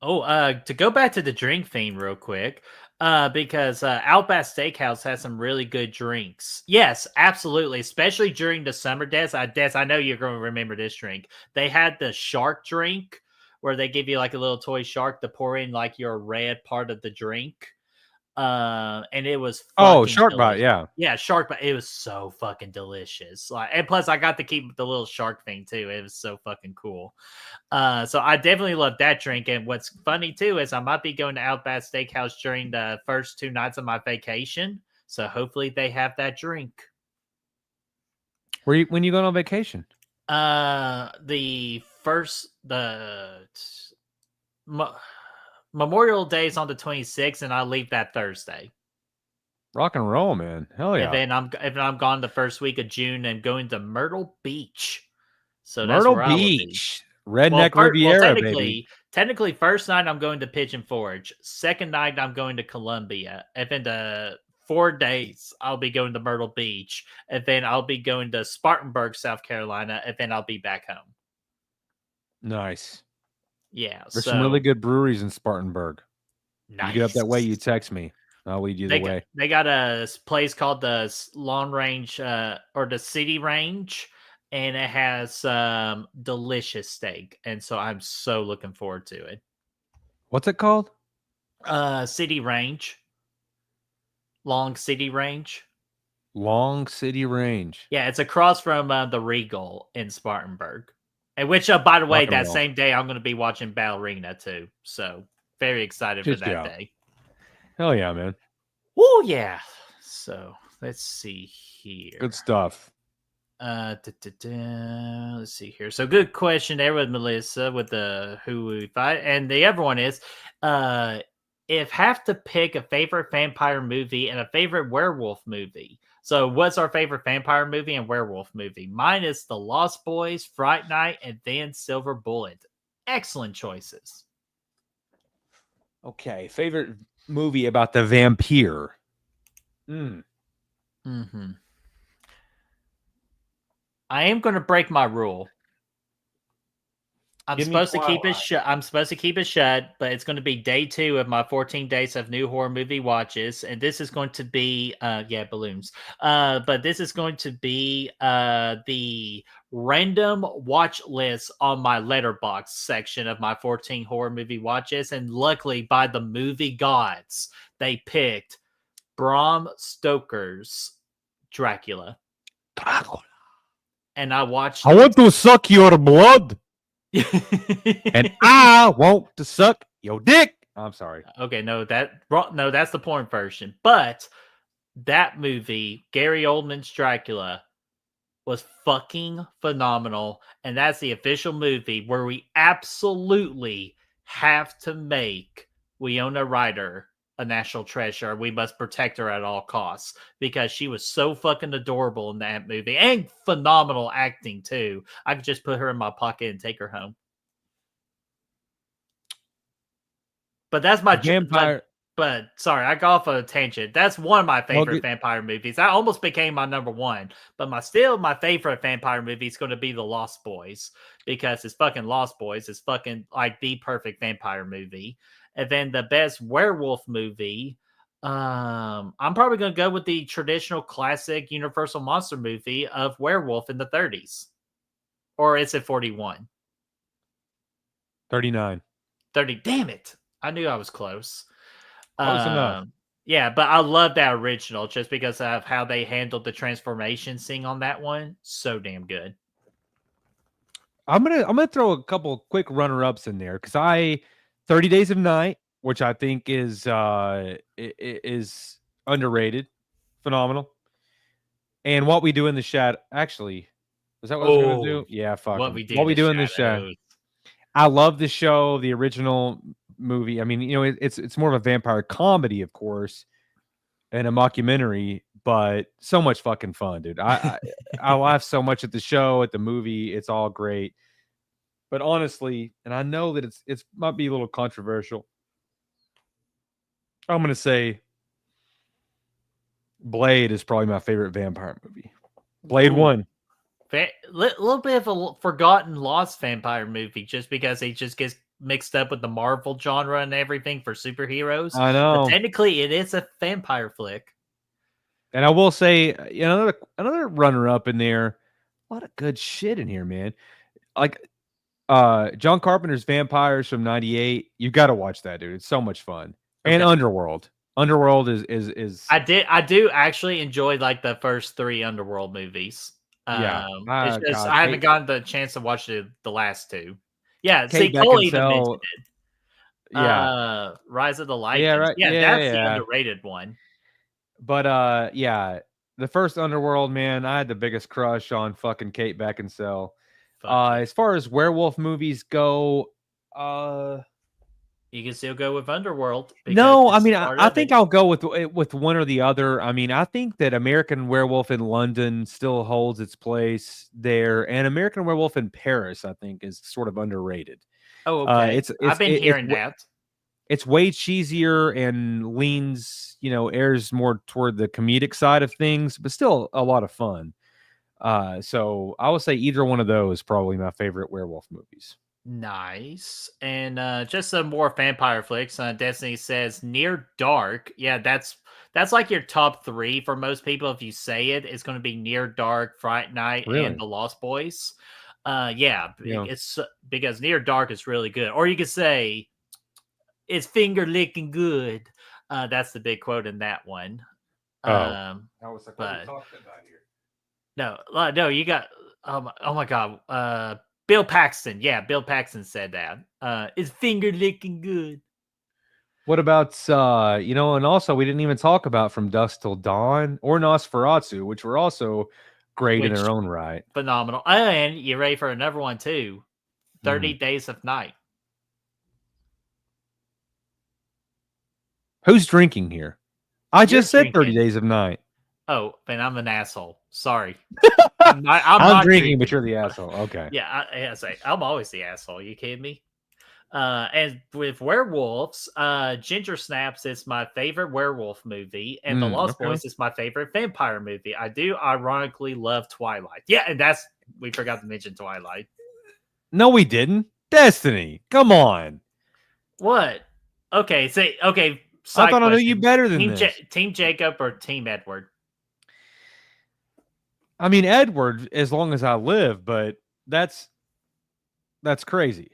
Speaker 1: Oh, to go back to the drink theme real quick, because Outback Steakhouse has some really good drinks. Yes, absolutely, especially during the summer. Des, I know you're going to remember this drink. They had the shark drink where they give you like a little toy shark to pour in like your red part of the drink. And it was
Speaker 2: shark bite,
Speaker 1: yeah, shark bite. It was so fucking delicious. Like, and plus I got to keep the little shark thing too. It was so fucking cool. So I definitely love that drink. And what's funny too is I might be going to Outback Steakhouse during the first 2 nights of my vacation. So hopefully they have that drink.
Speaker 2: When you going on vacation?
Speaker 1: Memorial Day is on the 26th, and I leave that Thursday.
Speaker 2: Rock and roll, man! Hell yeah!
Speaker 1: And then I'm gone the first week of June and going to Myrtle Beach. So
Speaker 2: Myrtle
Speaker 1: that's where
Speaker 2: Beach, Redneck Riviera, baby.
Speaker 1: Technically, first night I'm going to Pigeon Forge. Second night I'm going to Columbia. And then the 4 days I'll be going to Myrtle Beach, and then I'll be going to Spartanburg, South Carolina, and then I'll be back home.
Speaker 2: Nice.
Speaker 1: Yeah,
Speaker 2: there's some really good breweries in Spartanburg.
Speaker 1: Nice.
Speaker 2: You get up that way, you text me. I'll lead you the way.
Speaker 1: They got a place called the Long Range or the City Range, and it has delicious steak. And so I'm so looking forward to it.
Speaker 2: What's it called?
Speaker 1: City Range. Long City Range.
Speaker 2: Long City Range.
Speaker 1: Yeah, it's across from the Regal in Spartanburg. And which, by the way,
Speaker 2: Rock and
Speaker 1: that
Speaker 2: roll.
Speaker 1: same day I'm going to be watching Ballerina too. So very excited for
Speaker 2: Just
Speaker 1: that
Speaker 2: yeah.
Speaker 1: day.
Speaker 2: Hell yeah, man.
Speaker 1: Oh yeah. So let's see here.
Speaker 2: Good stuff.
Speaker 1: Let's see here. So good question there with Melissa with the who we fight, and the other one is, if have to pick a favorite vampire movie and a favorite werewolf movie. So what's our favorite vampire movie and werewolf movie? Mine is The Lost Boys, Fright Night, and then Silver Bullet. Excellent choices.
Speaker 2: Okay, favorite movie about the vampire.
Speaker 1: I am going to break my rule. I'm supposed to keep it shut. I'm supposed to keep it shut, but it's going to be day 2 of my 14 days of new horror movie watches, and this is going to be, balloons. But this is going to be the random watch list on my Letterboxd section of my 14 horror movie watches, and luckily, by the movie gods, they picked Bram Stoker's Dracula. And I watched.
Speaker 2: I want to suck your blood. And I want to suck your dick. I'm sorry.
Speaker 1: Okay, no, that's the porn version. But that movie, Gary Oldman's Dracula, was fucking phenomenal. And that's the official movie where we absolutely have to make Winona Ryder a national treasure. We must protect her at all costs because she was so fucking adorable in that movie and phenomenal acting too. I could just put her in my pocket and take her home. But that's my
Speaker 2: vampire.
Speaker 1: But sorry, I got off a tangent. That's one of my favorite vampire movies. That almost became my number one. But my favorite vampire movie is going to be The Lost Boys because it's fucking Lost Boys. It's fucking like the perfect vampire movie. And then the best werewolf movie, I'm probably going to go with the traditional classic Universal monster movie of werewolf in the 30s. Or is it 41?
Speaker 2: 39.
Speaker 1: 30. Damn it. I knew I was close.
Speaker 2: Close enough.
Speaker 1: Yeah, but I love that original just because of how they handled the transformation scene on that one. So damn good.
Speaker 2: I'm gonna throw a couple quick runner-ups in there because 30 Days of Night, which I think is underrated, phenomenal. And What We Do in the Shadow. Actually, is that what I was gonna do? Yeah, fuck.
Speaker 1: What We Do in the Shadow.
Speaker 2: I love the show, the original movie. I mean, it's more of a vampire comedy, of course, and a mockumentary, but so much fucking fun, dude. I laugh so much at the show, at the movie. It's all great. But honestly, and I know that it's might be a little controversial, I'm gonna say Blade is probably my favorite vampire movie. Blade 1.
Speaker 1: Little bit of a forgotten lost vampire movie just because he just gets mixed up with the Marvel genre and everything for superheroes.
Speaker 2: I know.
Speaker 1: But technically, it is a vampire flick.
Speaker 2: And I will say, another runner-up in there. A lot of good shit in here, man. Like John Carpenter's Vampires from '98. You got to watch that, dude. It's so much fun. Okay. And Underworld. Underworld is.
Speaker 1: I do actually enjoy like the first 3 Underworld movies.
Speaker 2: Yeah,
Speaker 1: it's just I haven't gotten the chance to watch the last 2. Yeah,
Speaker 2: Kate
Speaker 1: see, Cole even mentioned it.
Speaker 2: Yeah,
Speaker 1: Rise of the Lycans.
Speaker 2: Yeah, right.
Speaker 1: Yeah, that's the underrated one.
Speaker 2: But yeah, the first Underworld, man, I had the biggest crush on fucking Kate Beckinsale. As far as werewolf movies go,
Speaker 1: you can still go with Underworld.
Speaker 2: No, I mean, I think I'll go with one or the other. I mean, I think that American Werewolf in London still holds its place there, and American Werewolf in Paris, I think, is sort of underrated.
Speaker 1: Oh, okay. I've been hearing that.
Speaker 2: It's way cheesier and leans, airs more toward the comedic side of things, but still a lot of fun. So I would say either one of those probably my favorite werewolf movies.
Speaker 1: Nice. And just some more vampire flicks. Destiny says Near Dark. Yeah, that's like your top 3 for most people. If you say it's going to be Near Dark, Fright Night, and The Lost Boys. Yeah, it's because Near Dark is really good. Or you could say It's finger licking good. That's the big quote in that one.
Speaker 2: I was like, what are
Speaker 1: but
Speaker 2: we talking about here?
Speaker 1: No, you got. Oh my God. Bill Paxton. Yeah, Bill Paxton said that. It's finger licking good.
Speaker 2: What about and also we didn't even talk about From Dusk Till Dawn or Nosferatu, which were also great in their own right.
Speaker 1: Phenomenal. And you ready for another one too? 30 Days of Night.
Speaker 2: Who's drinking here? I just said 30 Days of Night.
Speaker 1: Oh, man, I'm an asshole. Sorry.
Speaker 2: I'm not drinking, but you're the asshole. Okay.
Speaker 1: Yeah, I'm always the asshole. You kidding me? And with werewolves, Ginger Snaps is my favorite werewolf movie, and The Lost Boys is my favorite vampire movie. I do ironically love Twilight. Yeah, and we forgot to mention Twilight.
Speaker 2: No, we didn't. Destiny. Come on.
Speaker 1: What? Okay, okay.
Speaker 2: I thought I knew you better than this.
Speaker 1: Team Jacob or Team Edward?
Speaker 2: I mean, Edward, as long as I live, but that's crazy.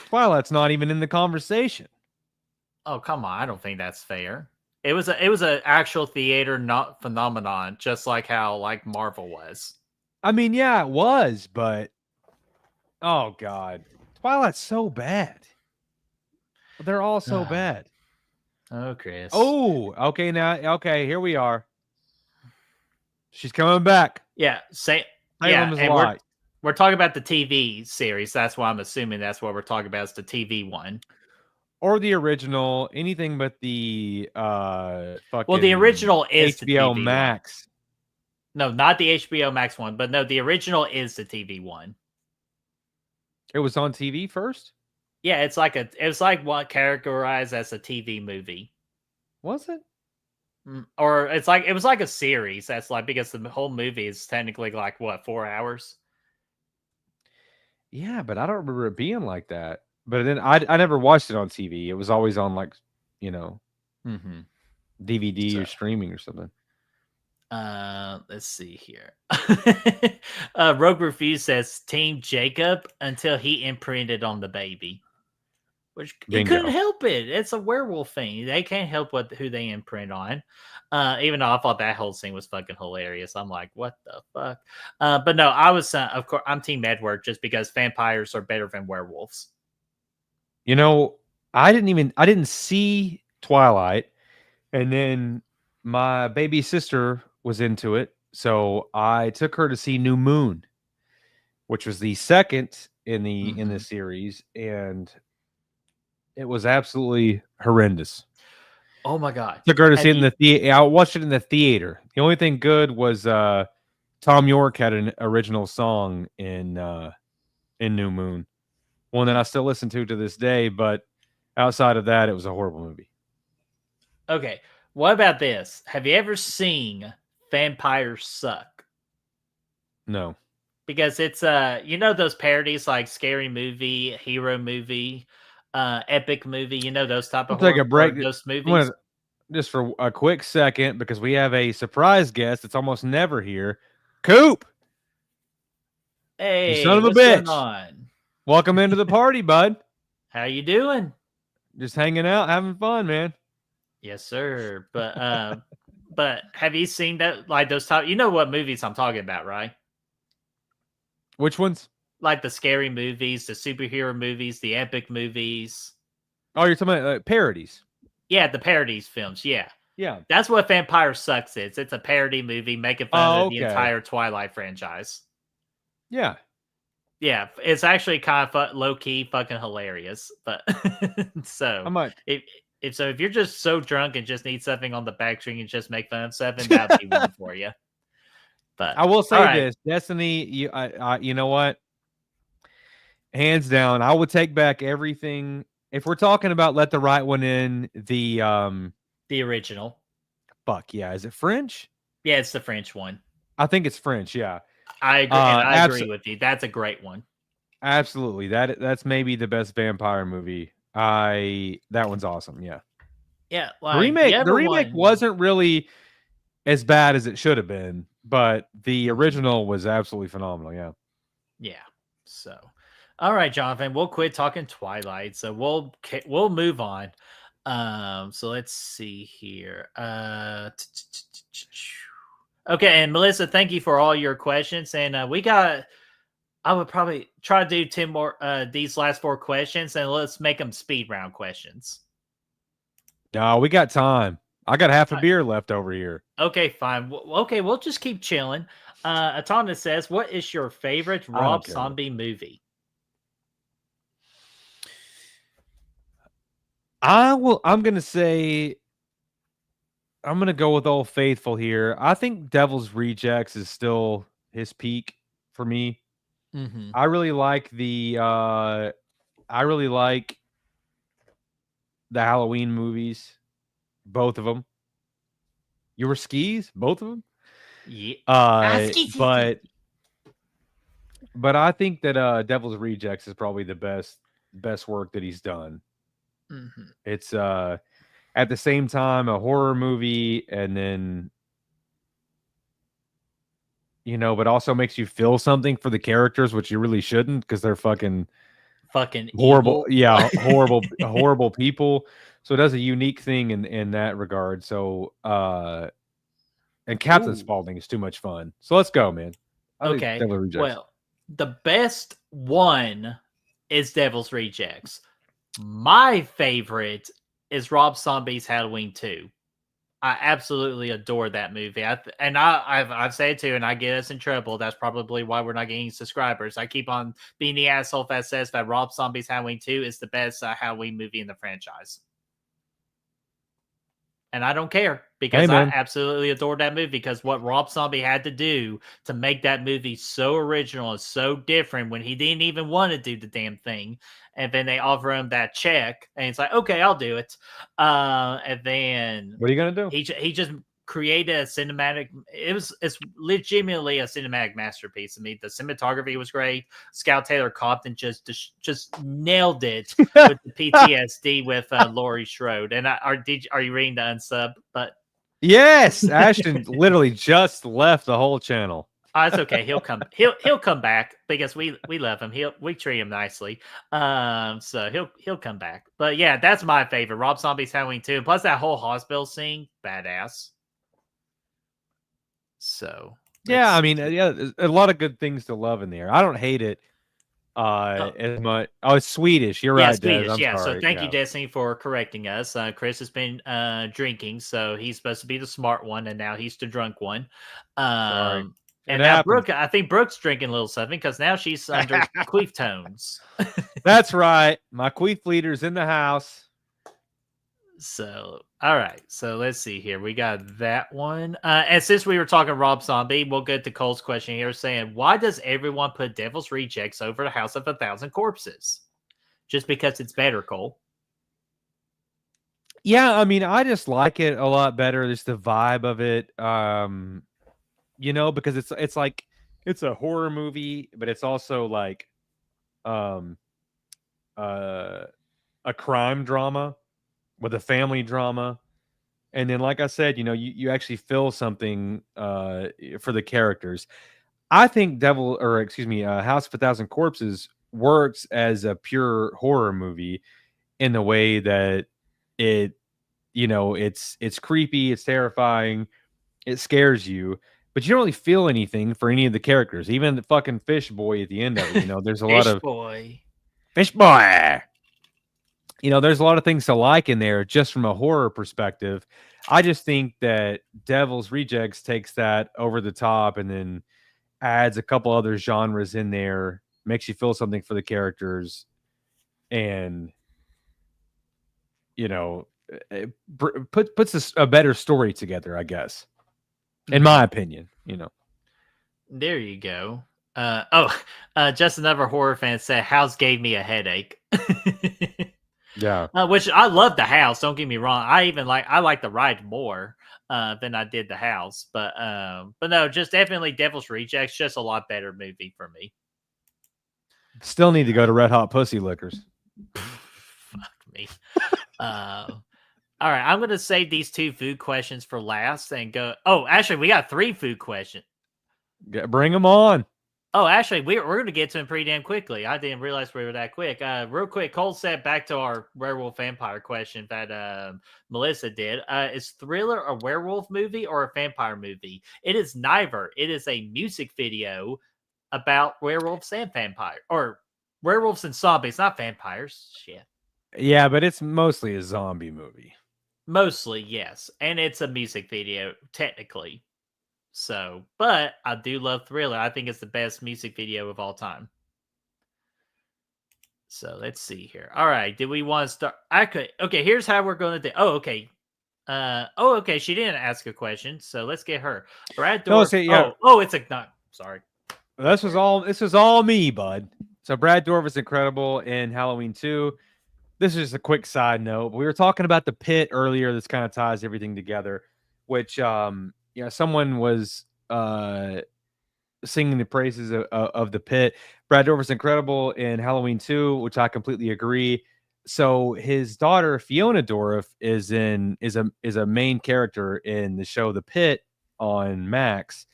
Speaker 2: Twilight's not even in the conversation.
Speaker 1: Oh, come on. I don't think that's fair. It was an actual theater not phenomenon, just like how Marvel was.
Speaker 2: I mean, yeah, it was, but oh God. Twilight's so bad. They're all so bad.
Speaker 1: Oh, Chris.
Speaker 2: Oh, okay, here we are. She's coming back.
Speaker 1: Yeah, we're talking about the TV series. That's why I'm assuming that's what we're talking about is the TV one.
Speaker 2: Or the original, anything but the fucking
Speaker 1: the original is
Speaker 2: HBO
Speaker 1: the TV
Speaker 2: Max.
Speaker 1: One. No, not the HBO Max one, but no, the original is the TV one.
Speaker 2: It was on TV first?
Speaker 1: Yeah, it's like what characterized as a TV movie.
Speaker 2: Was it?
Speaker 1: Or it was like a series. That's because the whole movie is technically 4 hours.
Speaker 2: Yeah, but I don't remember it being like that. But then I never watched it on TV. It was always on DVD or streaming or something.
Speaker 1: Let's see here. Rogue Review says Team Jacob until he imprinted on the baby. Which he couldn't help it. It's a werewolf thing. They can't help who they imprint on. Even though I thought that whole scene was fucking hilarious. I'm like, what the fuck? But no, I was, of course, I'm Team Edward just because vampires are better than werewolves.
Speaker 2: I didn't see Twilight, and then my baby sister was into it, so I took her to see New Moon, which was the second in the series, and it was absolutely horrendous.
Speaker 1: Oh my God!
Speaker 2: Took her to see it in the theater. I watched it in the theater. The only thing good was Tom York had an original song in New Moon, one that I still listen to this day. But outside of that, it was a horrible movie.
Speaker 1: Okay, what about this? Have you ever seen Vampires Suck?
Speaker 2: No,
Speaker 1: because it's those parodies like Scary Movie, Hero Movie. Epic Movie, those type of
Speaker 2: take a break.
Speaker 1: Those movies.
Speaker 2: Just for a quick second, because we have a surprise guest that's almost never here. Coop,
Speaker 1: hey,
Speaker 2: you son of a bitch! Welcome into the party, bud.
Speaker 1: How you doing?
Speaker 2: Just hanging out, having fun, man.
Speaker 1: Yes, sir. But but have you seen that? Those type? You know what movies I'm talking about, right?
Speaker 2: Which ones?
Speaker 1: Like the scary movies, the superhero movies, the epic movies.
Speaker 2: Oh, you're talking about parodies.
Speaker 1: Yeah, the parodies films. Yeah.
Speaker 2: Yeah.
Speaker 1: That's what Vampire Sucks is. It's a parody movie making fun of the entire Twilight franchise.
Speaker 2: Yeah.
Speaker 1: Yeah, it's actually kind of low-key fucking hilarious. But so
Speaker 2: I might.
Speaker 1: If you're just so drunk and just need something on the back string and just make fun of something, that'd be one for you. But
Speaker 2: I will say this, Destiny, you know what? Hands down, I would take back everything. If we're talking about Let the Right One In, the
Speaker 1: original.
Speaker 2: Fuck yeah. Is it French?
Speaker 1: Yeah, it's the French one.
Speaker 2: I think it's French, yeah.
Speaker 1: I agree. I agree with you. That's a great one.
Speaker 2: Absolutely. That's maybe the best vampire movie. That one's awesome, yeah.
Speaker 1: Yeah.
Speaker 2: The remake wasn't really as bad as it should have been, but the original was absolutely phenomenal, yeah.
Speaker 1: Yeah. So All right, Jonathan, we'll quit talking Twilight. So we'll move on. So let's see here. Okay, and Melissa, thank you for all your questions. And I would probably try to do 10 more these last 4 questions, and let's make them speed round questions.
Speaker 2: No, we got time. I got half a beer left over here.
Speaker 1: Okay, fine. Okay, we'll just keep chilling. Atana says, "What is your favorite Rob Zombie movie?"
Speaker 2: I'm gonna go with Old Faithful here. I think Devil's Rejects is still his peak for me.
Speaker 1: Mm-hmm.
Speaker 2: I really like the Halloween movies, both of them. You were skis, both of them.
Speaker 1: Yeah.
Speaker 2: But I think that Devil's Rejects is probably the best work that he's done.
Speaker 1: Mm-hmm.
Speaker 2: It's at the same time a horror movie, and then but also makes you feel something for the characters, which you really shouldn't, because they're fucking horrible.
Speaker 1: Evil.
Speaker 2: Yeah, horrible people. So it does a unique thing in that regard. So and Captain Spaulding is too much fun. So let's go, man.
Speaker 1: Okay. Well, the best one is Devil's Rejects. My favorite is Rob Zombie's Halloween 2. I absolutely adore that movie. I've said it too, and I get us in trouble. That's probably why we're not getting subscribers. I keep on being the asshole that says that Rob Zombie's Halloween 2 is the best Halloween movie in the franchise. And I don't care, because I absolutely adore that movie, because what Rob Zombie had to do to make that movie so original and so different when he didn't even want to do the damn thing. And then they offer him that check, and he's like, okay, I'll do it. And then
Speaker 2: what are you going to do?
Speaker 1: He just created a cinematic. It's legitimately a cinematic masterpiece. I mean, the cinematography was great. Scout Taylor Compton just nailed it with the PTSD with Laurie Strode. And are you reading the unsub? But
Speaker 2: yes, Ashton literally just left the whole channel.
Speaker 1: It's okay. He'll come back, because we love him. We treat him nicely. So he'll come back. But yeah, that's my favorite. Rob Zombie's Halloween 2. Plus that whole hospital scene, badass. So
Speaker 2: yeah, I mean, there's a lot of good things to love in there. I don't hate it as much. Oh, it's Swedish. You're right,
Speaker 1: Swedish.
Speaker 2: Des. I'm sorry.
Speaker 1: So thank you, Destiny, for correcting us. Chris has been drinking, so he's supposed to be the smart one, and now he's the drunk one.
Speaker 2: Sorry.
Speaker 1: And now Brooke, I think Brooke's drinking a little something, because now she's under queef tones.
Speaker 2: That's right. My queef leader's in the house.
Speaker 1: So, all right. So let's see here. We got that one. And since we were talking Rob Zombie, we'll get to Cole's question here, saying, why does everyone put Devil's Rejects over the House of 1,000 Corpses? Just because it's better, Cole?
Speaker 2: Yeah, I mean, I just like it a lot better. Just the vibe of it. Because it's like, it's a horror movie, but it's also like a crime drama with a family drama. And then, like I said, you actually feel something for the characters. I think House of 1,000 Corpses works as a pure horror movie in the way that it's creepy, it's terrifying, it scares you, but you don't really feel anything for any of the characters. Even the fucking fish boy at the end of it, there's a lot of fish boy. There's a lot of things to like in there just from a horror perspective. I just think that Devil's Rejects takes that over the top and then adds a couple other genres in there, makes you feel something for the characters, and puts a better story together, I guess, in my opinion.
Speaker 1: There you go. Just another horror fan said House gave me a headache.
Speaker 2: Yeah,
Speaker 1: which I love the House. Don't get me wrong. I like the ride more than I did the House. But no, just definitely Devil's Rejects. Just a lot better movie for me.
Speaker 2: Still need to go to Red Hot Pussy Lickers.
Speaker 1: Fuck me. All right, I'm gonna save these 2 food questions for last and go. Oh, actually, we got 3 food questions.
Speaker 2: Bring them on.
Speaker 1: Oh, actually, we're going to get to him pretty damn quickly. I didn't realize we were that quick. Real quick, Cole said back to our werewolf vampire question that Melissa did. Is Thriller a werewolf movie or a vampire movie? It is neither. It is a music video about werewolves and vampire, or werewolves and zombies, not vampires. Shit.
Speaker 2: Yeah, but it's mostly a zombie movie.
Speaker 1: Mostly, yes. And it's a music video, technically. So, but I do love Thriller. I think it's the best music video of all time. So let's see here. All right. Did we want to start? Okay, here's how we're going to do. Oh, okay. Okay. She didn't ask a question. So let's get her. Brad Dorff. It's a not. Sorry.
Speaker 2: This was all me, bud. So Brad Dorff is incredible in Halloween 2. This is just a quick side note. We were talking about the pit earlier. This kind of ties everything together, which someone was singing the praises of the pit. Brad Dorff is incredible in Halloween 2, which I completely agree. So his daughter Fiona Dorff is a main character in the show The Pit on Max,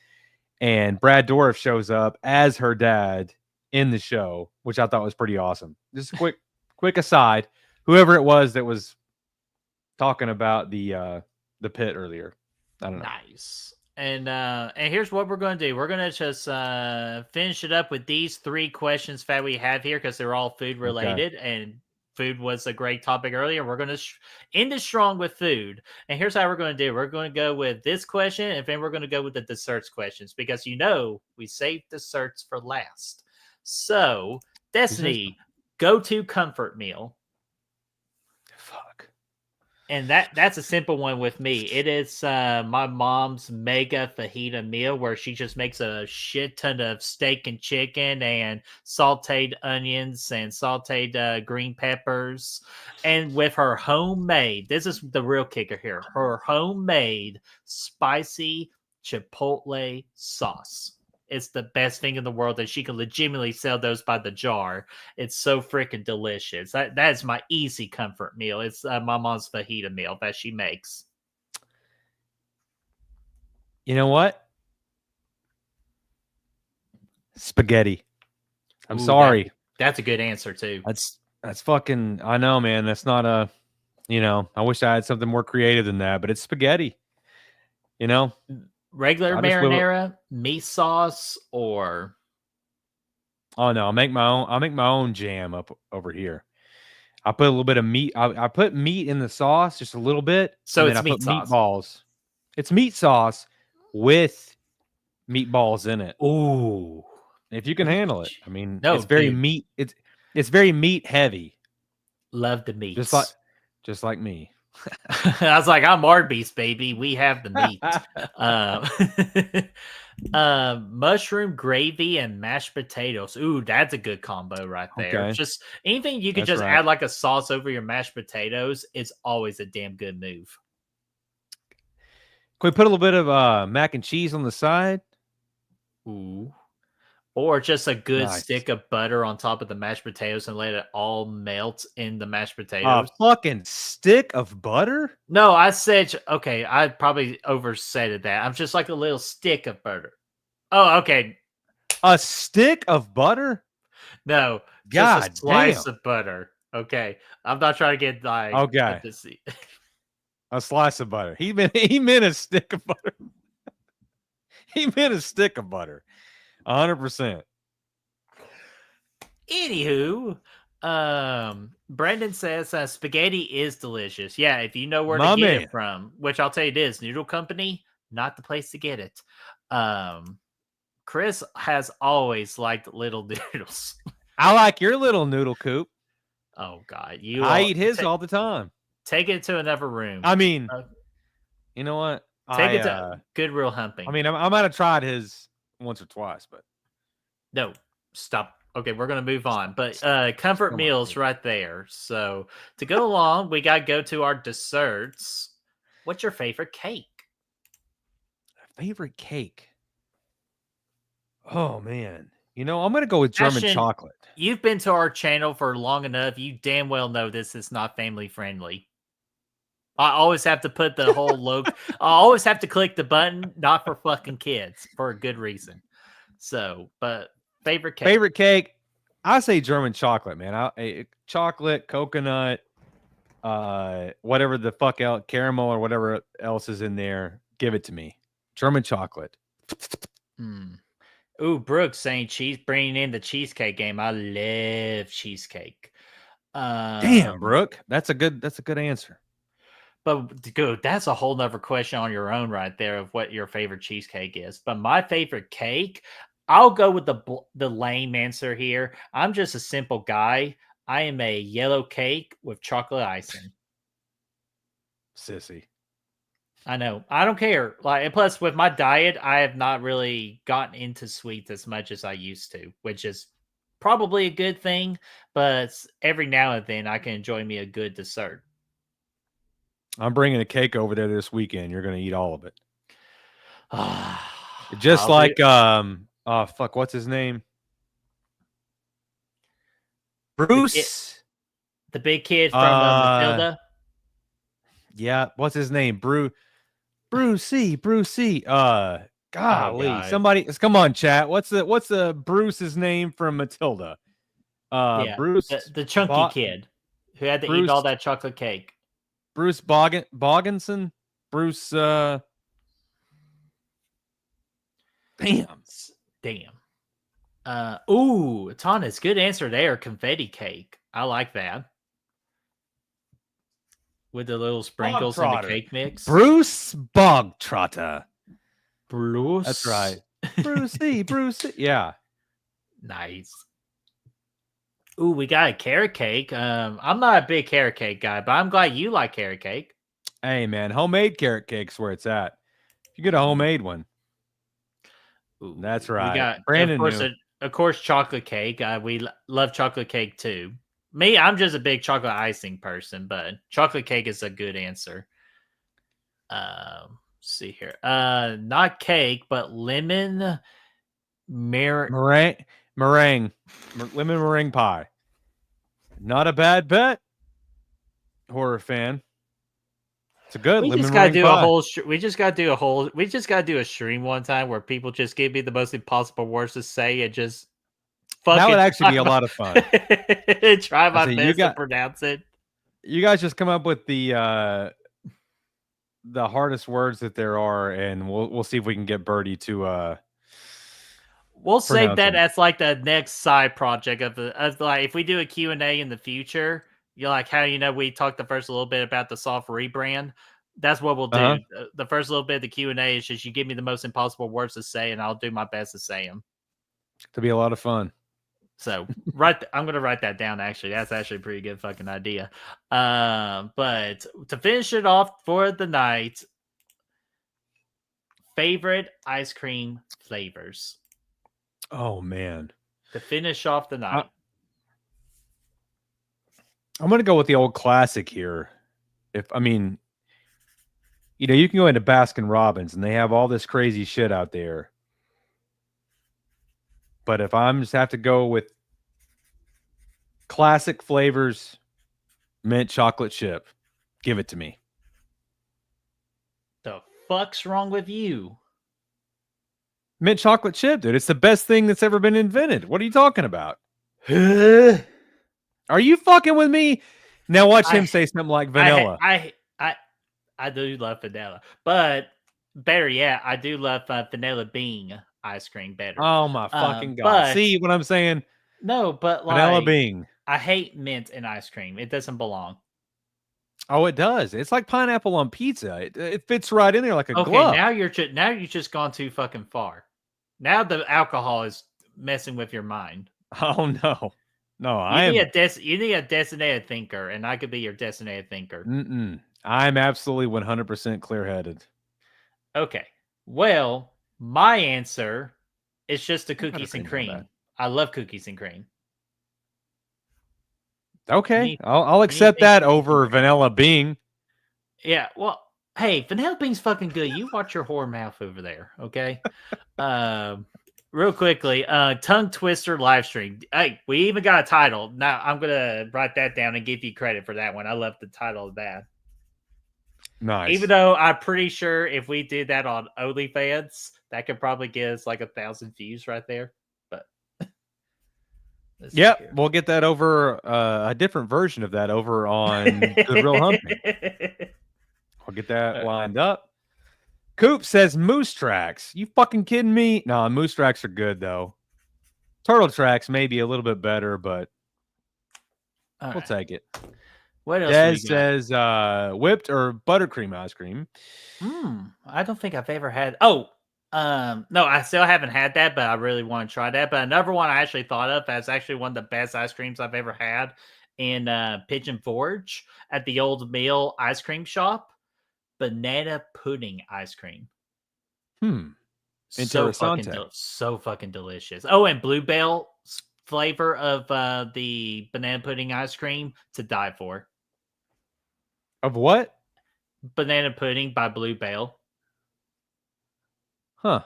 Speaker 2: and Brad Dorff shows up as her dad in the show, which I thought was pretty awesome. Just a quick aside, whoever it was that was talking about the pit earlier. I don't know.
Speaker 1: Nice. And here's what we're going to do. We're going to just finish it up with these 3 questions that we have here because they're all food related, and food was a great topic earlier. We're going to end it strong with food. And here's how we're going to do. We're going to go with this question, and then we're going to go with the desserts questions because we saved desserts for last. So, Destiny, go-to comfort meal.
Speaker 2: Fuck.
Speaker 1: And that's a simple one with me. It is my mom's mega fajita meal where she just makes a shit ton of steak and chicken and sauteed onions and sauteed green peppers. And with her homemade, this is the real kicker here, her homemade spicy chipotle sauce. It's the best thing in the world, and she can legitimately sell those by the jar. It's so freaking delicious. That is my easy comfort meal. It's my mom's fajita meal that she makes.
Speaker 2: You know what? Spaghetti. I'm sorry.
Speaker 1: That's a good answer too.
Speaker 2: That's fucking. I know, man. That's not a. I wish I had something more creative than that, but it's spaghetti.
Speaker 1: Regular marinara, meat sauce, or
Speaker 2: oh no, I'll make my own jam up over here. I put a little bit of meat. I put meat in the sauce, just a little bit.
Speaker 1: So it's
Speaker 2: I
Speaker 1: meat
Speaker 2: put
Speaker 1: sauce.
Speaker 2: Meatballs. It's meat sauce with meatballs in it.
Speaker 1: Ooh,
Speaker 2: if you can handle it. I mean,
Speaker 1: no,
Speaker 2: it's very
Speaker 1: dude.
Speaker 2: meat. It's very meat heavy.
Speaker 1: Love the meat.
Speaker 2: Just like me.
Speaker 1: I was like, I'm Arby's, baby. We have the meat. Mushroom gravy and mashed potatoes. Ooh, that's a good combo right there.
Speaker 2: Okay.
Speaker 1: Just anything you can add like a sauce over your mashed potatoes. It's always a damn good move.
Speaker 2: Can we put a little bit of mac and cheese on the side?
Speaker 1: Ooh. Or just a good stick of butter on top of the mashed potatoes and let it all melt in the mashed potatoes.
Speaker 2: A fucking stick of butter?
Speaker 1: No, I said, okay, I probably oversaid that. I'm just like a little stick of butter. Oh, okay.
Speaker 2: A stick of butter?
Speaker 1: No, just a slice of butter. Okay. I'm not trying to get like...
Speaker 2: Okay. A slice of butter. He meant a stick of butter. He meant a stick of butter. 100%.
Speaker 1: Anywho, Brandon says spaghetti is delicious. Yeah, if you know where to get it from, which I'll tell you it is, Noodle Company, not the place to get it. Chris has always liked little noodles.
Speaker 2: I like your little noodle coop.
Speaker 1: Oh God,
Speaker 2: I eat his all the time.
Speaker 1: Take it to another room.
Speaker 2: I mean, you know what?
Speaker 1: Take it to good real humping.
Speaker 2: I mean, I might have tried his once or twice, but
Speaker 1: no, stop. Okay, we're gonna move on. But comfort meals right there. So to go along, we gotta go to our desserts. What's your favorite cake?
Speaker 2: Favorite cake? Oh man. I'm gonna go with German chocolate.
Speaker 1: You've been to our channel for long enough. You damn well know this is not family friendly. I always have to put the whole logo. I always have to click the button, not for fucking kids, for a good reason. So, but Favorite cake.
Speaker 2: Favorite cake. I say German chocolate, man. Chocolate, coconut, whatever the fuck else, caramel or whatever else is in there. Give it to me. German chocolate.
Speaker 1: Ooh, Brooks saying bringing in the cheesecake game. I love cheesecake.
Speaker 2: Damn, Brooke. That's a good answer.
Speaker 1: But dude, that's a whole nother question on your own right there of what your favorite cheesecake is. But my favorite cake, I'll go with the lame answer here. I'm just a simple guy. I am a yellow cake with chocolate icing.
Speaker 2: Sissy.
Speaker 1: I know. I don't care. Like, plus with my diet, I have not really gotten into sweets as much as I used to, which is probably a good thing. But every now and then, I can enjoy me a good dessert.
Speaker 2: I'm bringing a cake over there this weekend. You're going to eat all of it. Just like, oh, fuck, what's his name? Bruce.
Speaker 1: The big kid from Matilda.
Speaker 2: Yeah, what's his name? Brucey. Golly, somebody, come on, chat. What's the Bruce's name from Matilda? Bruce,
Speaker 1: the chunky kid who had to eat all that chocolate cake.
Speaker 2: Bruce Bogginson. Bruce. Damn.
Speaker 1: Ooh, Tana's good answer there. Confetti cake. I like that. With the little sprinkles and the cake mix.
Speaker 2: Bruce Bogtrotter.
Speaker 1: Bruce.
Speaker 2: That's right. Brucey. Yeah.
Speaker 1: Nice. Ooh, we got a carrot cake. I'm not a big carrot cake guy, but I'm glad you like carrot cake.
Speaker 2: Hey, man, homemade carrot cake's where it's at. If you get a homemade one. Ooh, that's right.
Speaker 1: We got,
Speaker 2: Brandon,
Speaker 1: of course, chocolate cake. We love chocolate cake too. Me, I'm just a big chocolate icing person, but chocolate cake is a good answer. Let's see here. Not cake, but lemon
Speaker 2: meringue. Lemon meringue pie. Not a bad bet. Horror fan. It's a good lemon meringue pie.
Speaker 1: We just gotta do a stream one time where people just give me the most impossible words to say and just
Speaker 2: that would actually be a lot of fun.
Speaker 1: Try my best to pronounce it.
Speaker 2: You guys just come up with the hardest words that there are, and we'll see if we can get Birdie to
Speaker 1: we'll save that as like the next side project of like if we do a Q&A in the future, you're like how we talked the first little bit about the soft rebrand. That's what we'll do. The first little bit of the Q&A is just you give me the most impossible words to say, and I'll do my best to say them.
Speaker 2: To be a lot of fun.
Speaker 1: So I'm gonna write that down. Actually, that's actually a pretty good fucking idea. But to finish it off for the night, favorite ice cream flavors.
Speaker 2: Oh man!
Speaker 1: To finish off the night,
Speaker 2: I'm gonna go with the old classic here. You can go into Baskin Robbins and they have all this crazy shit out there. But if I'm just have to go with classic flavors, mint chocolate chip, give it to me.
Speaker 1: The fuck's wrong with you?
Speaker 2: Mint chocolate chip, dude. It's the best thing that's ever been invented. What are you talking about? Are you fucking with me? Now watch him say something like vanilla.
Speaker 1: I do love vanilla, but better yet, I do love vanilla bean ice cream better.
Speaker 2: Oh my fucking god! See what I'm saying?
Speaker 1: No, but
Speaker 2: vanilla bean.
Speaker 1: I hate mint in ice cream. It doesn't belong.
Speaker 2: Oh, it does. It's like pineapple on pizza. It fits right in there like a glove.
Speaker 1: Now you've just gone too fucking far. Now the alcohol is messing with your mind.
Speaker 2: Oh no,
Speaker 1: you need a designated thinker, and I could be your designated thinker.
Speaker 2: I'm absolutely 100% clear-headed.
Speaker 1: Okay. Well, my answer is just the cookies and cream. I love cookies and cream.
Speaker 2: Okay, I'll accept that over vanilla bean.
Speaker 1: Yeah, well, hey, vanilla bean's fucking good. You watch your whore mouth over there, okay? Real quickly, tongue twister live stream. Hey, we even got a title. Now I'm gonna write that down and give you credit for that one. I love the title of that.
Speaker 2: Nice.
Speaker 1: Even though I'm pretty sure if we did that on OnlyFans, that could probably get us like 1,000 views right there. But
Speaker 2: Yep, we'll get that over a different version of that over on Good Real Humping. I'll get that lined up. Coop says moose tracks. You fucking kidding me? No, moose tracks are good though. Turtle tracks may be a little bit better, but we'll take it.
Speaker 1: What else?
Speaker 2: Des says whipped or buttercream ice cream.
Speaker 1: I don't think I've ever had. Oh, no, I still haven't had that, but I really want to try that. But another one I actually thought of as actually one of the best ice creams I've ever had in Pigeon Forge at the Old Mill ice cream shop. Banana pudding ice cream. So fucking delicious. Oh, and bluebell flavor of the banana pudding ice cream to die for.
Speaker 2: Of what?
Speaker 1: Banana pudding by Bluebell.
Speaker 2: Huh.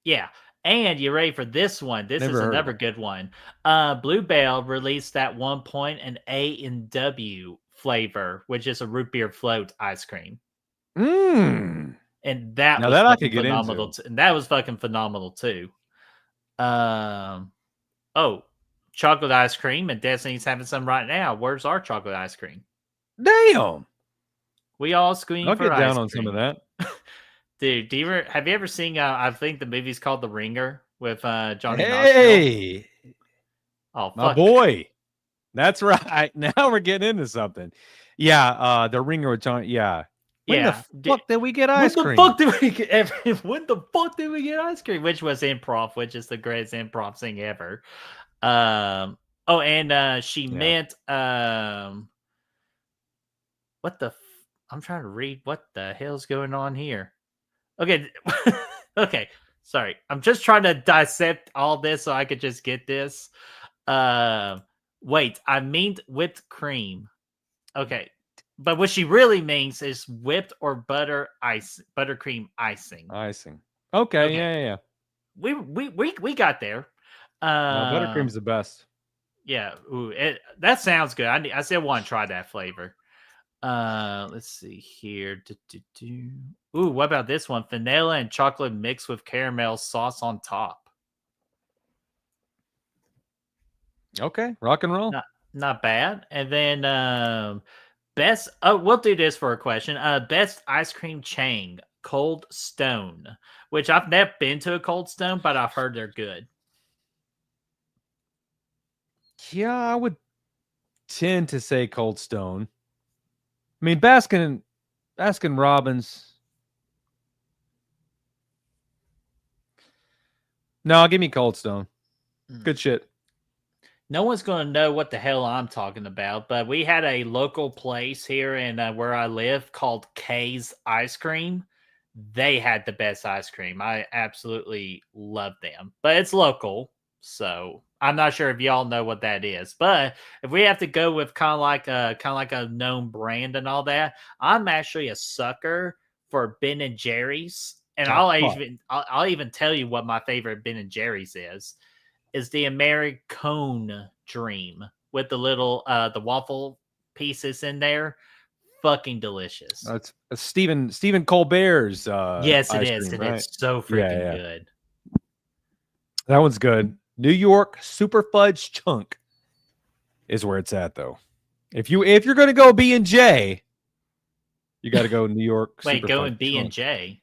Speaker 1: Yeah. And you ready for this one? This is another good one. Bluebell released at one point an A&W flavor, which is a root beer float ice cream. And that was fucking phenomenal. And that was fucking phenomenal too. Chocolate ice cream, and Destiny's having some right now. Where's our chocolate ice cream?
Speaker 2: Damn.
Speaker 1: We all scream for ice cream.
Speaker 2: I'll get down on some of that.
Speaker 1: Dude, have you ever seen, I think the movie's called The Ringer with Johnny
Speaker 2: Knoxville?
Speaker 1: Oh, fuck.
Speaker 2: My boy. That's right. Now we're getting into something. Yeah, The Ringer with Johnny. Yeah. When the fuck did we get ice cream?
Speaker 1: When the fuck did we get ice cream? Which was improv, which is the greatest improv thing ever. She meant, what the... I'm trying to read what the hell's going on here. Okay. Okay. Sorry. I'm just trying to dissect all this so I could just get this. Wait, I meant whipped cream. Okay. But what she really means is whipped or buttercream icing.
Speaker 2: Okay. Yeah.
Speaker 1: We got there.
Speaker 2: Buttercream's the best.
Speaker 1: Yeah. Ooh, that sounds good. I still want to try that flavor. Let's see here. Ooh, what about this one? Vanilla and chocolate mixed with caramel sauce on top.
Speaker 2: Okay, rock and roll.
Speaker 1: Not bad. And then we'll do this for a question. Best ice cream chain, Cold Stone, which I've never been to a Cold Stone, but I've heard they're good.
Speaker 2: Yeah, I would tend to say Cold Stone. I mean, Baskin Robbins. No, give me Cold Stone. Good shit.
Speaker 1: No one's going to know what the hell I'm talking about, but we had a local place here in where I live called Kay's Ice Cream. They had the best ice cream. I absolutely love them, but it's local, so I'm not sure if y'all know what that is. But if we have to go with kind of like a known brand and all that, I'm actually a sucker for Ben and Jerry's, and I'll even tell you what my favorite Ben and Jerry's is the Americone Dream with the little the waffle pieces in there. Fucking delicious.
Speaker 2: It's Stephen Colbert's
Speaker 1: yes, it is.
Speaker 2: Cream, right?
Speaker 1: It's so freaking good.
Speaker 2: That one's good. New York Super Fudge Chunk is where it's at, though. If you're gonna go B&J, you got to go New York.
Speaker 1: Wait, going B&J?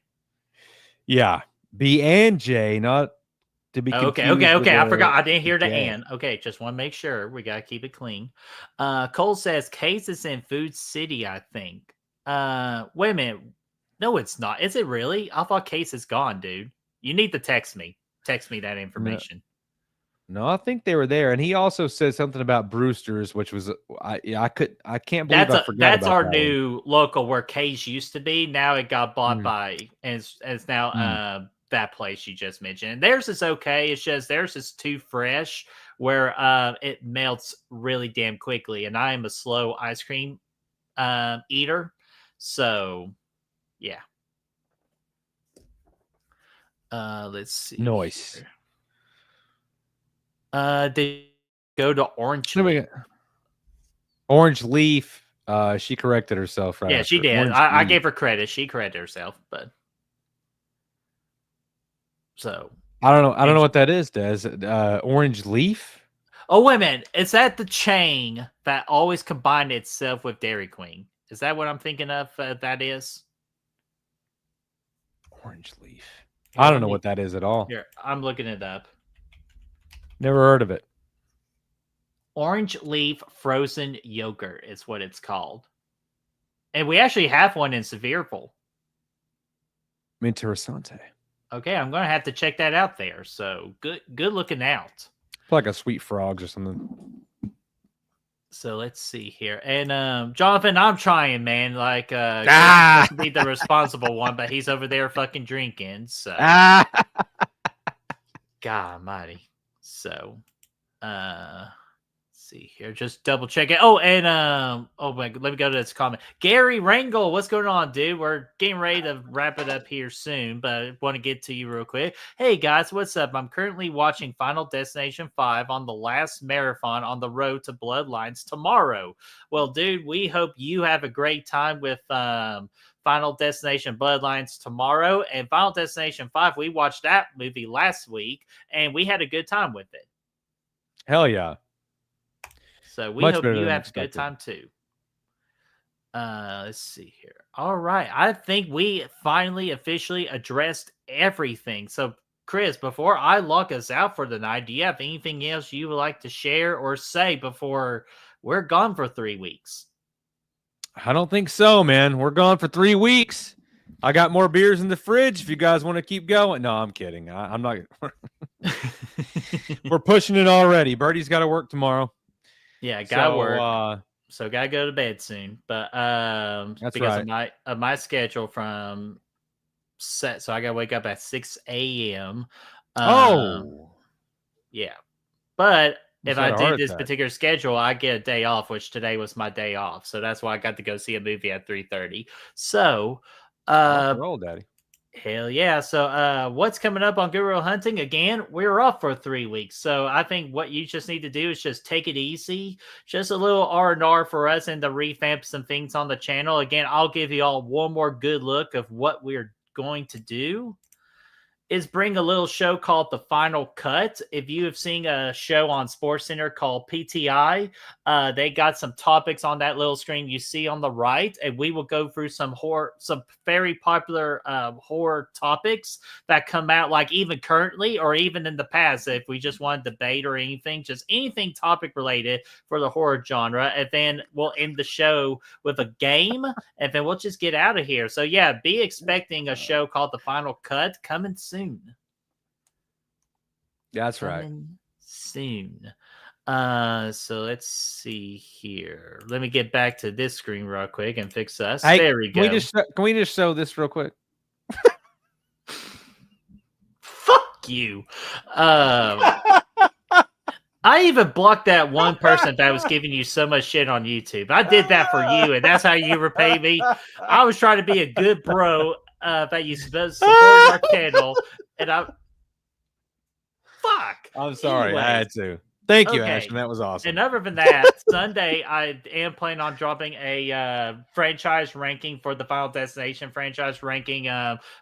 Speaker 2: Yeah, B&J, not to be confused.
Speaker 1: Okay. I forgot. I didn't hear the and. Okay, just want to make sure we gotta keep it clean. Cole says Case is in Food City, I think. Wait a minute. No, it's not. Is it really? I thought Case is gone, dude. You need to text me. Text me that information.
Speaker 2: No, I think they were there, and he also said something about Brewster's, which was I can't believe I forgot.
Speaker 1: That's our new local where Case used to be. Now it got bought by, and it's now that place you just mentioned. And theirs is okay. It's just theirs is too fresh, where it melts really damn quickly. And I am a slow ice cream eater, so yeah. Let's see.
Speaker 2: Noise.
Speaker 1: They go to Orange Leaf.
Speaker 2: Orange Leaf. She corrected herself, right?
Speaker 1: Yeah, she did. I gave her credit. She corrected herself, but so
Speaker 2: I don't know what that is. Des Orange Leaf?
Speaker 1: Oh, wait a minute. Is that the chain that always combined itself with Dairy Queen? Is that what I'm thinking of? That is?
Speaker 2: Orange leaf.
Speaker 1: Here,
Speaker 2: I don't know what that is at all.
Speaker 1: Here, I'm looking it up.
Speaker 2: Never heard of it.
Speaker 1: Orange leaf frozen yogurt is what it's called. And we actually have one in Sevierville.
Speaker 2: Interessante.
Speaker 1: Okay, I'm going to have to check that out there. So good looking out.
Speaker 2: Like a Sweet Frogs or something.
Speaker 1: So let's see here. And Jonathan, I'm trying, man. Like Chris to be the responsible one, but he's over there fucking drinking. So God almighty. So let's see here. Just double check it. Oh, and oh my god, let me go to this comment. Gary Rangel, what's going on, dude? We're getting ready to wrap it up here soon, but I want to get to you real quick. Hey guys, what's up? I'm currently watching Final Destination 5 on the last marathon on the road to Bloodlines tomorrow. Well, dude, we hope you have a great time with Final Destination Bloodlines tomorrow. And Final Destination 5, we watched that movie last week and we had a good time with it.
Speaker 2: Hell yeah.
Speaker 1: So we hope you have a good time too. Let's see here. All right. I think we finally officially addressed everything. So Chris, before I lock us out for the night, do you have anything else you would like to share or say before we're gone for 3 weeks?
Speaker 2: I don't think so, man. We're gone for 3 weeks. I got more beers in the fridge if you guys want to keep going. No, I'm kidding. I'm not. We're pushing it already. Bertie's got to work tomorrow.
Speaker 1: Yeah, gotta work. So gotta go to bed soon. But
Speaker 2: that's
Speaker 1: because
Speaker 2: right.
Speaker 1: of my schedule from set, so I gotta wake up at 6 a.m. Yeah. But if I do this particular schedule, I get a day off, which today was my day off. So that's why I got to go see a movie at 3:30. So
Speaker 2: roll, Daddy.
Speaker 1: Hell yeah. So what's coming up on Good Will Hunting? Again, we're off for 3 weeks. So I think what you just need to do is just take it easy. Just a little R&R for us and to revamp some things on the channel. Again, I'll give you all one more good look of what we're going to do. Is bring a little show called The Final Cut. If you have seen a show on SportsCenter called PTI, they got some topics on that little screen you see on the right, and we will go through some very popular horror topics that come out, like even currently or even in the past. If we just want to debate or anything, just anything topic related for the horror genre, and then we'll end the show with a game, and then we'll just get out of here. So yeah, be expecting a show called The Final Cut coming soon.
Speaker 2: That's right.
Speaker 1: Soon. So let's see here. Let me get back to this screen real quick and fix us.
Speaker 2: Hey,
Speaker 1: there we go.
Speaker 2: Can we just show this real quick?
Speaker 1: Fuck you. I even blocked that one person that was giving you so much shit on YouTube. I did that for you, and that's how you repay me. I was trying to be a good bro that you support our channel, and fuck.
Speaker 2: I'm sorry. Anyways, I had to. Thank you,
Speaker 1: okay.
Speaker 2: Ashton. That was awesome.
Speaker 1: And other than that, Sunday, I am planning on dropping a franchise ranking for the Final Destination franchise ranking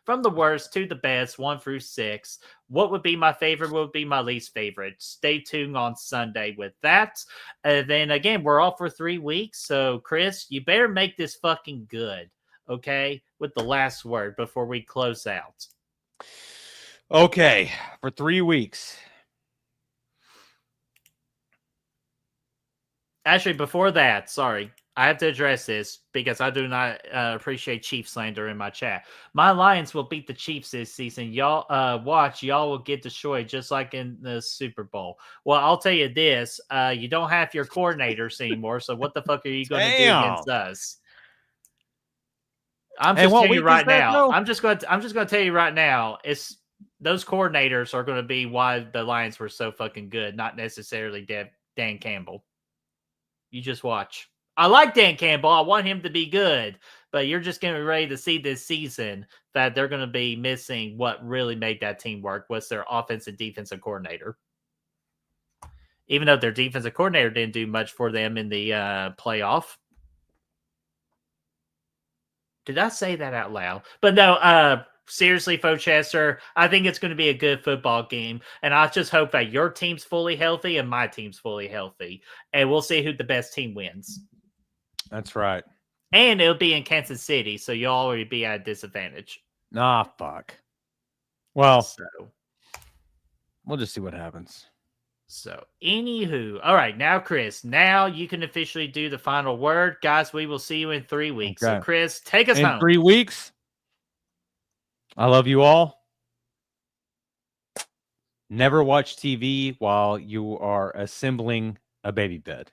Speaker 1: from the worst to the best, 1 through 6. What would be my favorite? What would be my least favorite? Stay tuned on Sunday with that. And then again, we're off for 3 weeks. So, Chris, you better make this fucking good, okay? With the last word before we close out.
Speaker 2: Okay, for 3 weeks.
Speaker 1: Actually, before that, sorry, I have to address this because I do not appreciate Chiefs slander in my chat. My Lions will beat the Chiefs this season. Y'all watch, y'all will get destroyed just like in the Super Bowl. Well, I'll tell you this, you don't have your coordinators anymore, so what the fuck are you going to do against us? I'm just telling you right now. I'm just going to tell you right now, it's those coordinators are going to be why the Lions were so fucking good, not necessarily Dan Campbell. You just watch. I like Dan Campbell. I want him to be good, but you're just going to be ready to see this season that they're going to be missing what really made that team work was their offensive and defensive coordinator. Even though their defensive coordinator didn't do much for them in the playoff. Did I say that out loud? But no, seriously, Fochester, I think it's going to be a good football game. And I just hope that your team's fully healthy and my team's fully healthy. And we'll see who the best team wins.
Speaker 2: That's right.
Speaker 1: And it'll be in Kansas City, so you'll already be at a disadvantage.
Speaker 2: Nah, fuck. Well,
Speaker 1: So
Speaker 2: we'll just see what happens.
Speaker 1: So, anywho, all right, now, Chris, now you can officially do the final word. Guys, we will see you in 3 weeks.
Speaker 2: Okay.
Speaker 1: So, Chris, take us
Speaker 2: in
Speaker 1: home.
Speaker 2: 3 weeks, I love you all. Never watch TV while you are assembling a baby bed.